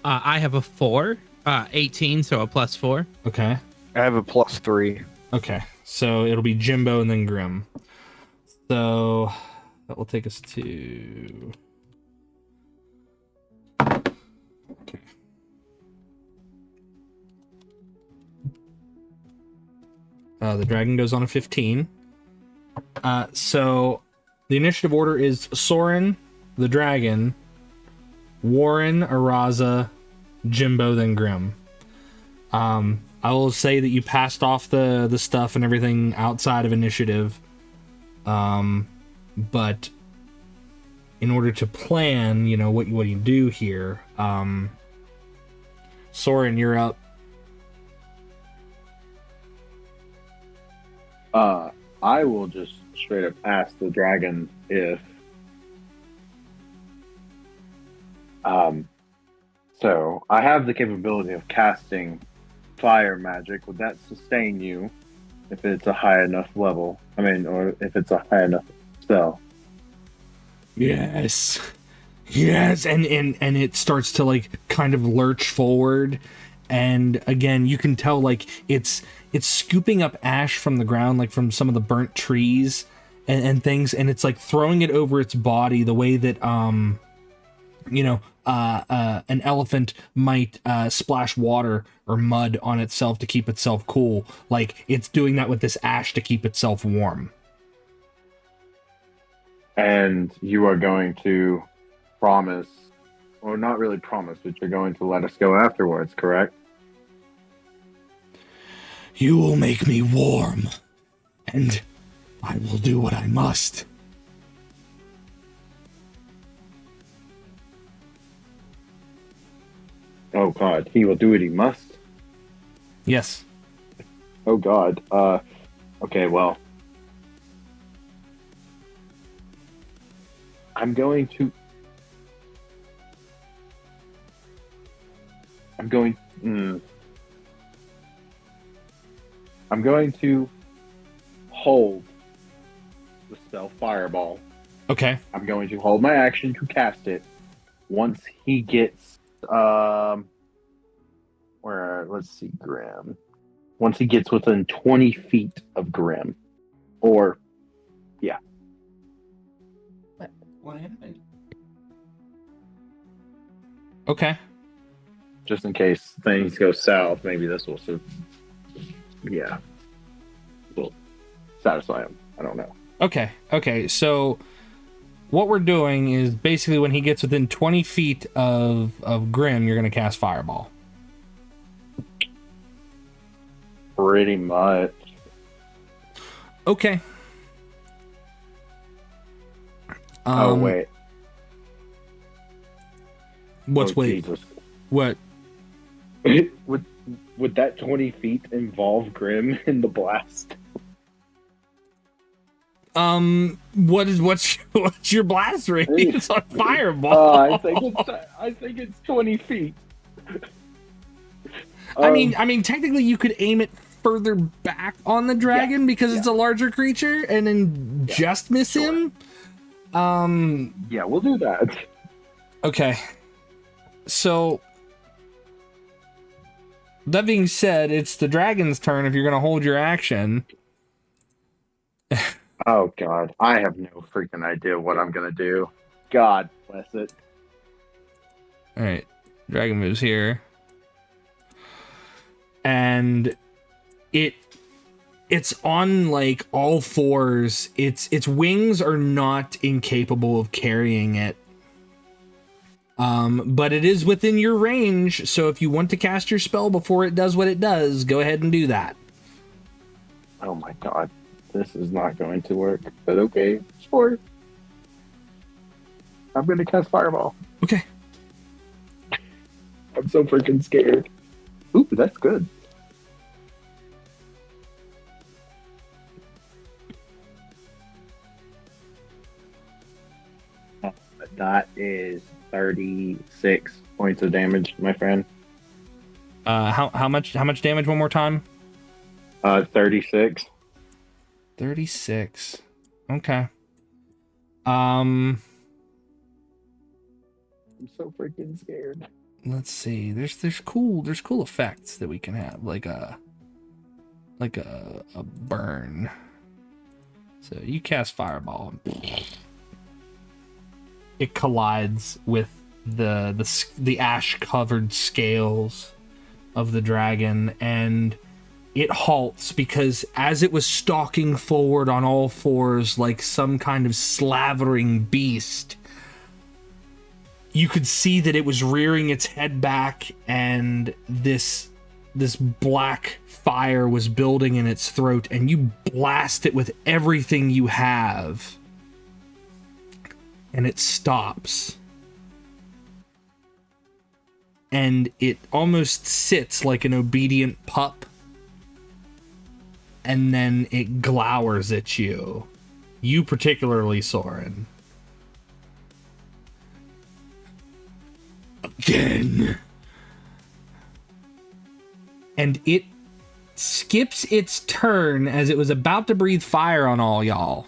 I have a 4, 18, so a +4. Okay. I have a +3. Okay. So it'll be Jymbo and then Grimm. So that will take us to the dragon goes on a 15. So the initiative order is Sorin, the dragon, Warren, Araza, Jymbo, then Grimm. I will say that you passed off the stuff and everything outside of initiative. But in order to plan, you know, what you do here, Sorin, you're up. I will just straight up ask the dragon if so I have the capability of casting fire magic. Would that sustain you if it's a high enough level? I mean, or if it's a high enough spell? Yes. Yes, and it starts to like kind of lurch forward, and again you can tell like it's scooping up ash from the ground, like from some of the burnt trees, and things, and it's like throwing it over its body the way that an elephant might splash water or mud on itself to keep itself cool. Like it's doing that with this ash to keep itself warm. And you are going to promise, or not really promise, but you're going to let us go afterwards, correct? You will make me warm, and I will do what I must. Oh God, he will do what he must. Yes. Oh God. Okay, well. I'm going to hold the spell Fireball. Okay. I'm going to hold my action to cast it. Once he gets let's see, Grimm. Once he gets within 20 feet of Grimm. Or yeah. What happened? Okay. Just in case things go south, maybe this will will satisfy him. I don't know. Okay, so what we're doing is basically when he gets within 20 feet of Grimm, you're going to cast Fireball. Pretty much. Okay. Oh, wait. What's Oh, wait? Jesus. What? Would that 20 feet involve Grimm in the blast? What's your blast radius on Fireball? I think it's 20 feet. I mean, technically you could aim it further back on the dragon because it's a larger creature, and then just miss him. Yeah, we'll do that. Okay. So that being said, it's the dragon's turn if you're going to hold your action. Oh God, I have no freaking idea what I'm gonna do. God bless it. All right, dragon moves here, and it's on like all fours. Its wings are not incapable of carrying it. But it is within your range, so if you want to cast your spell before it does what it does, go ahead and do that. Oh my God, this is not going to work. But okay, sure. I'm gonna cast Fireball. Okay. I'm so freaking scared. Ooh, that's good. That is 36 points of damage, my friend. How much damage one more time? 36. 36. Okay. I'm so freaking scared. Let's see. There's cool effects that we can have, like a burn. So you cast Fireball. It collides with the ash covered scales of the dragon, and it halts because as it was stalking forward on all fours like some kind of slavering beast, you could see that it was rearing its head back, and this black fire was building in its throat, and you blast it with everything you have, and it stops. And it almost sits like an obedient pup, and then it glowers at you. You particularly, Sorin. Again. And it skips its turn as it was about to breathe fire on all y'all.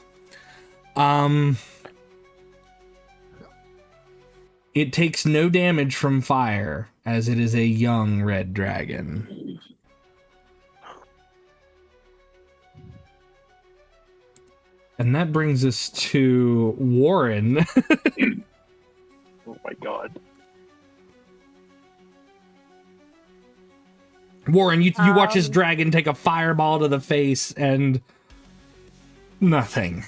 It takes no damage from fire, as it is a young red dragon. And that brings us to Warren. Oh my god. Warren, you watch this dragon take a fireball to the face and nothing.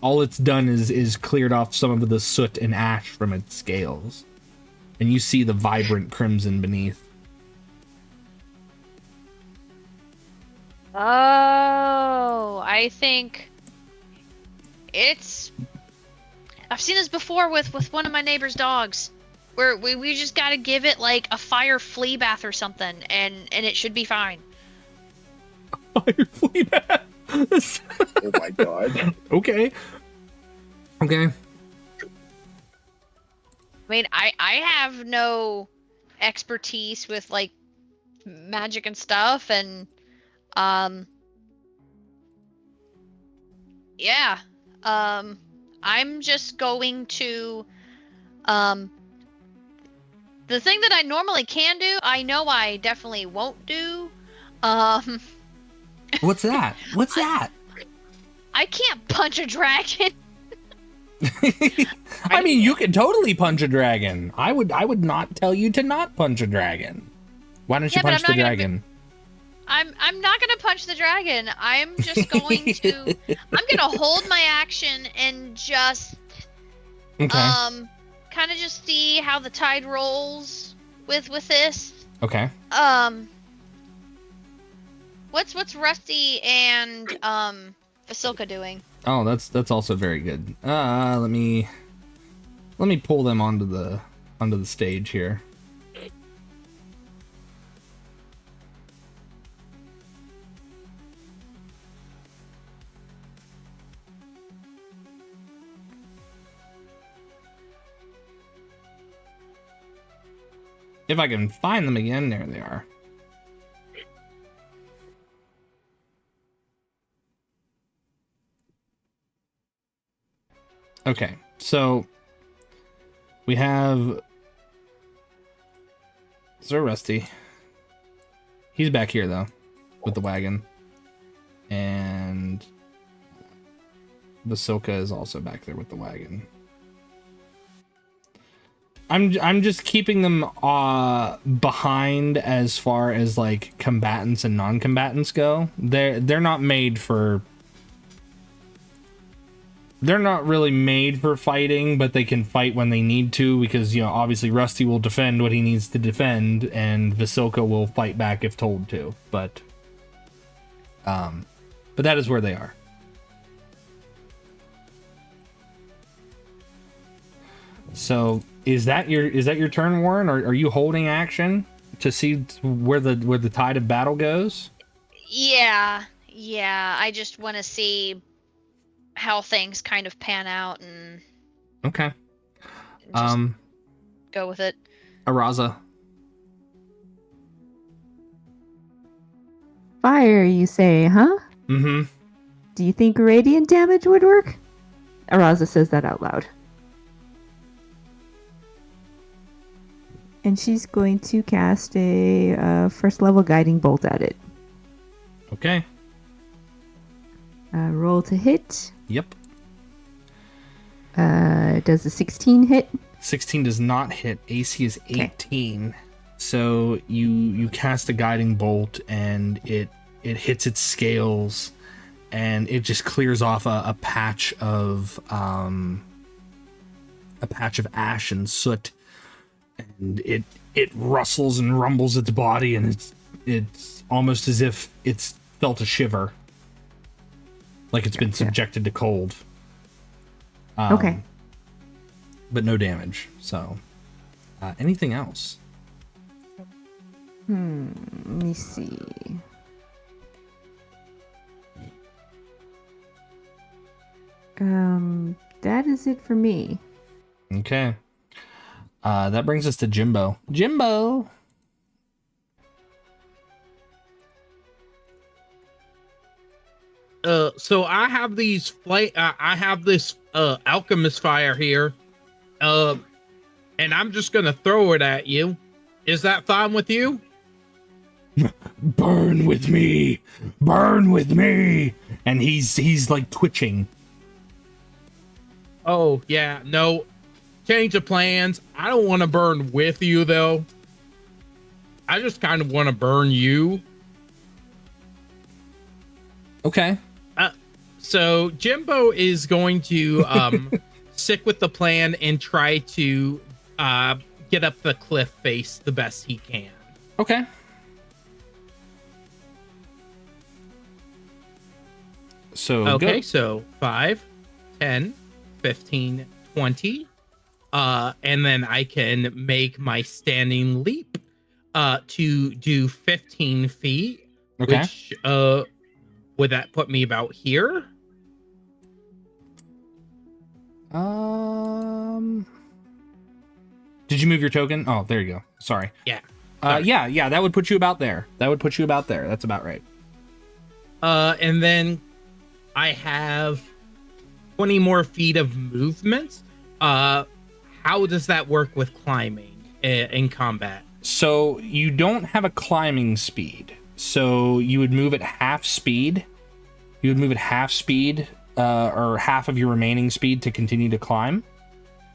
All it's done is cleared off some of the soot and ash from its scales. And you see the vibrant crimson beneath. Oh, I think it's... I've seen this before with one of my neighbor's dogs. Where we just gotta give it like a fire flea bath or something, and it should be fine. Fire flea bath? Oh my god. Okay. Okay. I mean, I have no expertise with like magic and stuff, and yeah, I'm just going to the thing that I normally can do, I know I definitely won't do. What's that? What's that? I can't punch a dragon. I mean, you can totally punch a dragon. I would not tell you to not punch a dragon. Why don't you punch the dragon? I'm not gonna punch the dragon. I'm just going to. I'm gonna hold my action and just. Okay. Kind of just see how the tide rolls with this. Okay. What's Rusty and Vasilka doing? Oh, that's also very good. Let me pull them onto the stage here. If I can find them again, there they are. Okay, so we have Sir Rusty. He's back here though, with the wagon, and Vasilka is also back there with the wagon. I'm just keeping them behind as far as like combatants and non-combatants go. They're not made for. They're not really made for fighting, but they can fight when they need to because, you know, obviously Rusty will defend what he needs to defend and Vasilka will fight back if told to. But that is where they are. So is that your turn, Warren? Or are you holding action to see where the tide of battle goes? Yeah. I just want to see how things kind of pan out and okay. Just go with it. Araza. Fire, you say, huh? Mm-hmm. Do you think radiant damage would work? Araza says that out loud. And she's going to cast a first level guiding bolt at it. Okay. Roll to hit. Yep. Does a 16 hit? 16 does not hit. AC is 18. Okay. So you cast a guiding bolt and it hits its scales and it just clears off a patch of ash and soot, and it rustles and rumbles its body, and it's almost as if it's felt a shiver, like it's been subjected to cold. Okay. But no damage. So, anything else? Let me see. That is it for me. Okay. That brings us to Jymbo. Jymbo! So I have these I have this alchemist fire here, and I'm just gonna throw it at you. Is that fine with you? Burn with me! Burn with me! and he's like twitching. Oh, yeah, no. Change of plans. I don't want to burn with you, though. I just kind of want to burn you. Okay. So Jymbo is going to stick with the plan and try to get up the cliff face the best he can. Okay. So okay, go. so 5, 10, 15, 20. And then I can make my standing leap to do 15 feet. Okay. Which would that put me about here? Did you move your token? Oh, there you go. Sorry. Yeah. Yeah, that would put you about there. That's about right. And then I have 20 more feet of movement. How does that work with climbing in combat? So you don't have a climbing speed. So you would move at half speed. Or half of your remaining speed to continue to climb,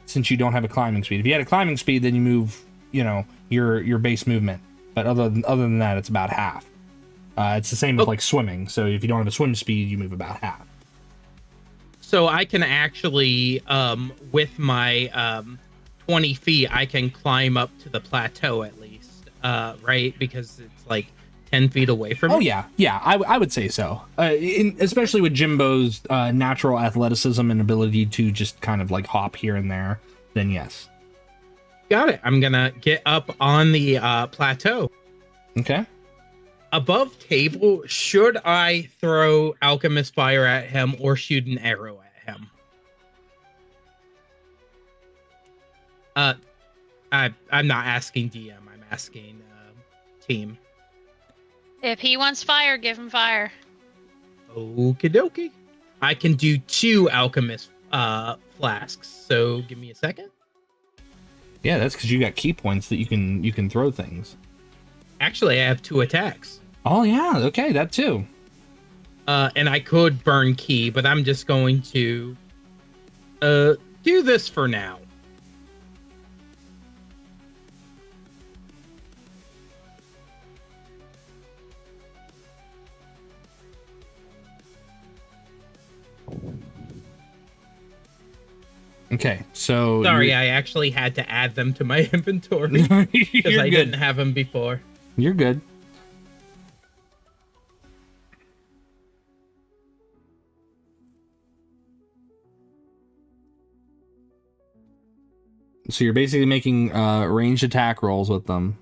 since you don't have a climbing speed. If you had a climbing speed, then you move, your base movement. But other than that, it's about half. It's the same with like swimming. So if you don't have a swim speed, you move about half. So I can actually, with my 20 feet, I can climb up to the plateau at least, right? Because it's like 10 feet away from me. Oh, yeah. Yeah, I would say so. Especially with Jymbo's natural athleticism and ability to just kind of like hop here and there, then yes. Got it. I'm going to get up on the plateau. Okay. Above table, should I throw Alchemist Fire at him or shoot an arrow at him? I'm not asking DM. I'm asking team. If he wants fire, give him fire. Okie dokie. I can do 2 alchemist flasks. So give me a second. Yeah, that's because you got key points that you can throw things. Actually, I have 2 attacks. Oh yeah, okay, that too. And I could burn key, but I'm just going to do this for now. Okay, so sorry, I actually had to add them to my inventory because I didn't have them before. You're good. So you're basically making ranged attack rolls with them.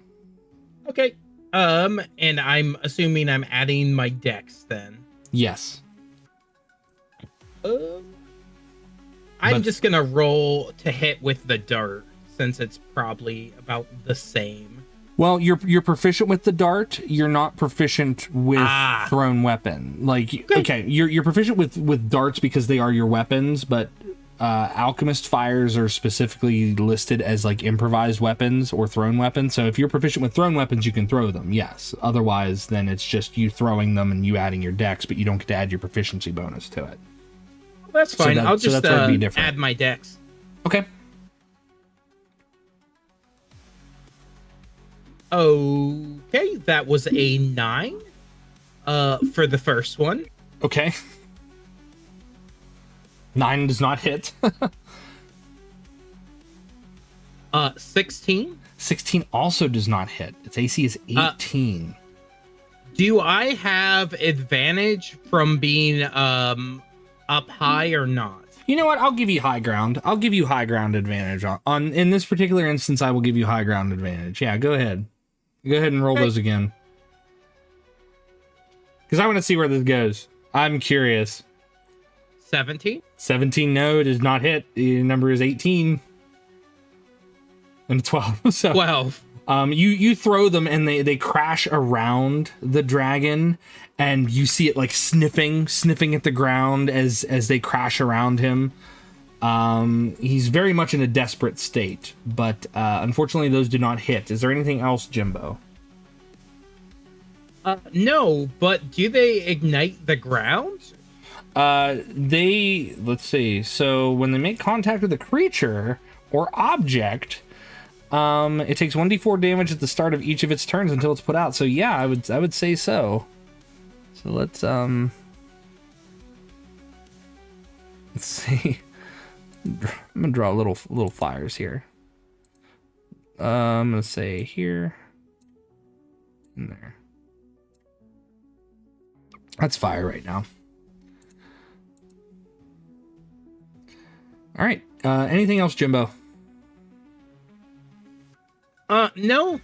Okay. And I'm assuming I'm adding my dex then. Yes. I'm just gonna roll to hit with the dart since it's probably about the same. Well, you're proficient with the dart. You're not proficient with thrown weapon. Like, okay, you're proficient with darts because they are your weapons, but alchemist fires are specifically listed as like improvised weapons or thrown weapons. So if you're proficient with thrown weapons, you can throw them. Yes. Otherwise, then it's just you throwing them and you adding your dex, but you don't get to add your proficiency bonus to it. That's fine. I'll just be add my dex. Okay. Okay, that was a 9 for the first one. Okay. 9 does not hit. 16. 16 also does not hit. Its AC is 18. Do I have advantage from being up high or not? You know what? I'll give you high ground. I'll give you high ground advantage on in this particular instance. I will give you high ground advantage. Yeah, go ahead. Go ahead and roll those again. Because I want to see where this goes. I'm curious. 17? 17, no, does not hit. The number is 18. And 12. So 12. You throw them and they crash around the dragon, and you see it like sniffing at the ground as they crash around him. He's very much in a desperate state, but unfortunately those do not hit. Is there anything else, Jymbo? No, but do they ignite the ground? Let's see. So when they make contact with a creature or object, it takes 1d4 damage at the start of each of its turns until it's put out. So yeah, I would say so. So let's see. I'm gonna draw little fires here. I'm gonna say here and there. That's fire right now. All right. Anything else, Jymbo? No.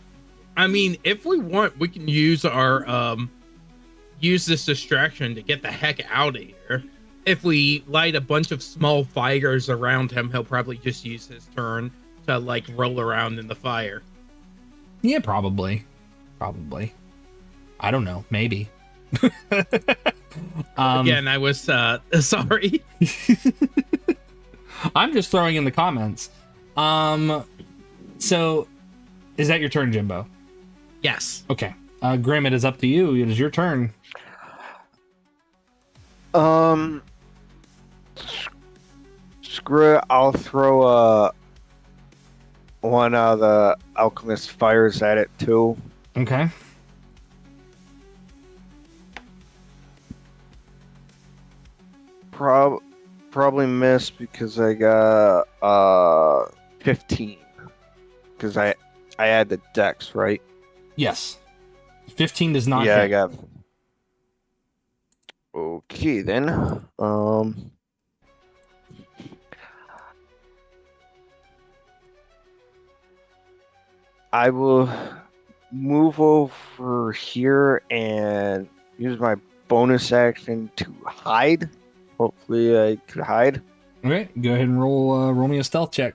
I mean, if we want, we can use our use this distraction to get the heck out of here. If we light a bunch of small fires around him, he'll probably just use his turn to like roll around in the fire. Yeah, probably. I don't know. Maybe. Again, I was sorry. I'm just throwing in the comments. So is that your turn, Jymbo? Yes. Okay. Grimm, it is up to you. It is your turn. Screw it. I'll throw one of the alchemist fires at it too. Okay. Probably miss because I got 15. Because I had the dex, right? Yes. 15 does not Yeah, hit. I got. Okay then. I will move over here and use my bonus action to hide. Hopefully I could hide. Okay, go ahead and roll me a stealth check.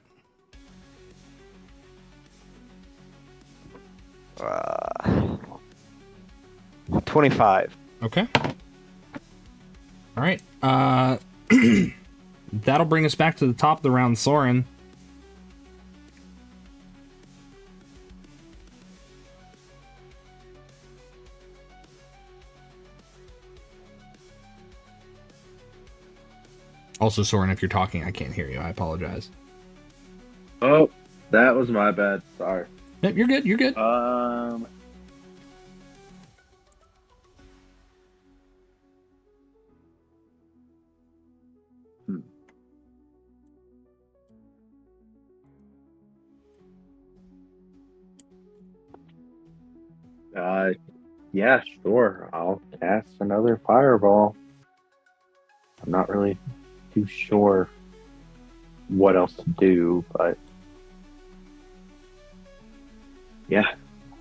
25. Okay. All right. That'll bring us back to the top of the round, Sorin. Also, Sorin, if you're talking, I can't hear you. I apologize. Oh, that was my bad. Sorry. Yep, you're good. You're good. Yeah, sure. I'll cast another fireball. I'm not really too sure what else to do, but yeah.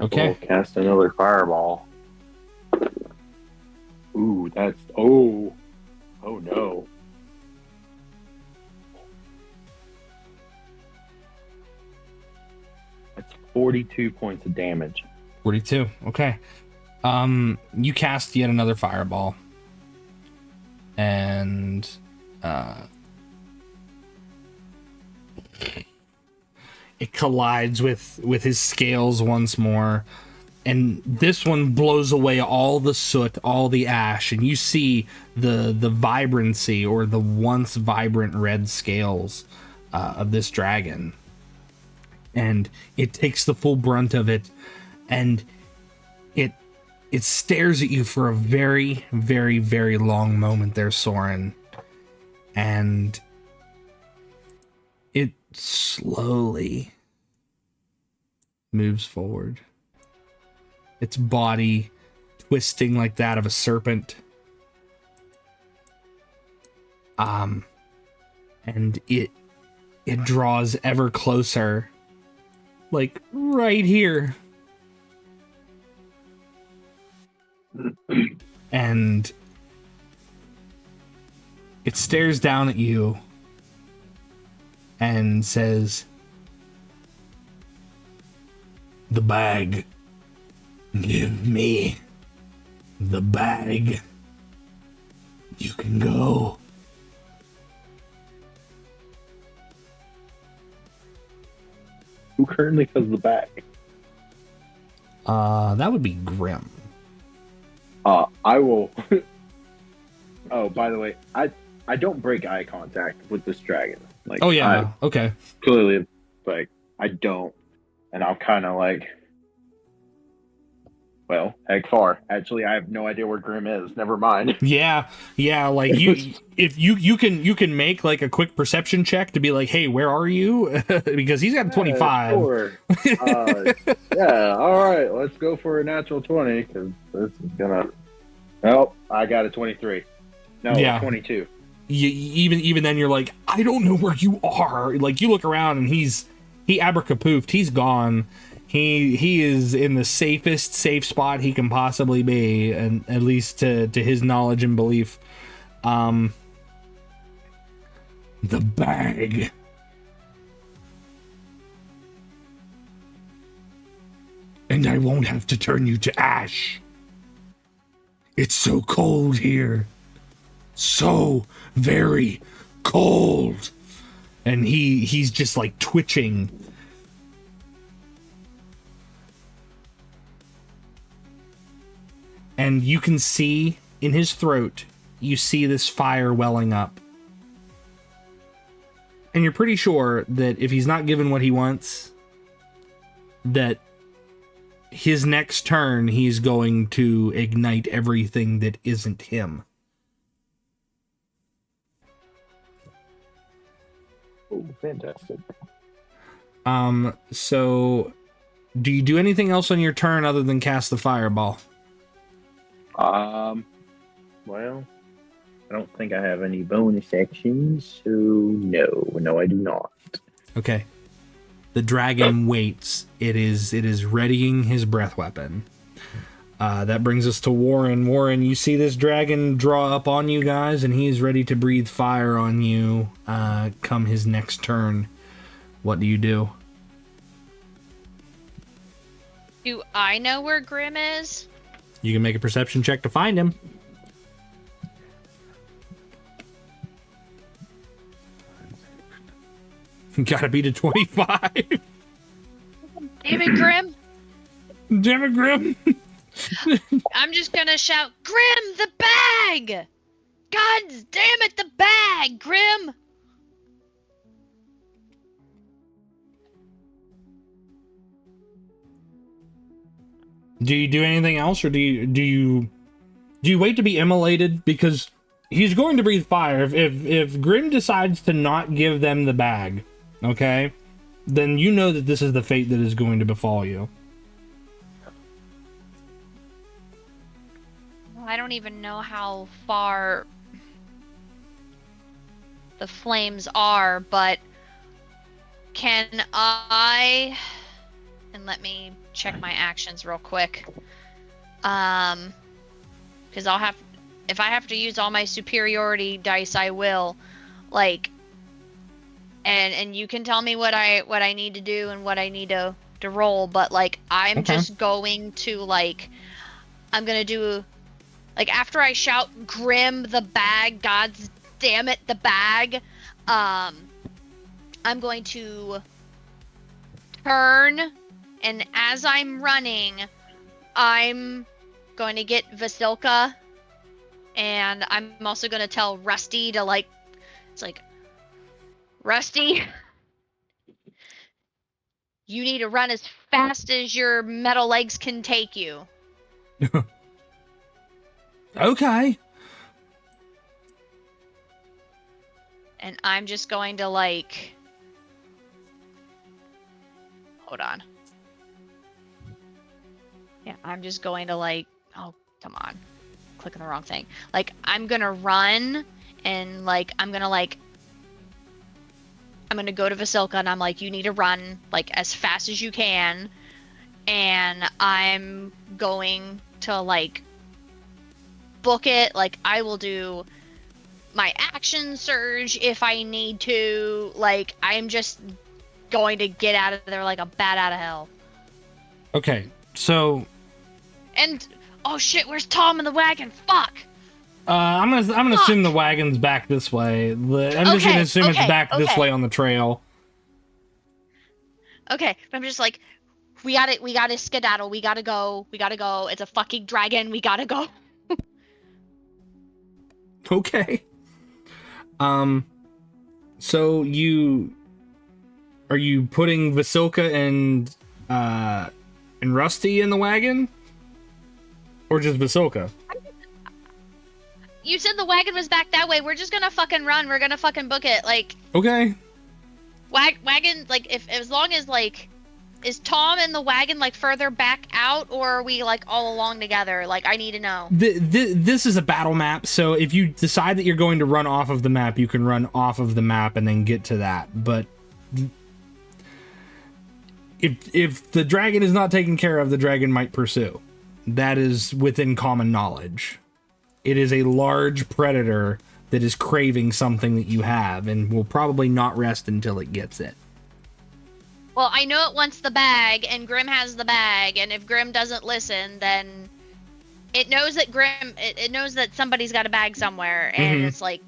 Okay. We'll cast another fireball. Ooh, that's oh no. That's 42 points of damage. 42. Okay. You cast yet another fireball. And it collides with his scales once more, and this one blows away all the soot, all the ash, and you see the vibrancy, or the once vibrant red scales of this dragon, and it takes the full brunt of it, and it stares at you for a very, very, very long moment there, Sorin. And it slowly moves forward. Its body twisting like that of a serpent. And it draws ever closer. Like right here. And it stares down at you and says, "The bag. Give me the bag. You can go." Who currently has the bag? That would be Grimm. I will Oh, by the way, I don't break eye contact with this dragon. Like, Oh yeah. Okay. clearly, like, I don't, and I'll kind of like, well, heck far. Actually, I have no idea where Grimm is. Never mind. Yeah. Like if you can make like a quick perception check to be like, hey, where are you? Because he's got a 25. Sure. Yeah. All right. Let's go for a natural 20 because this is gonna. Oh, I got a 23. No, Yeah. 22. Even then, you're like, I don't know where you are. Like you look around and he abracapoofed. He's gone. He is in the safest safe spot he can possibly be, and at least to his knowledge and belief. The bag. And I won't have to turn you to ash. It's so cold here. So very cold. And he's just like twitching. And you can see in his throat, you see this fire welling up. And you're pretty sure that if he's not given what he wants, that his next turn, he's going to ignite everything that isn't him. Oh, fantastic. So do you do anything else on your turn other than cast the fireball? Well, I don't think I have any bonus actions, so no, I do not. Okay. The dragon waits. It is readying his breath weapon. That brings us to Warren. Warren, you see this dragon draw up on you guys, and he's ready to breathe fire on you come his next turn. What do you do? Do I know where Grimm is? You can make a perception check to find him. Gotta beat a 25. Damn it, Grimm! Damn it, Grimm. I'm just gonna shout, Grimm, the bag! God damn it, the bag, Grimm! Do you do anything else, or do you wait to be immolated? Because he's going to breathe fire. If Grimm decides to not give them the bag, okay, then you know that this is the fate that is going to befall you. I don't even know how far the flames are, but can I... And let me check my actions real quick. Because I'll have... If I have to use all my superiority dice, I will. Like... And you can tell me what I need to do and what I need to roll, but, like, I'm just going to, like... I'm gonna do... Like, after I shout, Grimm, the bag, God damn it, the bag, I'm going to turn, and as I'm running, I'm going to get Vasilka, and I'm also going to tell Rusty to, like, it's like, Rusty, you need to run as fast as your metal legs can take you. Okay. And I'm just going to, like... Hold on. Yeah, I'm just going to, like... Oh, come on. Clicking the wrong thing. Like, I'm gonna run, and, like, I'm gonna go to Vasilka, and I'm like, you need to run, like, as fast as you can. And I'm going to, like... book it. Like, I will do my action surge if I need to. Like, I'm just going to get out of there like a bat out of hell. Okay, so... And, oh shit, where's Tom in the wagon? Fuck! I'm gonna assume the wagon's back this way. I'm just gonna assume it's back this way on the trail. Okay, but I'm just like, we gotta skedaddle, we gotta go, it's a fucking dragon, we gotta go. Okay. So are you putting Vasilka and Rusty in the wagon? Or just Vasilka? You said the wagon was back that way. We're just gonna fucking run. We're gonna fucking book it. Like, Okay. wagon, like, if as long as, like, is Tom in the wagon, like, further back out, or are we, like, all along together? Like, I need to know. This is a battle map, so if you decide that you're going to run off of the map, you can run off of the map and then get to that. But if the dragon is not taken care of, the dragon might pursue. That is within common knowledge. It is a large predator that is craving something that you have and will probably not rest until it gets it. Well, I know it wants the bag, and Grimm has the bag, and if Grimm doesn't listen, then it knows that it knows that somebody's got a bag somewhere, and it's like...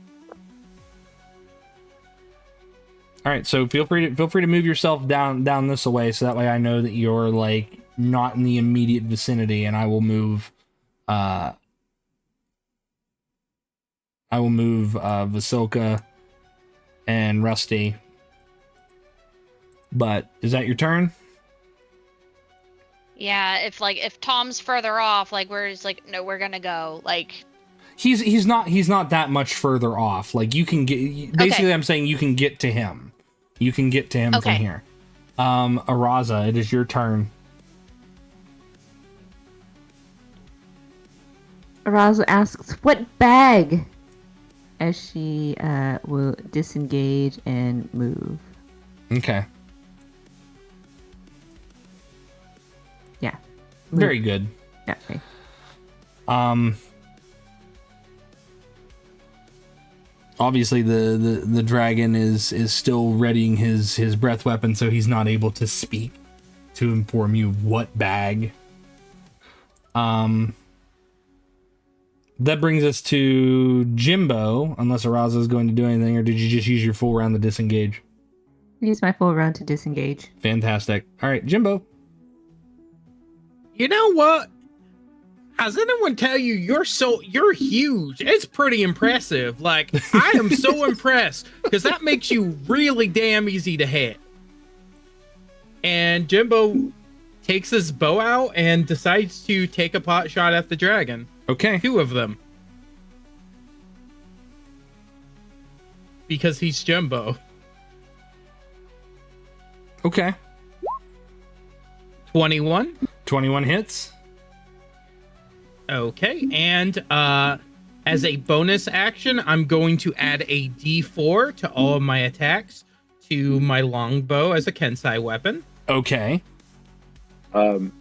All right, so feel free to move yourself down this way, so that way I know that you're, like, not in the immediate vicinity, and I will move Vasilka and Rusty. But is that your turn? Yeah, if Tom's further off, like, we're just like, no, we're gonna go. Like, he's not that much further off. Like, you can get, basically, okay. I'm saying you can get to him. You can get to him from here. Araza, it is your turn. Araza asks, "What bag?" As she will disengage and move. Okay. Yeah. Very good. Yeah. Okay. Obviously the dragon is still readying his breath weapon, so he's not able to speak to inform you what bag. That brings us to Jymbo, unless Araza is going to do anything, or did you just use your full round to disengage? Use my full round to disengage. Fantastic. All right, Jymbo. You know what? Has anyone tell you you're huge? It's pretty impressive. Like, I am so impressed, because that makes you really damn easy to hit. And Jymbo takes his bow out and decides to take a pot shot at the dragon. Okay. 2 of them. Because he's Jymbo. Okay. 21. 21 hits. Okay, and as a bonus action, I'm going to add a D4 to all of my attacks to my longbow as a kensei weapon. Okay. I'm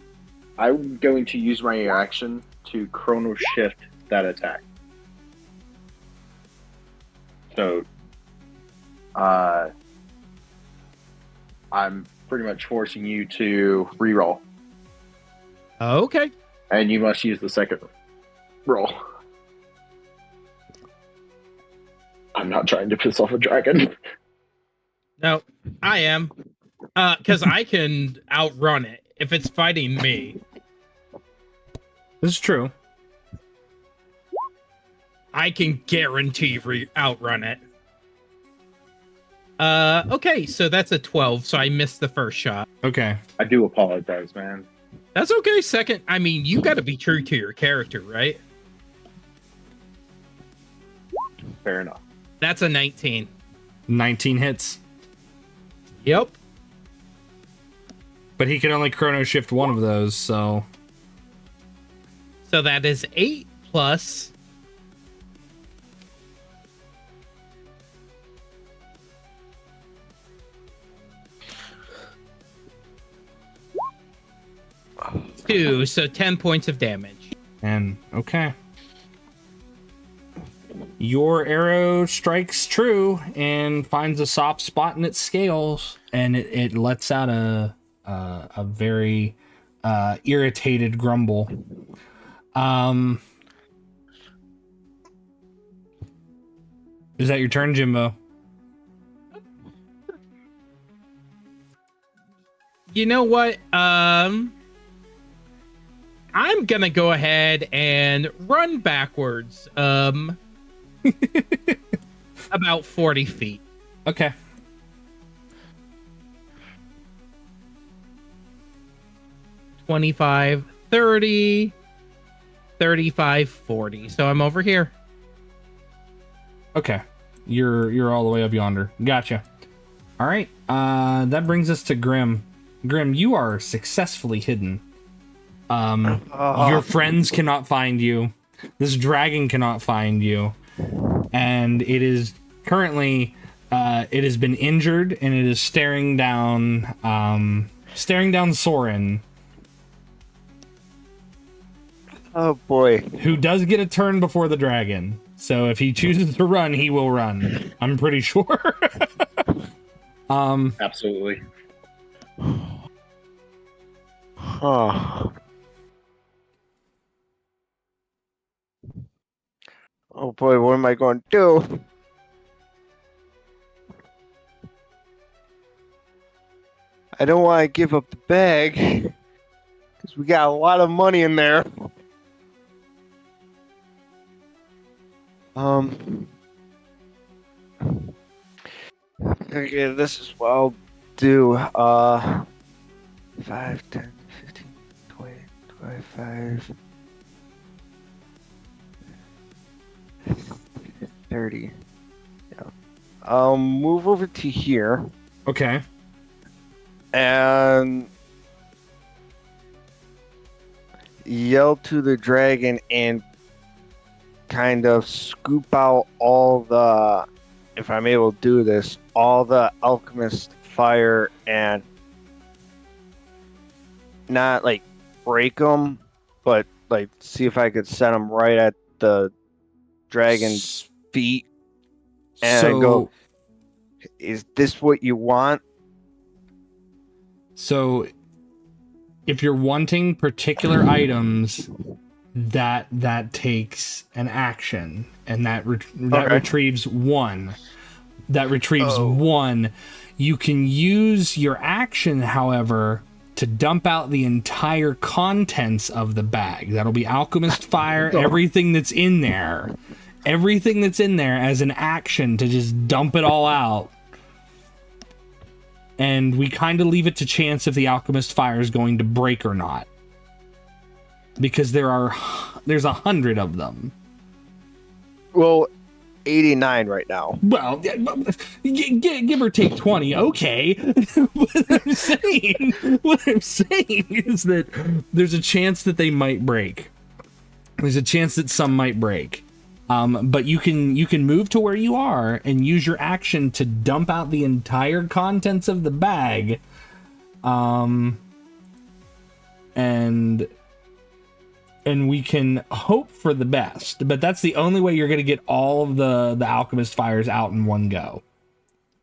going to use my action to chrono shift that attack. So, I'm pretty much forcing you to reroll. Okay. And you must use the second roll. I'm not trying to piss off a dragon. No, I am. Because I can outrun it if it's fighting me. This is true. I can guarantee outrun it. Okay, so that's a 12, so I missed the first shot. Okay. I do apologize, man. That's okay. Second, I mean, you gotta be true to your character, right? Fair enough. That's a 19. 19 hits. Yep. But he can only chrono shift one of those, so... So that is 8 plus... Two, so 10 points of damage. And, okay. Your arrow strikes true and finds a soft spot in its scales, and it lets out a very irritated grumble. Is that your turn, Jymbo? You know what? I'm gonna go ahead and run backwards. About 40 feet. Okay. $25, $30, $35, $40. So I'm over here. Okay. You're all the way up yonder. Gotcha. All right. That brings us to Grimm. Grimm, you are successfully hidden. Your friends cannot find you. This dragon cannot find you. And it is currently it has been injured and it is staring down Sorin, Oh boy. who does get a turn before the dragon. So if he chooses to run, he will run. I'm pretty sure. Absolutely. Huh. Oh boy, what am I going to do? I don't want to give up the bag because we got a lot of money in there. Okay, this is what I'll do. 5, 10, 15, 20, 25, 30. Yeah. I'll move over to here Okay. and yell to the dragon and kind of scoop out all the, if I'm able to do this, all the alchemist fire and not like break them, but like see if I could set them right at the dragon's feet and So go, is this what you want? So if you're wanting particular items, that takes an action, and that Okay. retrieves one. That retrieves one. You can use your action, however, to dump out the entire contents of the bag. That'll be alchemist fire, everything that's in there. Everything that's in there as an action to just dump it all out. And we kind of leave it to chance if the alchemist fire is going to break or not. Because there's 100 of them. Well, 89 right now. Well, give or take 20, okay. What I'm saying is that there's a chance that they might break. There's a chance that some might break. But you can move to where you are and use your action to dump out the entire contents of the bag. And we can hope for the best, but that's the only way you're going to get all of the alchemist fires out in one go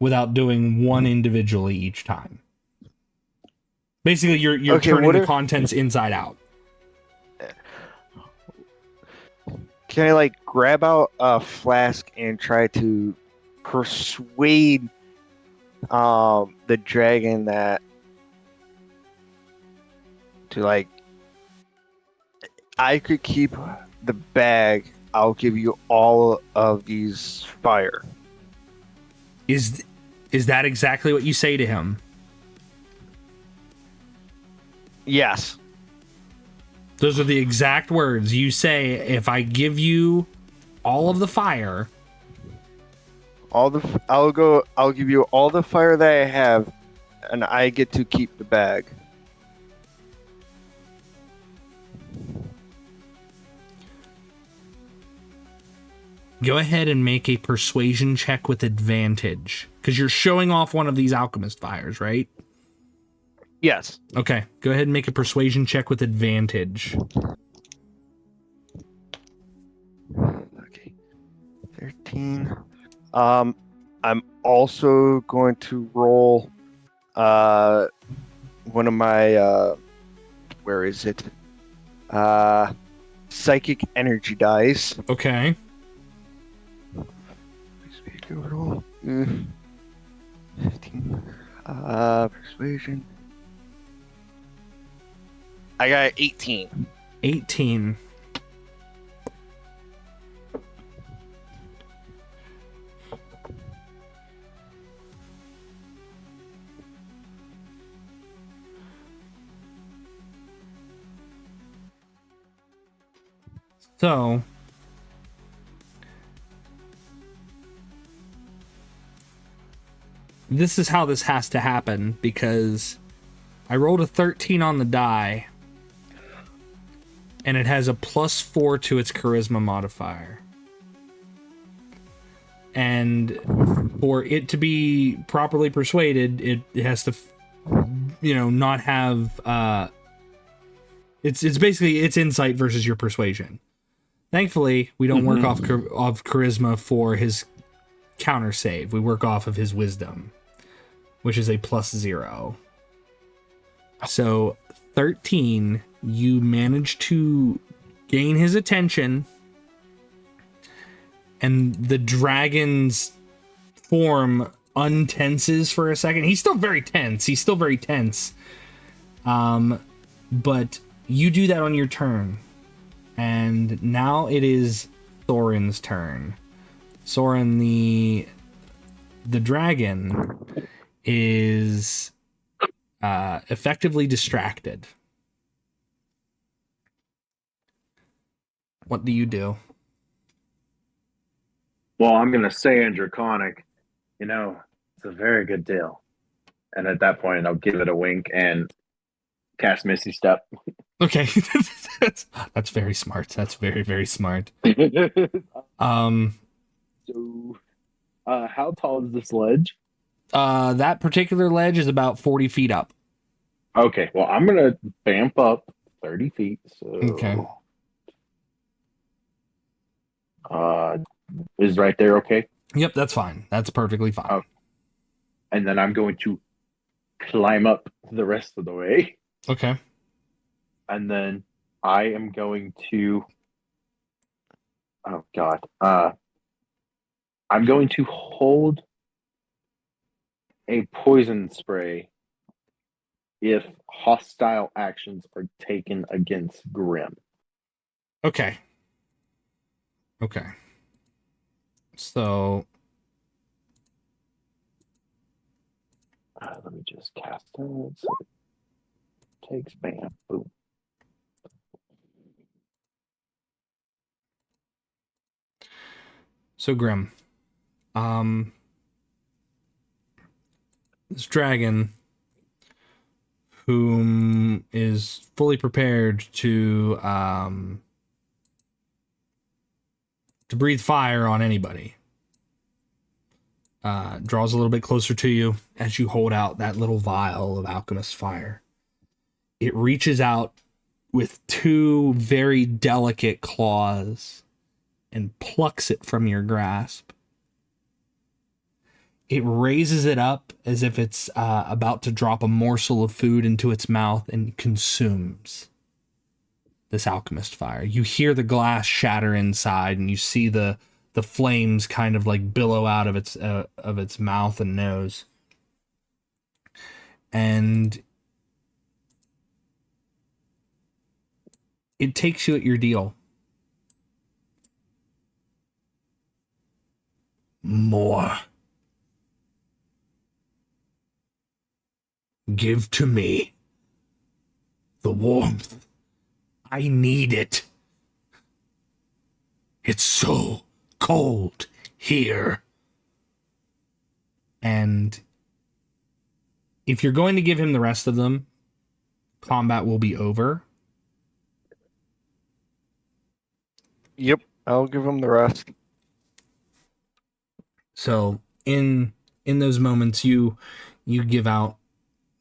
without doing one individually each time. Basically, you're Okay, turning the contents inside out. Can I like grab out a flask and try to persuade the dragon that to like I could keep the bag, I'll give you all of these fire. Is that exactly what you say to him? Yes. Those are the exact words you say. If I give you all of the fire, I'll give you all the fire that I have and I get to keep the bag. go ahead and make a persuasion check with advantage, because you're showing off one of these alchemist fires, right? Yes. Okay, go ahead and make a persuasion check with advantage. Okay. 13. I'm also going to roll one of my where is it? Psychic energy dice. Okay. Roll. 15. Persuasion. I got 18. 18. So this is how this has to happen, because I rolled a 13 on the die, and it has a +4 to its charisma modifier. And for it to be properly persuaded, it has to, not have. It's basically it's insight versus your persuasion. Thankfully, we don't work off charisma for his counter save. We work off of his wisdom, which is a +0. So 13, you manage to gain his attention, and the dragon's form untenses for a second. He's still very tense. But you do that on your turn. And now it is Sorin's turn. Sorin, the dragon, is effectively distracted. What do you do? Well, I'm going to say in Draconic, it's a very good deal. And at that point, I'll give it a wink and cast Misty Step. Okay. That's very smart. That's very, very smart. So, how tall is this ledge? That particular ledge is about 40 feet up. Okay, well, I'm going to vamp up 30 feet. So, Okay. Is right there okay? Yep, that's fine. That's perfectly fine. Oh. And then I'm going to climb up the rest of the way. Okay. And then I am going to... Oh, God. I'm going to hold a poison spray if hostile actions are taken against Grimm. Okay. So... let me just cast it. So it takes bam. Boom. So Grimm, this dragon, whom is fully prepared to breathe fire on anybody, draws a little bit closer to you as you hold out that little vial of alchemist fire. It reaches out with two very delicate claws and plucks it from your grasp. It raises it up as if it's about to drop a morsel of food into its mouth and consumes this alchemist fire. You hear the glass shatter inside, and you see the flames kind of like billow out of its mouth and nose. And it takes you at your deal. More. Give to me the warmth. I need it. It's so cold here. And if you're going to give him the rest of them, combat will be over. Yep, I'll give him the rest. So in those moments, you give out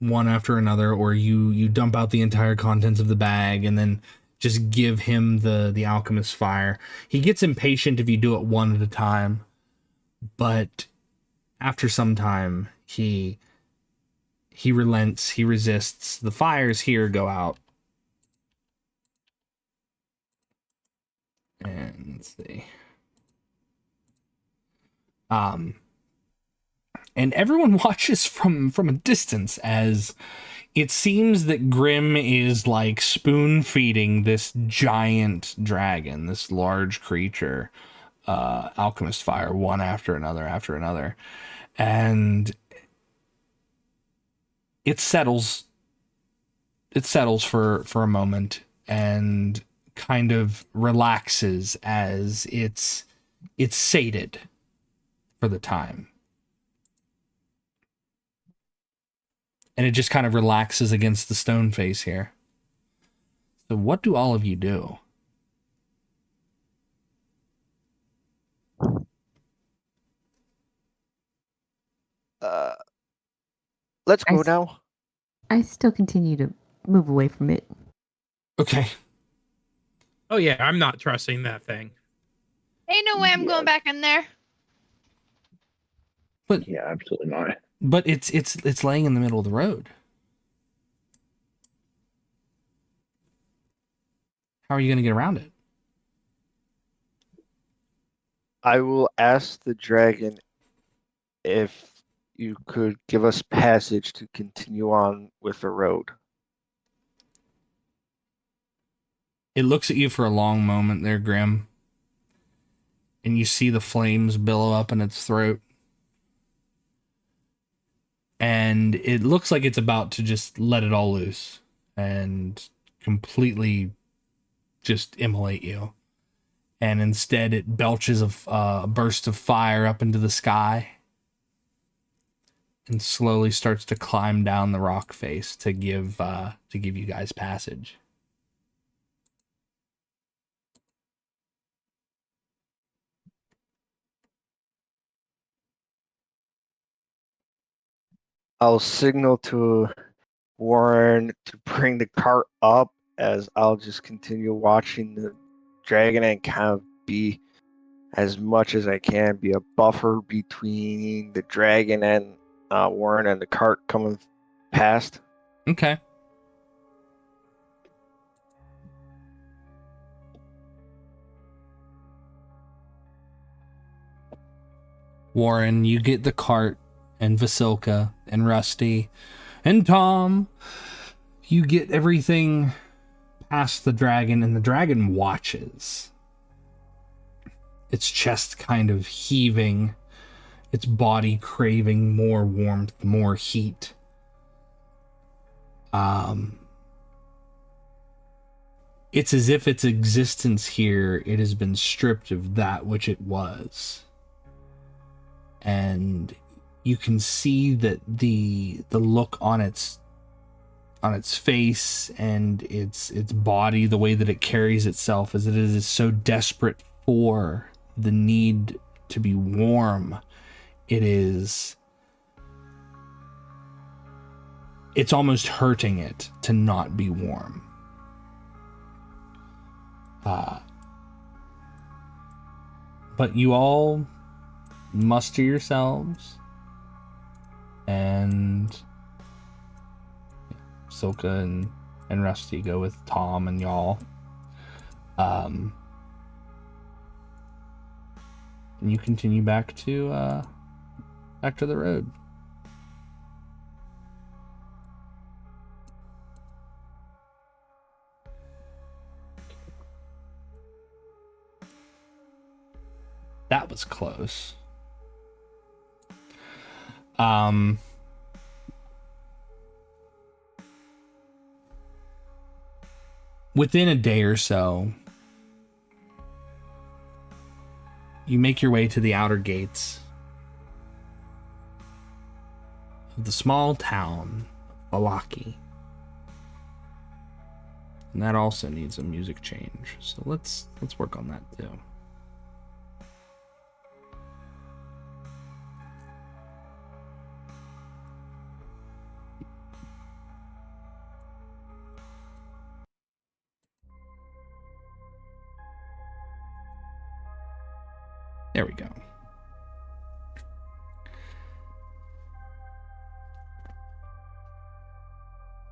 one after another, or you dump out the entire contents of the bag and then just give him the alchemist fire. He gets impatient if you do it one at a time, but after some time he relents, he resists. The fires here go out. And let's see. And everyone watches from a distance as it seems that Grimm is like spoon feeding this giant dragon, this large creature, alchemist fire, one after another. And it settles for a moment, and kind of relaxes as it's sated for the time. And it just kind of relaxes against the stone face here. So what do all of you do? Let's go s- now. I still continue to move away from it. Okay. Oh yeah, I'm not trusting that thing. Ain't no way I'm going back in there. Yeah, absolutely not. But it's laying in the middle of the road. How are you going to get around it? I will ask the dragon if you could give us passage to continue on with the road. It looks at you for a long moment there, Grimm. And you see the flames billow up in its throat. And it looks like it's about to just let it all loose and completely just immolate you. And instead it belches a burst of fire up into the sky and slowly starts to climb down the rock face to give you guys passage. I'll signal to Warren to bring the cart up as I'll just continue watching the dragon and kind of be as much as I can, be a buffer between the dragon and Warren and the cart coming past. Okay. Warren, you get the cart, and Vasilka, and Rusty, and Tom. You get everything past the dragon, and the dragon watches. Its chest kind of heaving, its body craving more warmth, more heat. It's as if its existence here, it has been stripped of that which it was. And you can see that the look on its face and its body, the way that it carries itself, as it is so desperate for the need to be warm. It's almost hurting it to not be warm. But you all muster yourselves, and Silka and Rusty go with Tom and y'all. And you continue back to the road. That was close. Within a day or so, you make your way to the outer gates of the small town of Valaki. And that also needs a music change. So let's work on that too. There we go.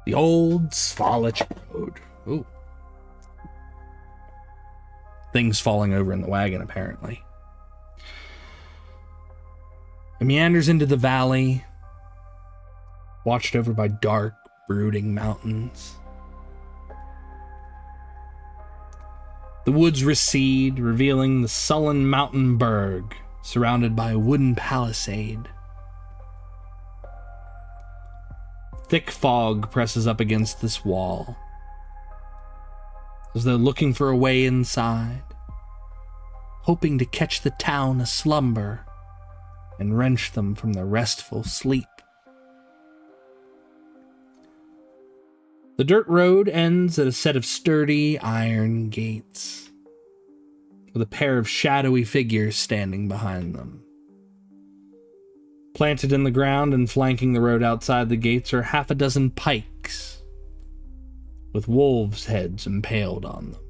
The Old Svalich Road. Ooh. Things falling over in the wagon, apparently. It meanders into the valley, watched over by dark, brooding mountains. The woods recede, revealing the sullen mountain burg, surrounded by a wooden palisade. Thick fog presses up against this wall. as though looking for a way inside, hoping to catch the town aslumber and wrench them from their restful sleep. The dirt road ends at a set of sturdy iron gates, with a pair of shadowy figures standing behind them. Planted in the ground and flanking the road outside the gates are half a dozen pikes, with wolves' heads impaled on them.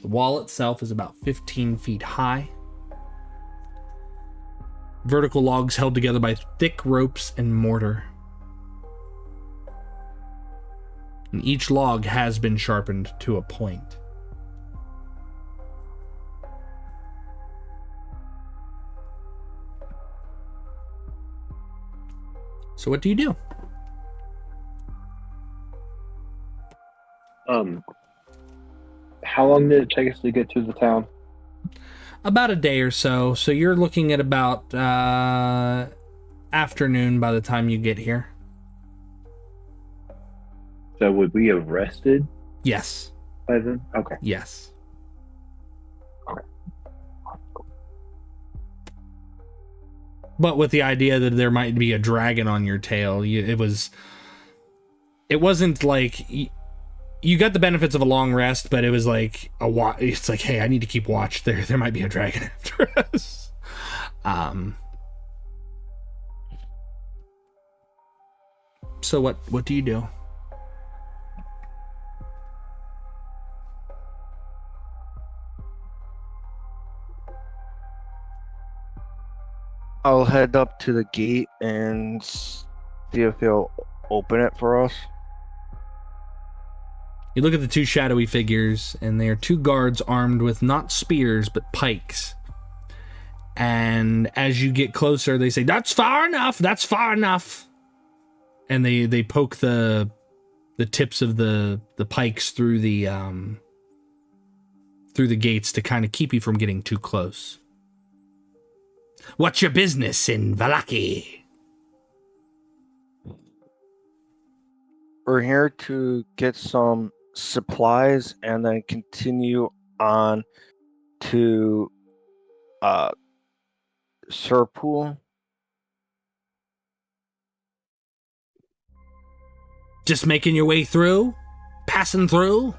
The wall itself is about 15 feet high. Vertical logs held together by thick ropes and mortar. And each log has been sharpened to a point. So what do you do? How long did it take us to get to the town? About a day or so. So you're looking at about afternoon by the time you get here. So would we have rested Yes. by then? Okay. Yes. But with the idea that there might be a dragon on your tail, it wasn't like you got the benefits of a long rest, but it was like it's like, hey, I need to keep watch. There might be a dragon after us. So what do you do? I'll head up to the gate and see if they'll open it for us. You look at the two shadowy figures, and they are two guards armed with not spears, but pikes. And as you get closer, they say, "That's far enough! That's far enough!" And they poke the tips of the pikes through the gates to kind of keep you from getting too close. What's your business in Vallaki? We're here to get some supplies and then continue on to Serpool. Just making your way through? Passing through?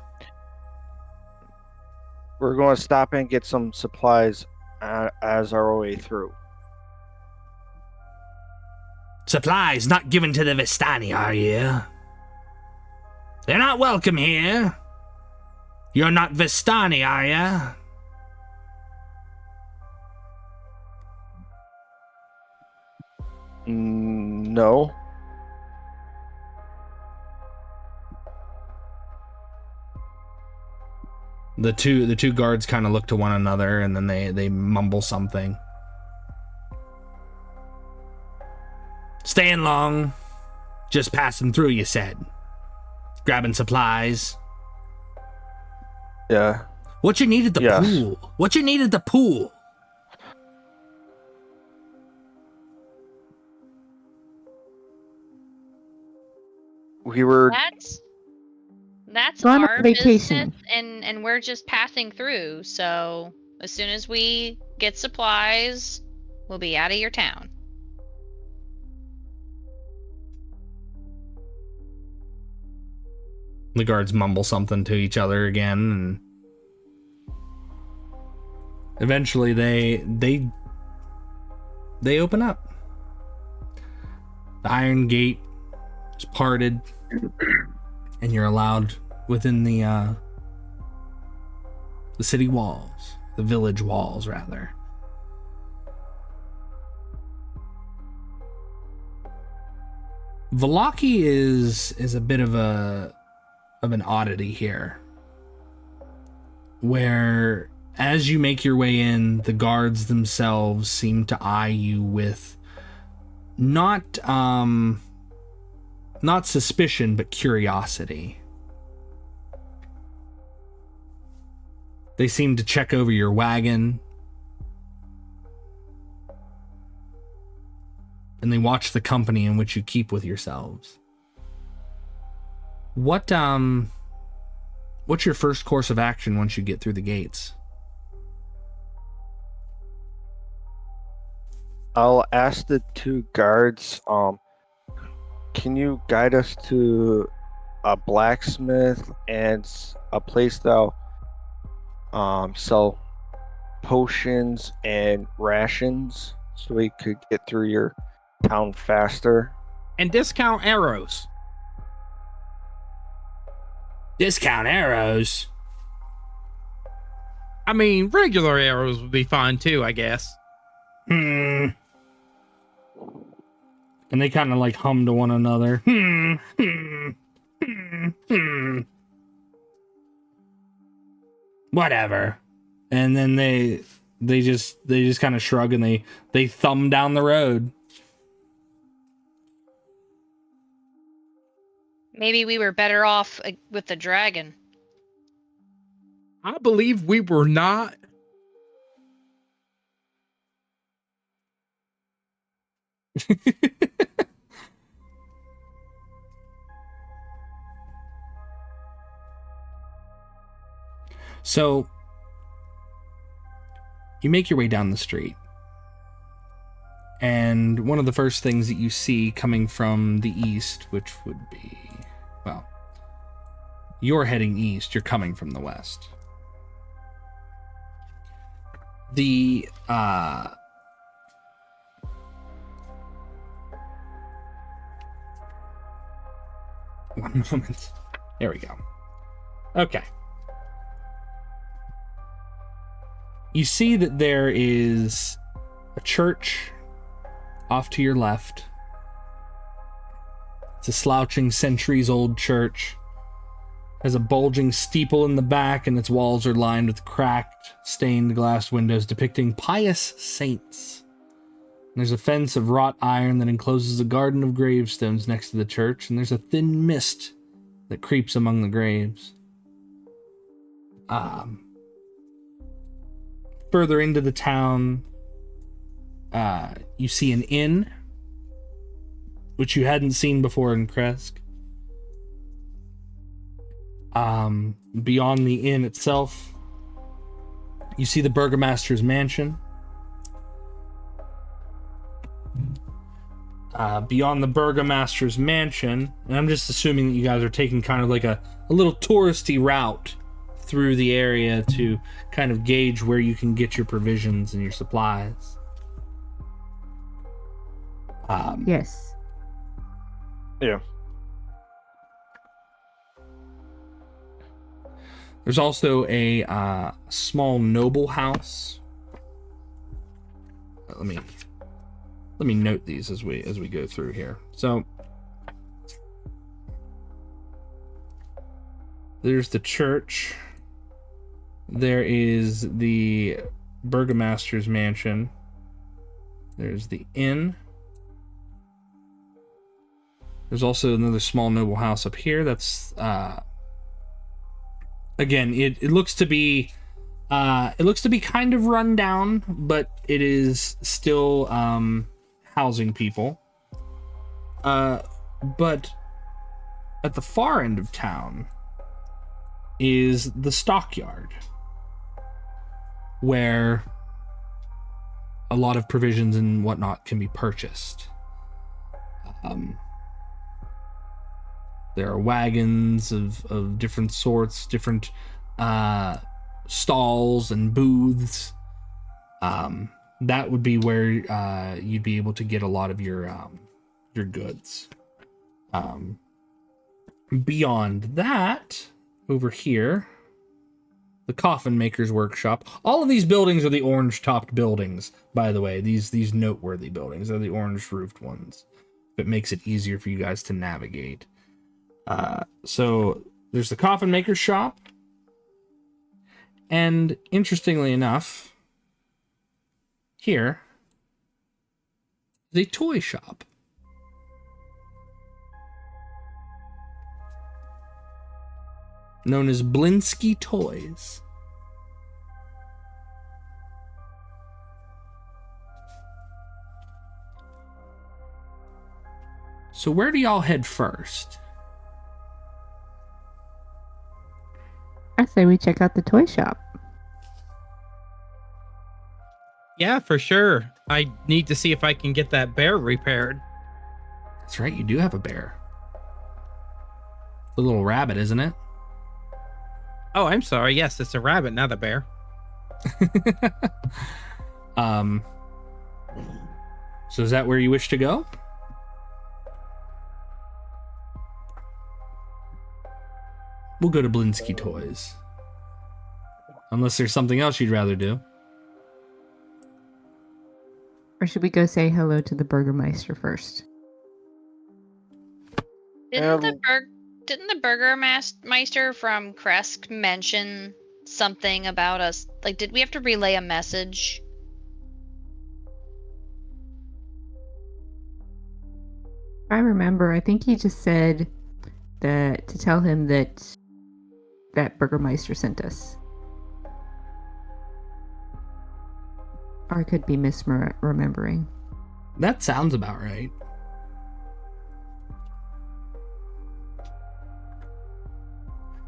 We're going to stop and get some supplies as our way through. Supplies not given to the Vistani, are you? They're not welcome here. You're not Vistani, are you? No. The two guards kind of look to one another, and then they mumble something. Staying long? Just passing through, you said. Grabbing supplies? Yeah. What you need at the pool? What you need at the pool? We were... That's We're on our vacation. business, and we're just passing through. So as soon as we get supplies, we'll be out of your town. The guards mumble something to each other again, and eventually they open up. The iron gate is parted, and you're allowed within the city walls, the village walls, rather. Vallaki is a bit of an oddity here, where as you make your way in, the guards themselves seem to eye you with not suspicion, but curiosity. They seem to check over your wagon, and they watch the company in which you keep with yourselves. What's your first course of action once you get through the gates? I'll ask the two guards, can you guide us to a blacksmith and a place that'll sell potions and rations so we could get through your town faster? And discount arrows. Discount arrows? I mean, regular arrows would be fine too, I guess. And they kind of like hum to one another. Whatever. And then they just kind of shrug and they thumb down the road. Maybe we were better off with the dragon. I believe we were not. So you make your way down the street. And one of the first things that you see coming from the east, which would be, well, you're heading east, you're coming from the west. The, one moment. There we go. Okay. You see that there is a church off to your left. It's a slouching centuries-old church. Has a bulging steeple in the back, and its walls are lined with cracked, stained glass windows depicting pious saints. And there's a fence of wrought iron that encloses a garden of gravestones next to the church, and there's a thin mist that creeps among the graves. Further into the town, you see an inn, which you hadn't seen before in Kresk. Beyond the inn itself, you see the burgomaster's mansion. Beyond the burgomaster's mansion, and I'm just assuming that you guys are taking kind of like a little touristy route through the area to kind of gauge where you can get your provisions and your supplies. Yes. Yeah. There's also a small noble house. Let me note these as we go through here. So there's the church. There is the burgomaster's mansion. There's the inn. There's also another small noble house up here. That's again, it looks to be kind of run down, but it is still housing people. But at the far end of town is the stockyard, where a lot of provisions and whatnot can be purchased. There are wagons of different sorts, different stalls and booths. That would be where you'd be able to get a lot of your goods. Beyond that, over here, the coffin maker's workshop. All of these buildings are the orange-topped buildings, by the way. These noteworthy buildings are the orange-roofed ones. It makes it easier for you guys to navigate. So there's the coffin maker's shop. And interestingly enough, here is a toy shop. Known as Blinsky Toys. So where do y'all head first? I say we check out the toy shop. Yeah, for sure. I need to see if I can get that bear repaired. That's right, you do have a bear. The little rabbit, isn't it? Oh, I'm sorry. Yes, it's a rabbit, not a bear. So is that where you wish to go? We'll go to Blinsky Toys. Unless there's something else you'd rather do. Or should we go say hello to the Burgermeister first? Didn't the Burgermeister from Kresk mention something about us? Like, did we have to relay a message? I remember, I think he just said that to tell him that Burgermeister sent us. Or I could be misremembering. That sounds about right.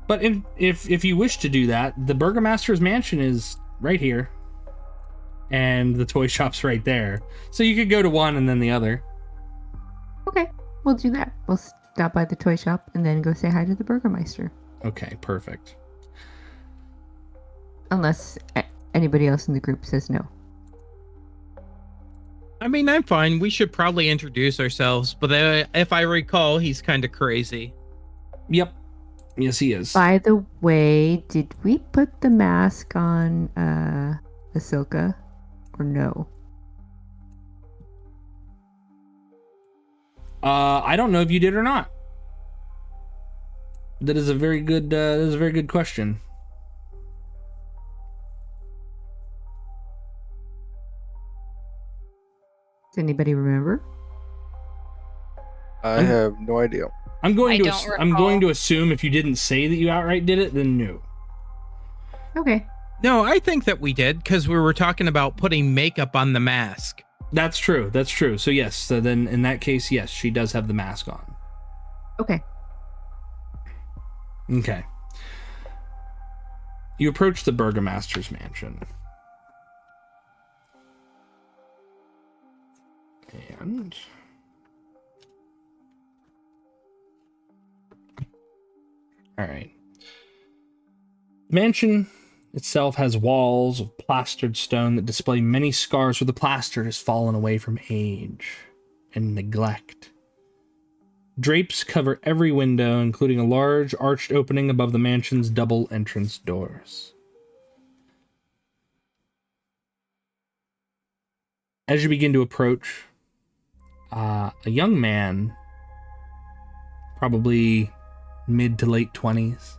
But if you wish to do that, the Burgomaster's mansion is right here. And the toy shop's right there. So you could go to one and then the other. Okay, we'll do that. We'll stop by the toy shop and then go say hi to the Burgermeister. Okay, perfect. Unless anybody else in the group says no. I mean, I'm fine. We should probably introduce ourselves, but if I recall, he's kind of crazy. Yep. Yes, he is. By the way, did we put the mask on Asilka or no? I don't know if you did or not. That is a very good question. Does anybody remember? I have no idea. I'm going recall. to assume if you didn't say that you outright did it, then no. Okay. No, I think that we did because we were talking about putting makeup on the mask. That's true. So yes. So then in that case, yes, she does have the mask on. Okay. Okay. You approach the Burgomaster's mansion. And all right. The mansion itself has walls of plastered stone that display many scars where the plaster has fallen away from age and neglect. Drapes cover every window, including a large arched opening above the mansion's double entrance doors. As you begin to approach, a young man, probably mid to late 20s,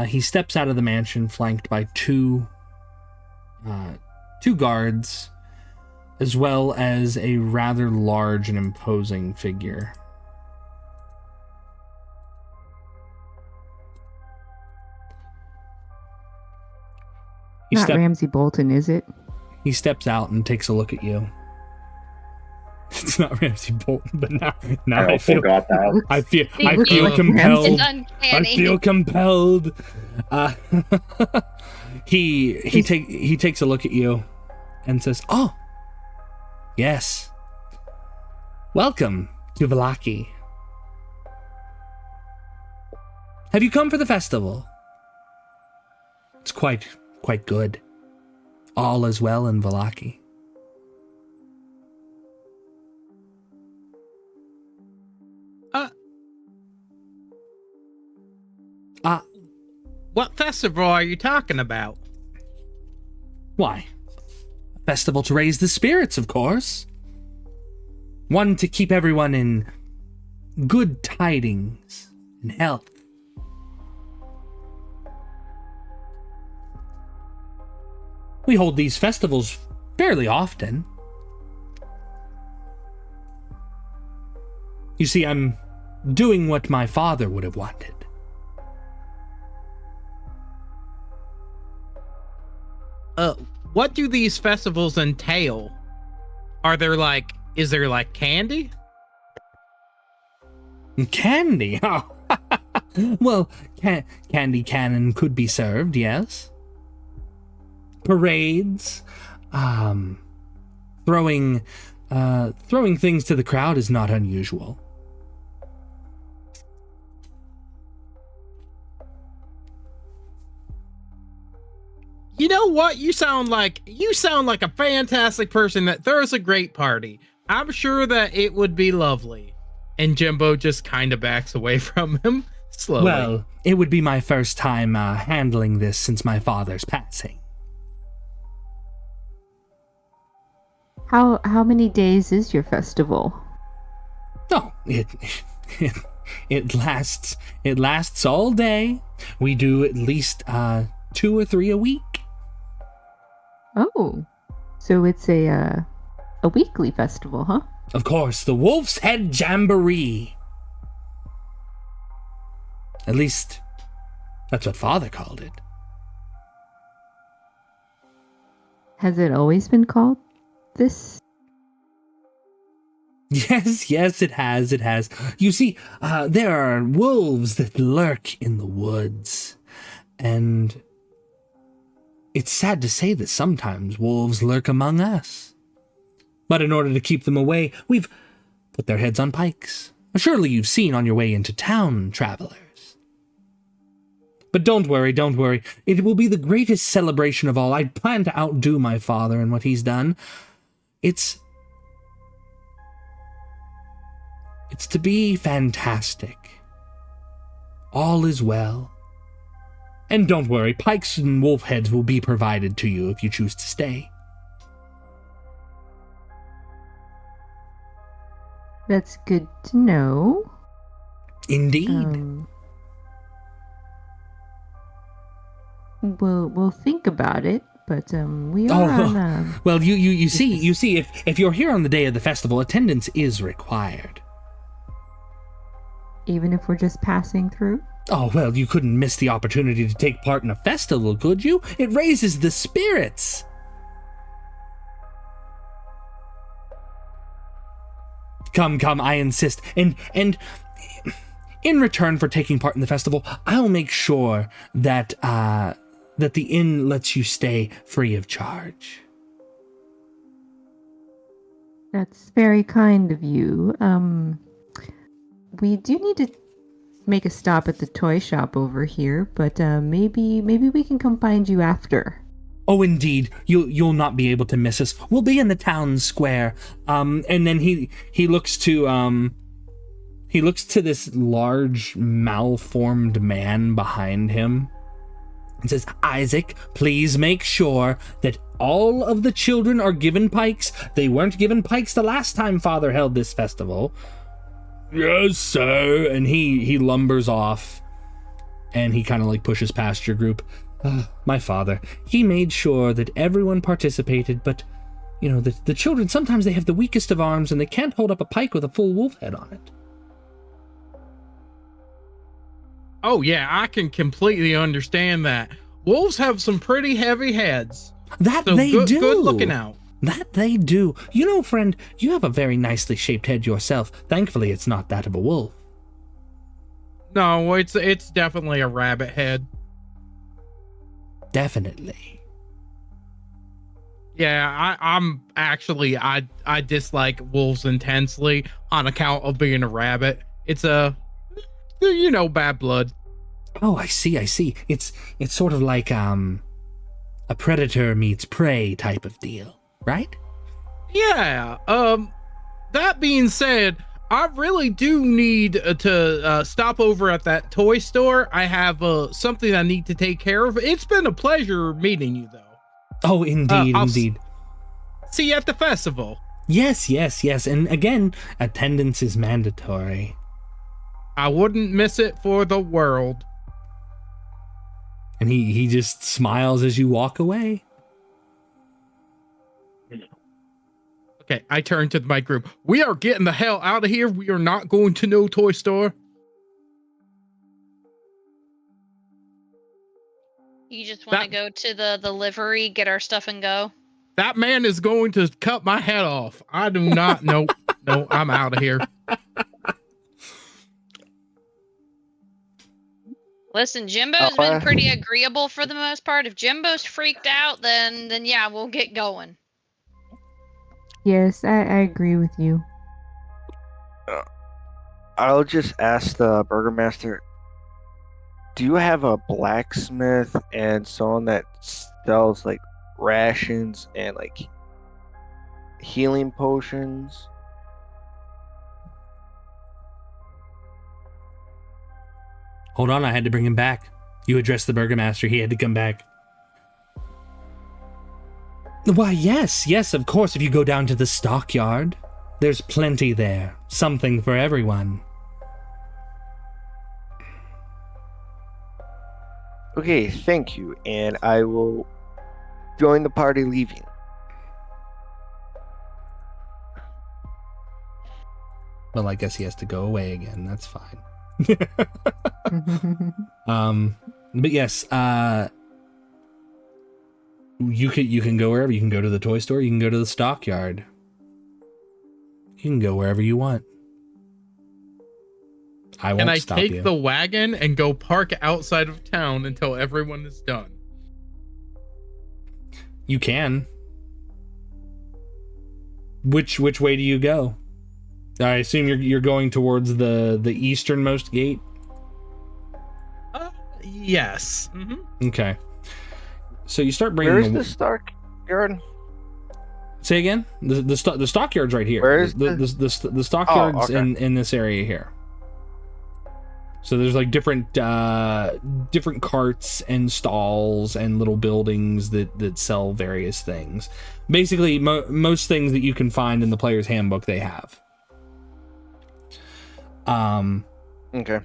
he steps out of the mansion flanked by two guards, as well as a rather large and imposing figure. Not Ramsay Bolton, is it? He steps out and takes a look at you. It's not Ramsay Bolton, but now I feel forgot that. I feel It's compelled. uncanny. I feel compelled. He takes a look at you and says, "Oh, yes. Welcome to Vallaki. Have you come for the festival? It's quite good. All is well in Vallaki." What festival are you talking about? Why? A festival to raise the spirits, of course. One to keep everyone in good tidings and health. We hold these festivals fairly often. You see, I'm doing what my father would have wanted. What do these festivals entail? Is there like candy? Candy? Oh. Well, candy cannon could be served, yes. Parades, throwing things to the crowd is not unusual. You know what? You sound like a fantastic person that throws a great party. I'm sure that it would be lovely. And Jymbo just kind of backs away from him slowly. Well, it would be my first time handling this since my father's passing. How many days is your festival? Oh, it lasts all day. We do at least 2 or 3 a week. Oh, so it's a weekly festival, huh? Of course, the Wolf's Head Jamboree. At least, that's what Father called it. Has it always been called this? Yes, it has. You see, there are wolves that lurk in the woods, and it's sad to say that sometimes wolves lurk among us. But in order to keep them away, we've put their heads on pikes. Surely you've seen on your way into town, travelers. But don't worry. It will be the greatest celebration of all. I plan to outdo my father in what he's done. It's to be fantastic. All is well. And don't worry, pikes and wolf heads will be provided to you if you choose to stay. That's good to know. Indeed. We'll think about it, but we are on. Well, you see, if you're here on the day of the festival, attendance is required. Even if we're just passing through? Oh, well, you couldn't miss the opportunity to take part in a festival, could you? It raises the spirits. Come, I insist. And in return for taking part in the festival, I'll make sure that the inn lets you stay free of charge. That's very kind of you. We do need to make a stop at the toy shop over here, but maybe we can come find you after. Oh, indeed. You'll not be able to miss us. We'll be in the town square. And then he looks to this large malformed man behind him and says, "Isaac, please make sure that all of the children are given pikes. They weren't given pikes the last time Father held this festival." "Yes, sir." And he lumbers off, and he kind of like pushes past your group. My father, he made sure that everyone participated, but, you know, the children, sometimes they have the weakest of arms and they can't hold up a pike with a full wolf head on it. Oh, yeah, I can completely understand that. Wolves have some pretty heavy heads. That so they do. Good looking out. That they do. You know, friend, you have a very nicely shaped head yourself. Thankfully, it's not that of a wolf. No, it's definitely a rabbit head. Definitely. Yeah, I'm actually I dislike wolves intensely on account of being a rabbit. It's bad blood. Oh, I see. It's sort of like a predator meets prey type of deal, right? Yeah. That being said, I really do need to stop over at that toy store. I have something I need to take care of. It's been a pleasure meeting you, though. Oh, indeed. See you at the festival. Yes. And again, attendance is mandatory. I wouldn't miss it for the world. And he just smiles as you walk away. Okay, I turn to my group. We are getting the hell out of here. We are not going to no toy store. You just want to go to the livery, get our stuff, and go? That man is going to cut my head off. I do not know. No, I'm out of here. Listen, Jimbo's been pretty agreeable for the most part. If Jimbo's freaked out, then yeah, we'll get going. Yes, I agree with you. I'll just ask the burgomaster, do you have a blacksmith and someone that sells like rations and like healing potions? Hold on, I had to bring him back. You addressed the burgomaster, he had to come back. Why, yes, of course, if you go down to the stockyard. There's plenty there. Something for everyone. Okay, thank you, and I will join the party leaving. Well, I guess he has to go away again. That's fine. But yes, you can go wherever. You can go to the toy store. You can go to the stockyard. You can go wherever you want. I won't stop you. Can I take the wagon and go park outside of town until everyone is done? You can. Which way do you go? I assume you're going towards the easternmost gate. Yes. Mm-hmm. Okay. So you start bringing. Where is the stockyard? Say again. The stockyard's right here. Where is the stockyard's oh, okay. in this area here. So there's like different carts and stalls and little buildings that sell various things. Basically, most things that you can find in the player's handbook, they have. Okay.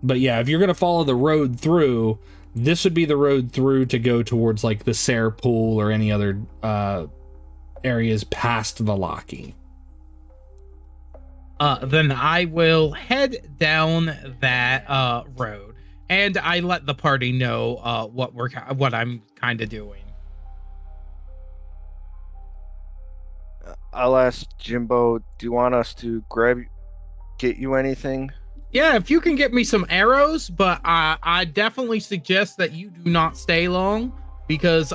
But yeah, if you're gonna follow the road through, this would be the road through to go towards like the Sare Pool or any other areas past Valaki. Then I will head down that road, and I let the party know what I'm kind of doing. I'll ask Jymbo, do you want us to get you anything? Yeah, if you can get me some arrows, but I definitely suggest that you do not stay long, because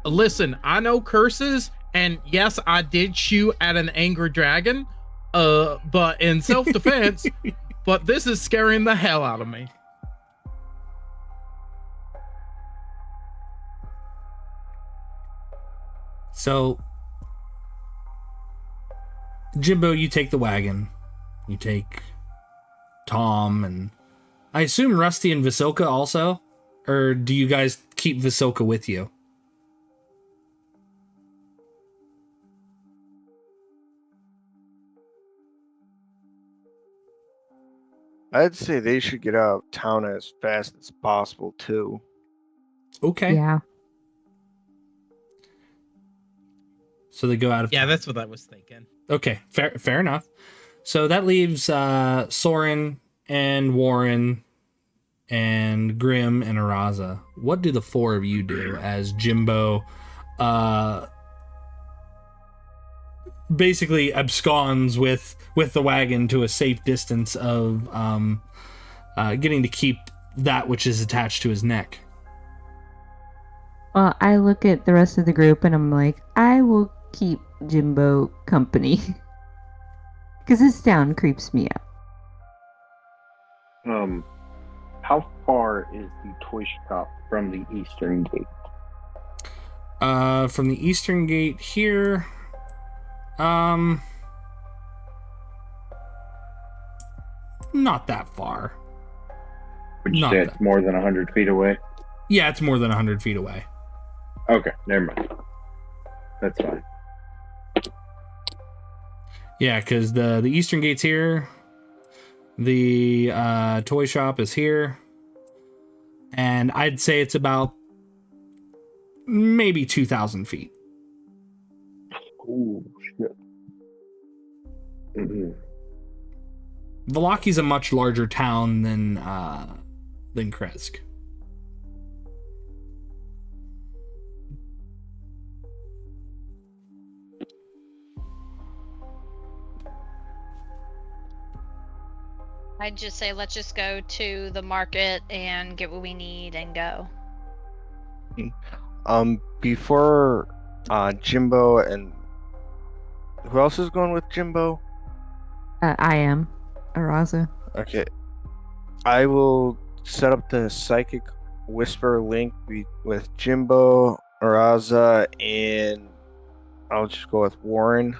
listen, I know curses, and yes, I did shoot at an angry dragon, but in self-defense, but this is scaring the hell out of me. So, Jymbo, you take the wagon. You take Tom, and I assume Rusty and Vasilka also? Or do you guys keep Vasilka with you? I'd say they should get out of town as fast as possible, too. Okay. Yeah. So they go out of Yeah, town. that's what I was thinking. Okay, fair enough. So that leaves Sorin and Warren and Grimm and Araza. What do the four of you do as Jymbo basically absconds with the wagon to a safe distance of getting to keep that which is attached to his neck? Well, I look at the rest of the group and I'm like, I will keep Jymbo company. Because this town creeps me out. How far is the toy shop from the eastern gate? From the eastern gate here, not that far. Would you say it's more than 100 feet away? Yeah, it's more than 100 feet away. Okay, never mind. That's fine. Yeah, because the eastern gate's here. The toy shop is here. And I'd say it's about maybe 2,000 feet. Oh, shit. Mm-hmm. Valaki's a much larger town than Kresk. I'd just say let's just go to the market and get what we need and go. Before Jymbo and who else is going with Jymbo? I am Araza. Okay, I will set up the psychic whisper link with Jymbo, Araza, and I'll just go with Warren.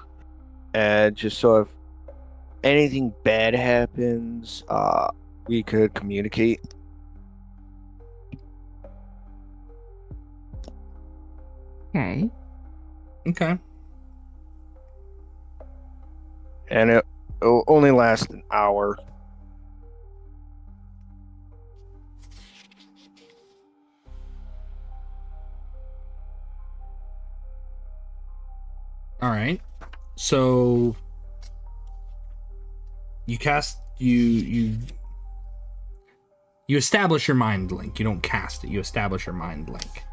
And just so if anything bad happens, we could communicate. Okay. Okay. And it'll only last an hour. All right. So you cast you establish your mind link. You don't cast it. You establish your mind link.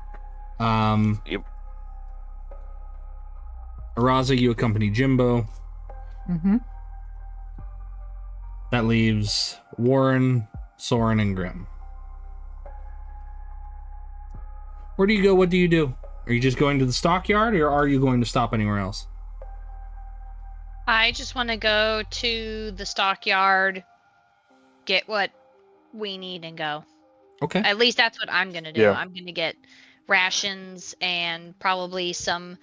Yep. Araza, you accompany Jymbo. Mm-hmm. That leaves Warren, Sorin, and Grimm. Where do you go? What do you do? Are you just going to the stockyard, or are you going to stop anywhere else? I just want to go to the stockyard, get what we need, and go. Okay. At least that's what I'm gonna do. Yeah. I'm gonna get rations and probably some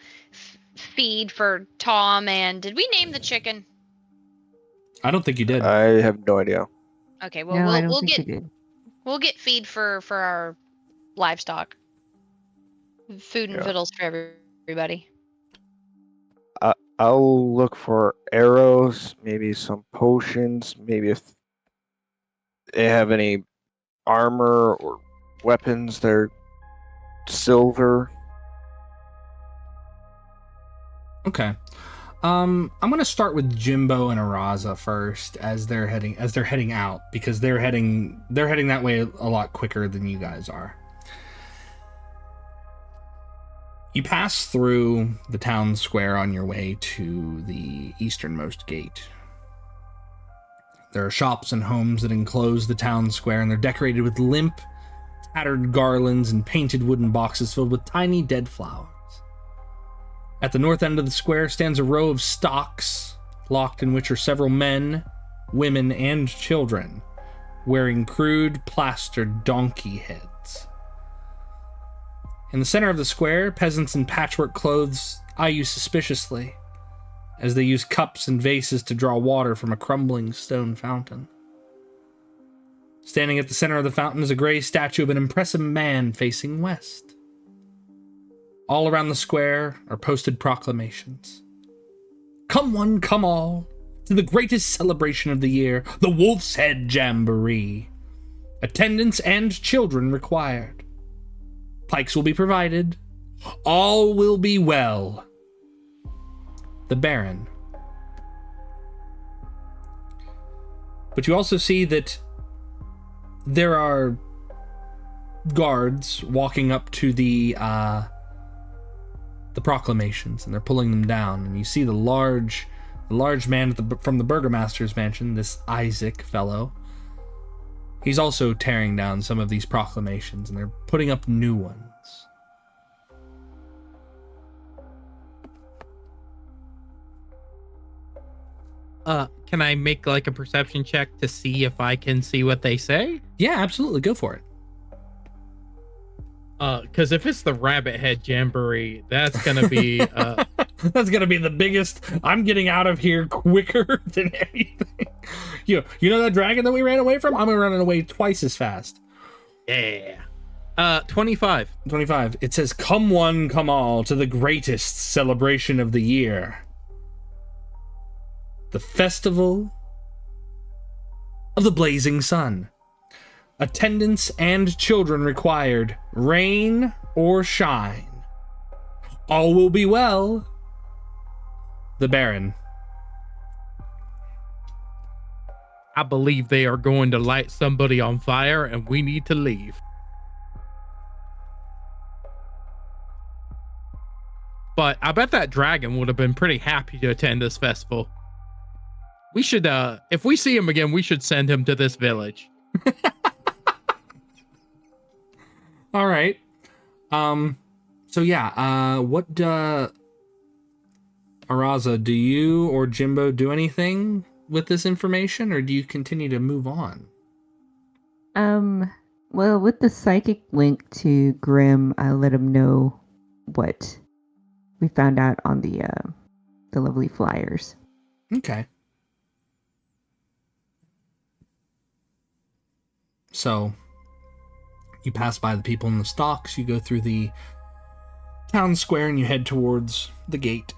feed for Tom. And did we name the chicken? I don't think you did. I have no idea. Okay, well No, I don't we'll think get you did. we'll get feed for our livestock. Food and Yeah. victuals for everybody. I'll look for arrows, maybe some potions, maybe if they have any armor or weapons, they're silver. Okay. I'm gonna start with Jymbo and Araza first as they're heading out, because they're heading that way a lot quicker than you guys are. You pass through the town square on your way to the easternmost gate. There are shops and homes that enclose the town square, and they're decorated with limp, tattered garlands and painted wooden boxes filled with tiny dead flowers. At the north end of the square stands a row of stocks, locked in which are several men, women, and children, wearing crude, plastered donkey heads. In the center of the square, peasants in patchwork clothes eye you suspiciously, as they use cups and vases to draw water from a crumbling stone fountain. Standing at the center of the fountain is a gray statue of an impressive man facing west. All around the square are posted proclamations. Come one, come all, to the greatest celebration of the year, the Wolf's Head Jamboree. Attendants and children required. Pikes will be provided. All will be well. The Baron. But you also see that there are guards walking up to the proclamations, and they're pulling them down. And you see the large man from the burgomaster's mansion, this Isaac fellow. He's also tearing down some of these proclamations, and they're putting up new ones. Can I make like a perception check to see if I can see what they say? Yeah, absolutely. Go for it. Because if it's the Rabbit Head Jamboree, that's gonna be That's gonna be the biggest. I'm getting out of here quicker than anything. You know that dragon that we ran away from? I'm gonna run away twice as fast. yeah. 25. 25. It says, "Come one, come all, to the greatest celebration of the year, the festival of the blazing sun. Attendants and children required, rain or shine. All will be well. The Baron." I believe they are going to light somebody on fire, and we need to leave. But I bet that dragon would have been pretty happy to attend this festival. We should, if we see him again, we should send him to this village. All right. So yeah, what Araza, do you or Jymbo do anything with this information, or do you continue to move on? Well, with the psychic link to Grimm, I let him know what we found out on the lovely flyers. Okay. So you pass by the people in the stocks, you go through the town square, and you head towards the gate.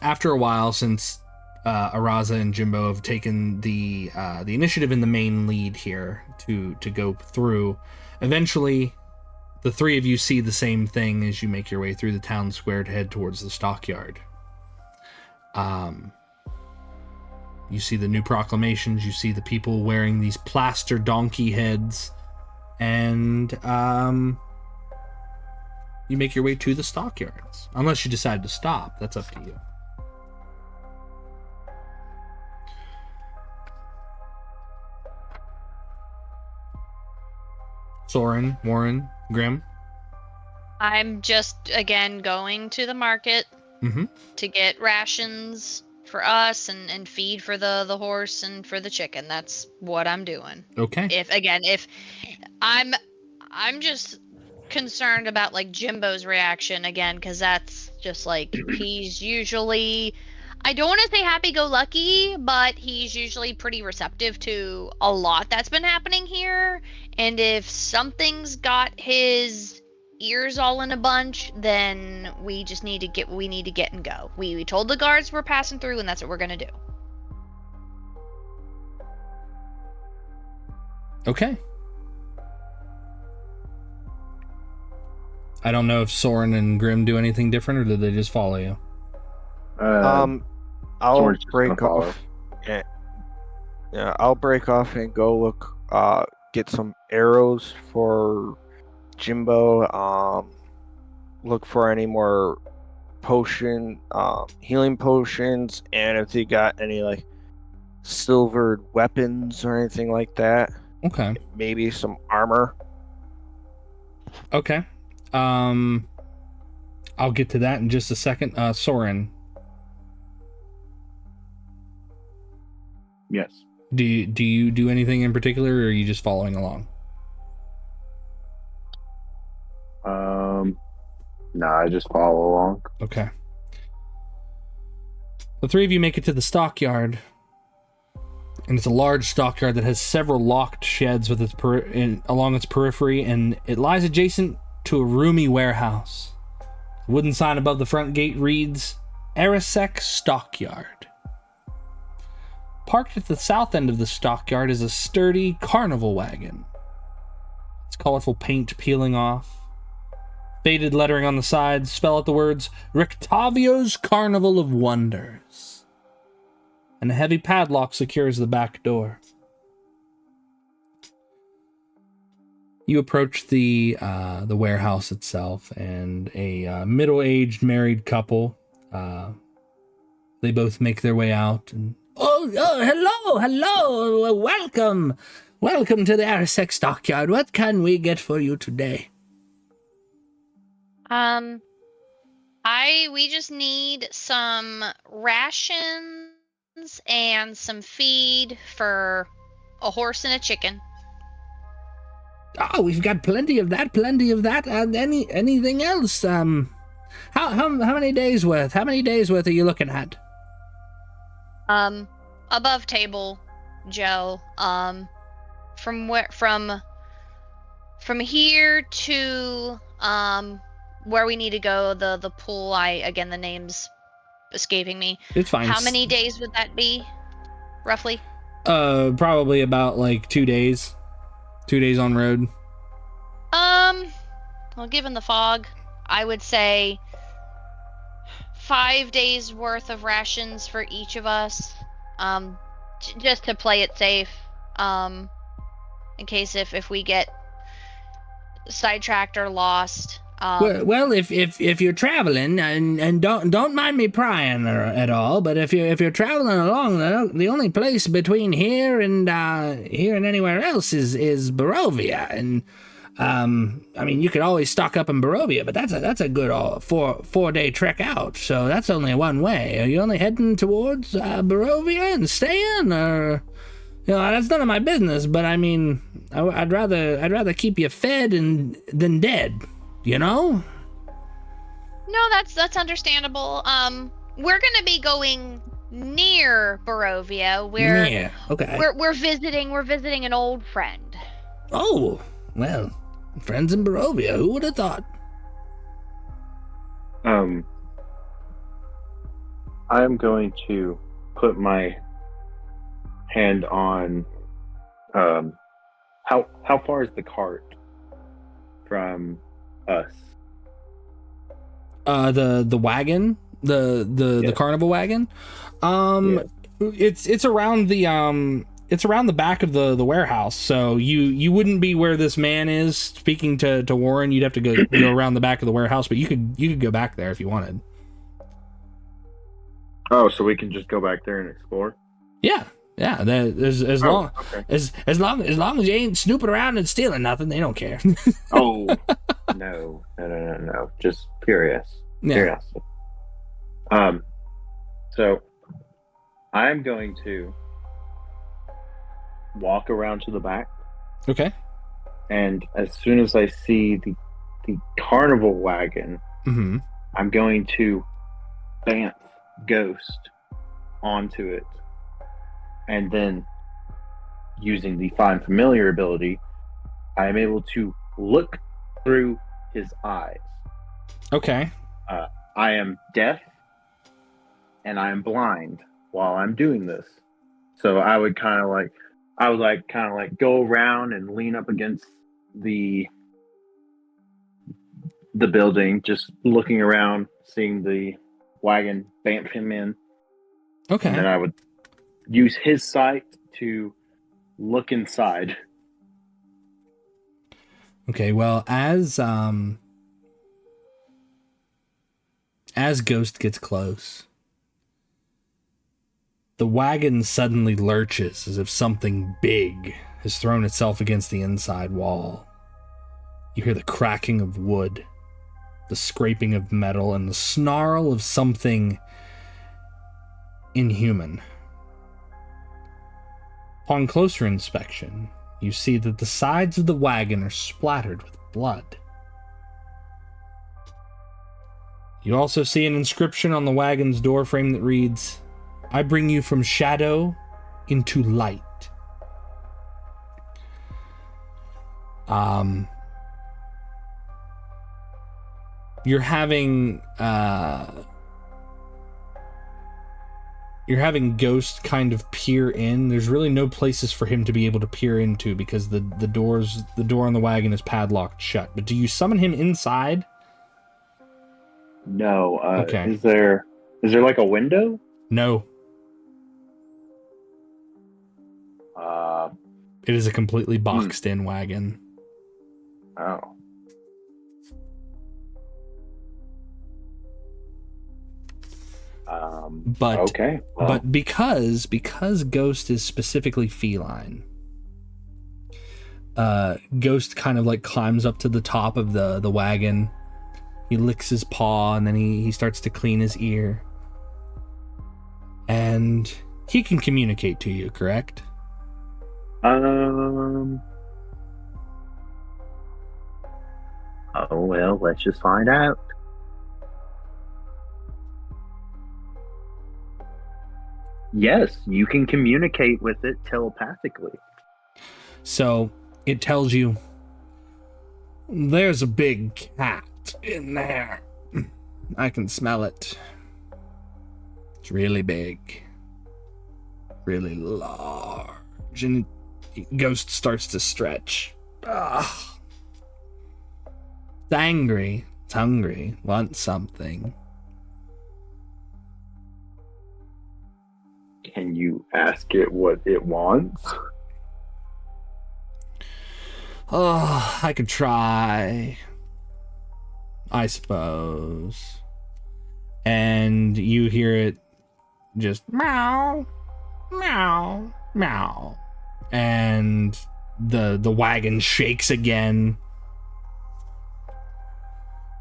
After a while, since Araza and Jymbo have taken the initiative in the main lead here to go through, eventually the three of you see the same thing as you make your way through the town square to head towards the stockyard. You see the new proclamations, you see the people wearing these plaster donkey heads, and you make your way to the stockyards. Unless you decide to stop, that's up to you. Sorin, Warren, Grimm. I'm just, again, going to the market to get rations for us and feed for the horse and for the chicken. That's what I'm doing. Okay. If I'm just concerned about like Jimbo's reaction again, because that's just like he's usually, I don't want to say happy-go-lucky, but he's usually pretty receptive to a lot that's been happening here. And if something's got his ears all in a bunch, then we just need to get and go. We told the guards we're passing through, and that's what we're gonna do. Okay. I don't know if Sorin and Grimm do anything different, or did they just follow you? I'll Sorin's just break gonna off. Yeah, I'll break off and go look. Get some arrows for Jymbo. Look for any more healing potions, and if they got any like silvered weapons or anything like that. Okay. Maybe some armor. Okay. I'll get to that in just a second. Sorin. Yes. Do you do anything in particular, or are you just following along? No, I just follow along. Okay. The three of you make it to the stockyard, and it's a large stockyard that has several locked sheds with along its periphery, and it lies adjacent to a roomy warehouse. A wooden sign above the front gate reads, Araza Stockyard. Parked at the south end of the stockyard is a sturdy carnival wagon. Its colorful paint peeling off. Faded lettering on the sides spell out the words, Rictavio's Carnival of Wonders. And a heavy padlock secures the back door. You approach the warehouse itself, and a middle-aged married couple. They both make their way out. And hello, welcome to the Araza Stockyard. What can we get for you today? We just need some rations and some feed for a horse and a chicken. Oh, we've got plenty of that. And anything else? How many days worth? How many days worth are you looking at? Above table, Joe. From here to where we need to go, the pool. The name's escaping me. It's fine. How many days would that be, roughly? Probably about like 2 days. 2 days on road. Well, given the fog, I would say 5 days worth of rations for each of us. Just to play it safe. In case if we get sidetracked or lost. Well, if you're traveling and don't mind me prying at all, but if you're traveling along, the only place between here and anywhere else is Barovia, and I mean you could always stock up in Barovia, but that's a good 4-day trek out, so that's only one way. Are you only heading towards Barovia and staying, or that's none of my business, but I mean I'd rather keep you fed than dead. No, that's understandable. We're gonna be going near Barovia. We're visiting an old friend. Oh, well, friends in Barovia. Who would have thought? I'm going to put my hand on. How far is the cart from us? The wagon, the carnival wagon. It's around the back of the warehouse. So you wouldn't be where this man is speaking to Warren. You'd have to go around the back of the warehouse, but you could go back there if you wanted. Oh, so we can just go back there and explore? Yeah. As long as you ain't snooping around and stealing nothing, they don't care. Oh, no. Just curious. Yeah. Curiosity. So I'm going to walk around to the back. Okay. And as soon as I see the carnival wagon, mm-hmm. I'm going to bamf ghost onto it. And then, using the Find Familiar ability, I am able to look through his eyes. Okay. I am deaf, and I am blind while I'm doing this. So I would kind of like go around and lean up against the building, just looking around, seeing the wagon bamf him in. Okay. And then I would use his sight to look inside. Okay, well, as Ghost gets close, the wagon suddenly lurches as if something big has thrown itself against the inside wall. You hear the cracking of wood, the scraping of metal, and the snarl of something inhuman. Upon closer inspection, you see that the sides of the wagon are splattered with blood. You also see an inscription on the wagon's doorframe that reads, "I bring you from shadow into light." You're having Ghost kind of peer in. There's really no places for him to be able to peer into because the door on the wagon is padlocked shut. But do you summon him inside? No. Okay. Is there like a window? No. It is a completely boxed in wagon. Oh. But okay. Well. But because Ghost is specifically feline, Ghost kind of like climbs up to the top of the wagon. He licks his paw and then he starts to clean his ear. And he can communicate to you, correct? Oh well, let's just find out. Yes, you can communicate with it telepathically. So it tells you there's a big cat in there. I can smell it. It's really big, really large, and Ghost starts to stretch. Ugh. It's angry. It's hungry. Wants something. Can you ask it what it wants? Oh, I could try. I suppose. And you hear it just meow, meow, meow. And the wagon shakes again.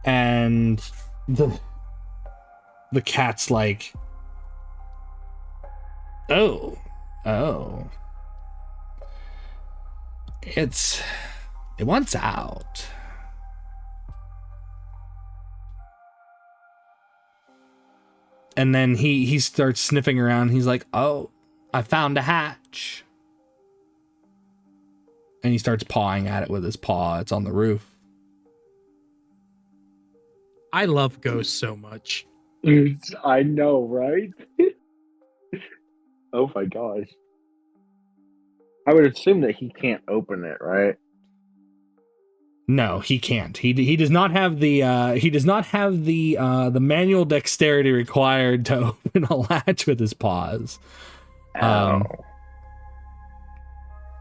And the cat's like, oh. It wants out. And then he starts sniffing around. He's like, oh, I found a hatch. And he starts pawing at it with his paw. It's on the roof. I love ghosts so much. I know, right? Oh my gosh. I would assume that he can't open it, right? No, he can't. He does not have the manual dexterity required to open a latch with his paws.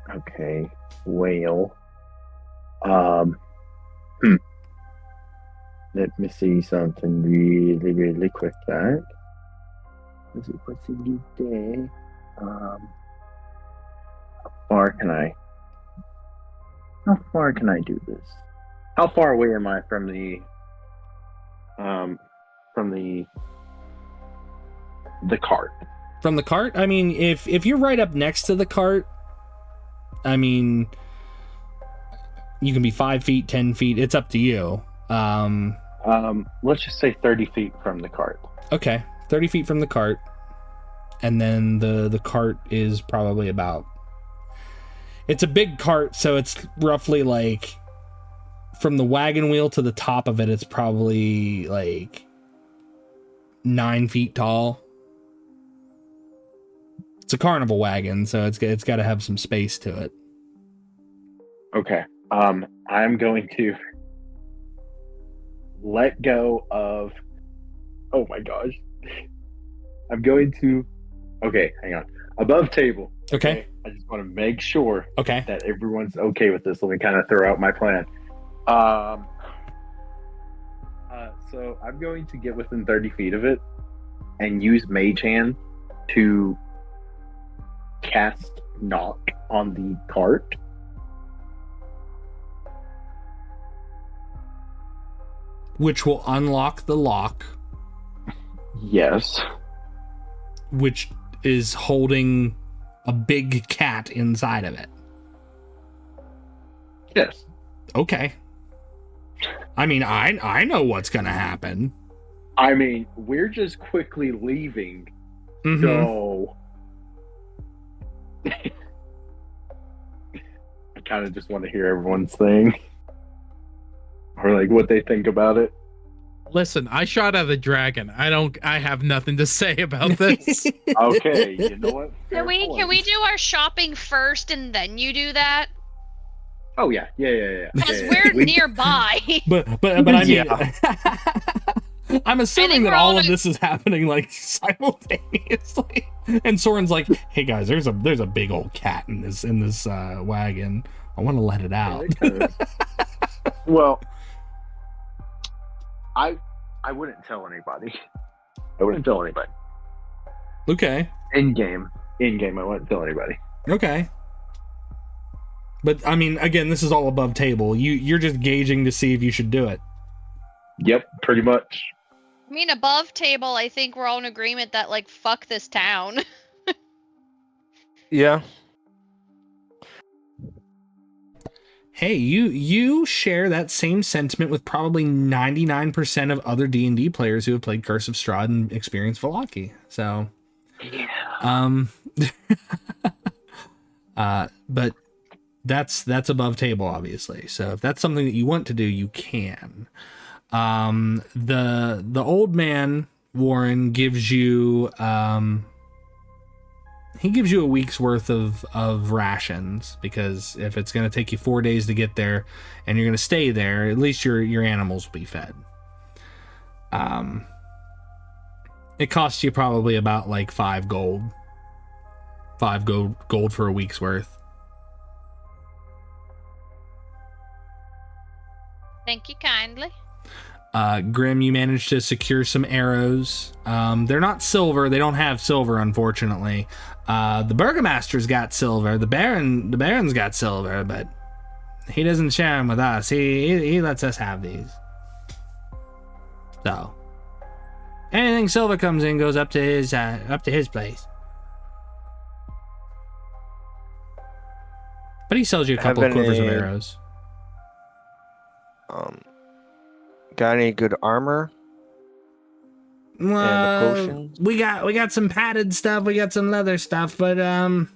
Okay. Well. Let me see something really, really quick. That. What's it do there? How far can I do this? How far away am I from the cart? From the cart? I mean, if you're right up next to the cart, I mean, you can be 5 feet, 10 feet. It's up to you. Let's just say 30 feet from the cart. Okay, 30 feet from the cart. And then the cart is probably about... It's a big cart, so it's roughly like... From the wagon wheel to the top of it, it's probably like 9 feet tall. It's a carnival wagon, so it's got to have some space to it. Okay. I'm going to let go of... Oh my gosh. I'm going to... Okay, hang on. Above table. Okay. I just want to make sure Okay. that everyone's okay with this. Let me kind of throw out my plan. So I'm going to get within 30 feet of it and use Mage Hand to cast Knock on the cart. Which will unlock the lock. Yes. Which is holding a big cat inside of it. Yes. Okay. I mean, I know what's gonna happen. I mean, we're just quickly leaving. Mm-hmm. So I kind of just want to hear everyone's thing. Or like what they think about it. Listen, I shot at a dragon. I have nothing to say about this. Okay, you know what? Fair Can we point. do our shopping first and then you do that? Oh yeah. Because we're nearby. But I mean, Yeah. I'm assuming think that we're all all of in- this is happening like simultaneously. And Soren's like, "Hey guys, there's a big old cat in this wagon. I want to let it out." Well, I wouldn't tell anybody. Okay. In game, I wouldn't tell anybody. Okay. But I mean, again, this is all above table. You're just gauging to see if you should do it. Yep, pretty much. I mean, above table, I think we're all in agreement that, like, fuck this town. Yeah. Hey, you share that same sentiment with probably 99% of other D&D players who have played Curse of Strahd and experienced Vallaki. So, but that's above table, obviously. So if that's something that you want to do, you can. The old man, Warren, gives you he gives you a week's worth of rations, because if it's going to take you 4 days to get there and you're going to stay there, at least your animals will be fed. It costs you probably about like 5 gold for a week's worth. Thank you kindly. Grimm, you managed to secure some arrows. They're not silver. They don't have silver, unfortunately. The Burgomaster's got silver. The Baron's got silver, but he doesn't share them with us. He lets us have these. So anything silver comes in goes up to his place. But he sells you a couple of quivers of arrows. Got any good armor? And potions? We got some padded stuff. We got some leather stuff, but and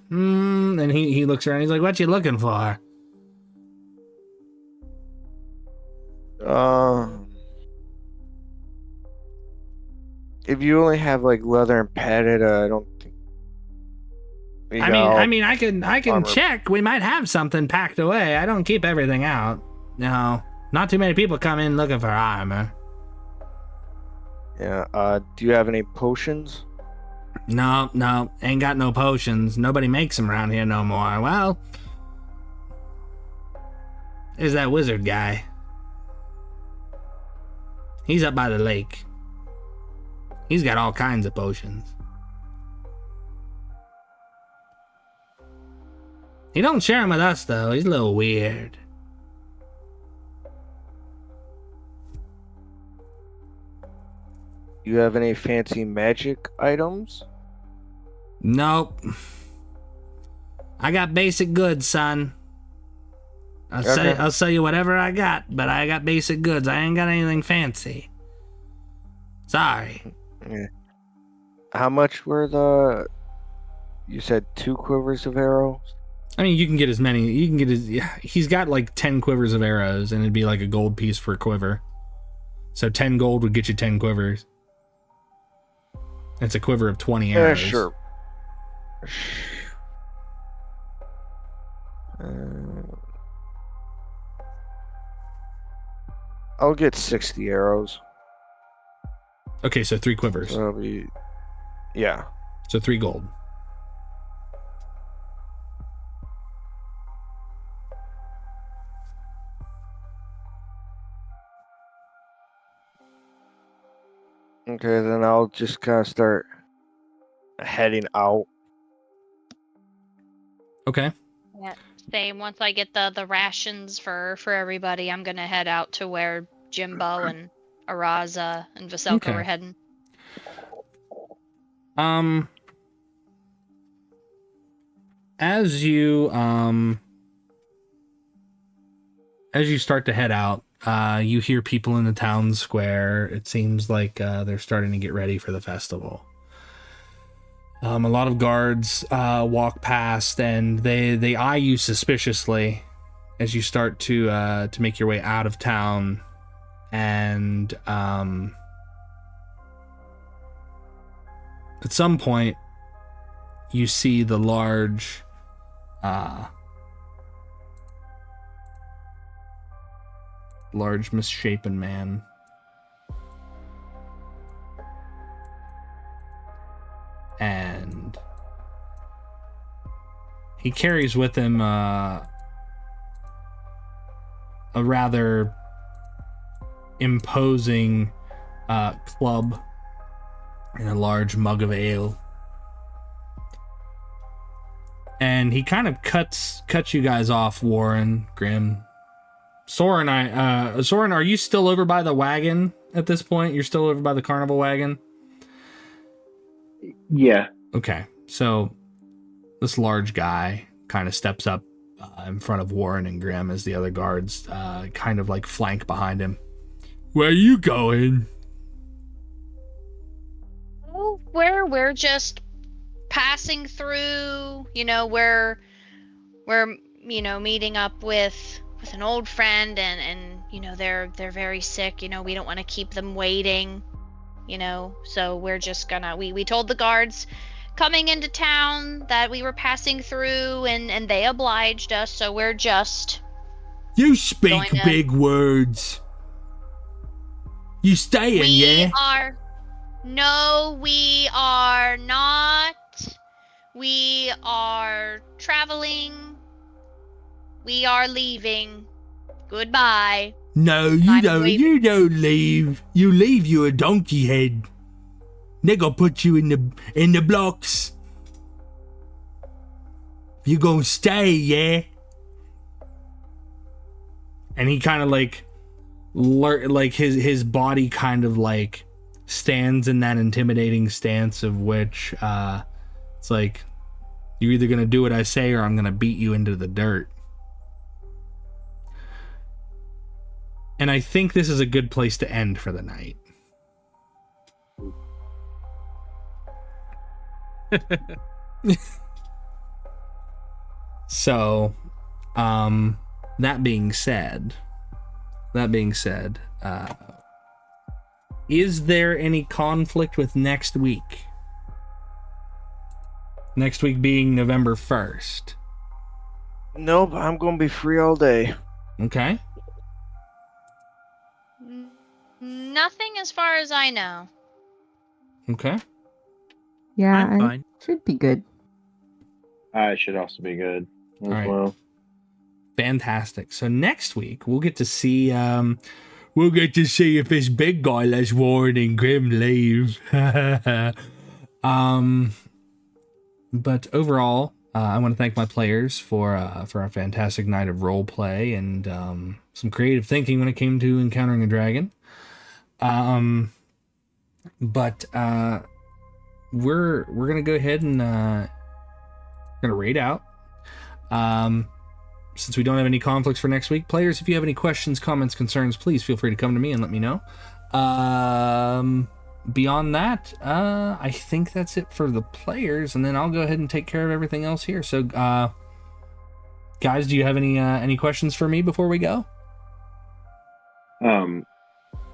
he looks around. He's like, "What you looking for?" If you only have like leather and padded, I don't think. I mean, I can armor. check. We might have something packed away. I don't keep everything out. No, not too many people come in looking for armor. Yeah. Do you have any potions? No, ain't got no potions. Nobody makes them around here no more. Well, there's that wizard guy. He's up by the lake. He's got all kinds of potions. He don't share them with us, though. He's a little weird. You have any fancy magic items? Nope. I got basic goods, son. I'll sell you whatever I got, but I got basic goods. I ain't got anything fancy. Sorry. Yeah. How much were you said 2 quivers of arrows? I mean, you can get as many. You can get he's got like 10 quivers of arrows, and it'd be like a gold piece for a quiver. So 10 gold would get you 10 quivers. It's a quiver of 20 arrows. Yeah, sure. I'll get 60 arrows. Okay, so 3 quivers. So that'll be, yeah. So 3 gold. Okay, then I'll just kind of start heading out. Okay. Yeah, same. Once I get the rations for everybody, I'm gonna head out to where Jymbo and Araza and Veselka were heading. As you start to head out, you hear people in the town square. It seems like they're starting to get ready for the festival. A lot of guards walk past, and they eye you suspiciously as you start to make your way out of town. And at some point, you see the large misshapen man. And he carries with him a rather imposing club and a large mug of ale. And he kind of cuts you guys off, Warren, Grimm. Sorin, are you still over by the wagon at this point? You're still over by the carnival wagon? Yeah. Okay, so this large guy kind of steps up in front of Warren and Grimm as the other guards kind of like flank behind him. Where are you going? Oh, we're just passing through. You know, we're meeting up with an old friend, and you know they're very sick. You know, we don't want to keep them waiting. You know, so we're just gonna we told the guards coming into town that we were passing through, and they obliged us, so we're just You speak big words. You staying, yeah? No, we are not. We are traveling. We are leaving. Goodbye. No, you I'm don't. waving. You don't leave. You leave. You a donkey head. They gonna put you in the blocks. You gonna stay, yeah? And he kind of like his body kind of like stands in that intimidating stance of which it's like, you're either gonna do what I say or I'm gonna beat you into the dirt. And I think this is a good place to end for the night. So, that being said, is there any conflict with next week? Next week being November 1st. Nope, I'm gonna be free all day. Okay. Nothing as far as I know. Okay. Yeah, I'm I fine. should be good. I should also be good as All right. well. Fantastic. So next week we'll get to see if this big guy lets Warren and Grimm leave. But overall, I want to thank my players for a fantastic night of role play and some creative thinking when it came to encountering a dragon. But we're gonna go ahead and gonna raid out. Since we don't have any conflicts for next week, players, if you have any questions, comments, concerns, please feel free to come to me and let me know. Beyond that, I think that's it for the players, and then I'll go ahead and take care of everything else here. So, guys, do you have any questions for me before we go?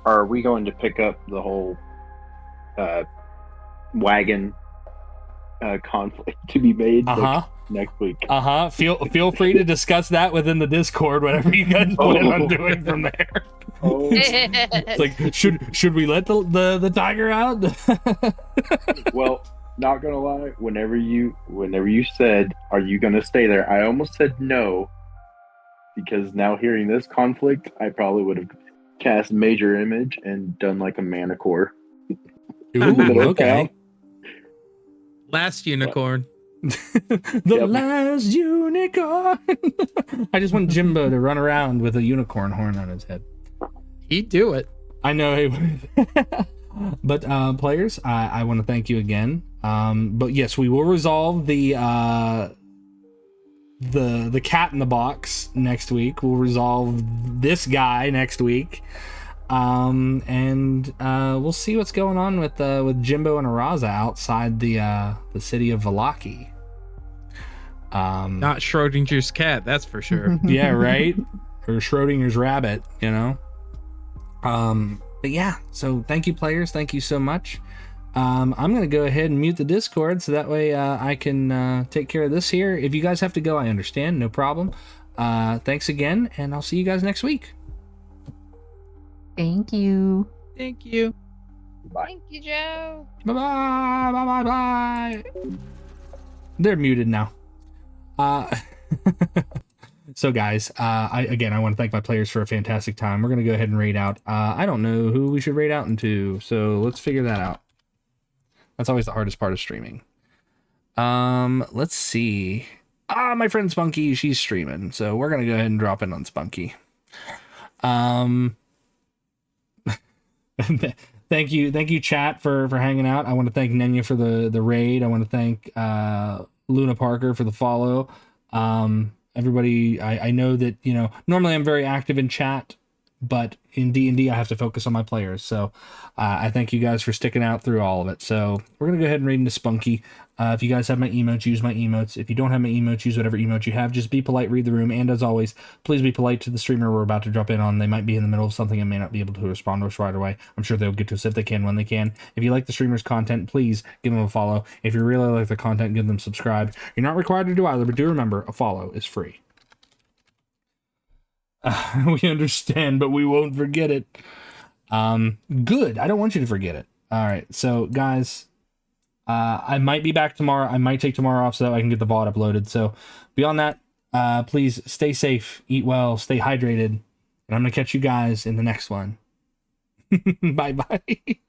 Are we going to pick up the whole wagon conflict to be made next week? Feel free to discuss that within the Discord, whatever you guys plan on doing from there. It's like, should we let the tiger out? Well, not gonna lie, whenever you said, are you gonna stay there, I almost said no, because now hearing this conflict, I probably would have cast Major Image and done like a mana core. Ooh, okay. Last unicorn. The last unicorn. I just want Jymbo to run around with a unicorn horn on his head. He'd do it. I know he would. But players, I want to thank you again. But yes, we will resolve the cat in the box next week. We'll resolve this guy next week. And we'll see what's going on with Jymbo and Araza outside the city of Vallaki. Not Schrodinger's cat, that's for sure. Yeah, right? Or Schrodinger's rabbit, you know? But yeah, so thank you, players. Thank you so much. I'm going to go ahead and mute the Discord so that way I can take care of this here. If you guys have to go, I understand. No problem. Thanks again, and I'll see you guys next week. Thank you. Thank you. Bye. Thank you, Joe. Bye-bye. Bye-bye-bye. They're muted now. So guys, I want to thank my players for a fantastic time. We're going to go ahead and raid out. I don't know who we should raid out into, so let's figure that out. That's always the hardest part of streaming. Let's see. My friend Spunky, she's streaming, so we're going to go ahead and drop in on Spunky. Thank you, chat, for hanging out. I want to thank Nenya for the raid. I want to thank Luna Parker for the follow. Everybody, I know that, you know, normally I'm very active in chat, but in D&D I have to focus on my players. So I thank you guys for sticking out through all of it. So we're going to go ahead and raid into Spunky. If you guys have my emotes, use my emotes. If you don't have my emotes, use whatever emote you have. Just be polite, read the room, and as always, please be polite to the streamer we're about to drop in on. They might be in the middle of something and may not be able to respond to us right away. I'm sure they'll get to us if they can, when they can. If you like the streamer's content, please give them a follow. If you really like the content, give them subscribe. You're not required to do either, but do remember, a follow is free. We understand, but we won't forget it. Good. I don't want you to forget it. All right. So, guys, I might be back tomorrow. I might take tomorrow off so that I can get the VOD uploaded. So, beyond that, please stay safe, eat well, stay hydrated, And I'm going to catch you guys in the next one. Bye bye.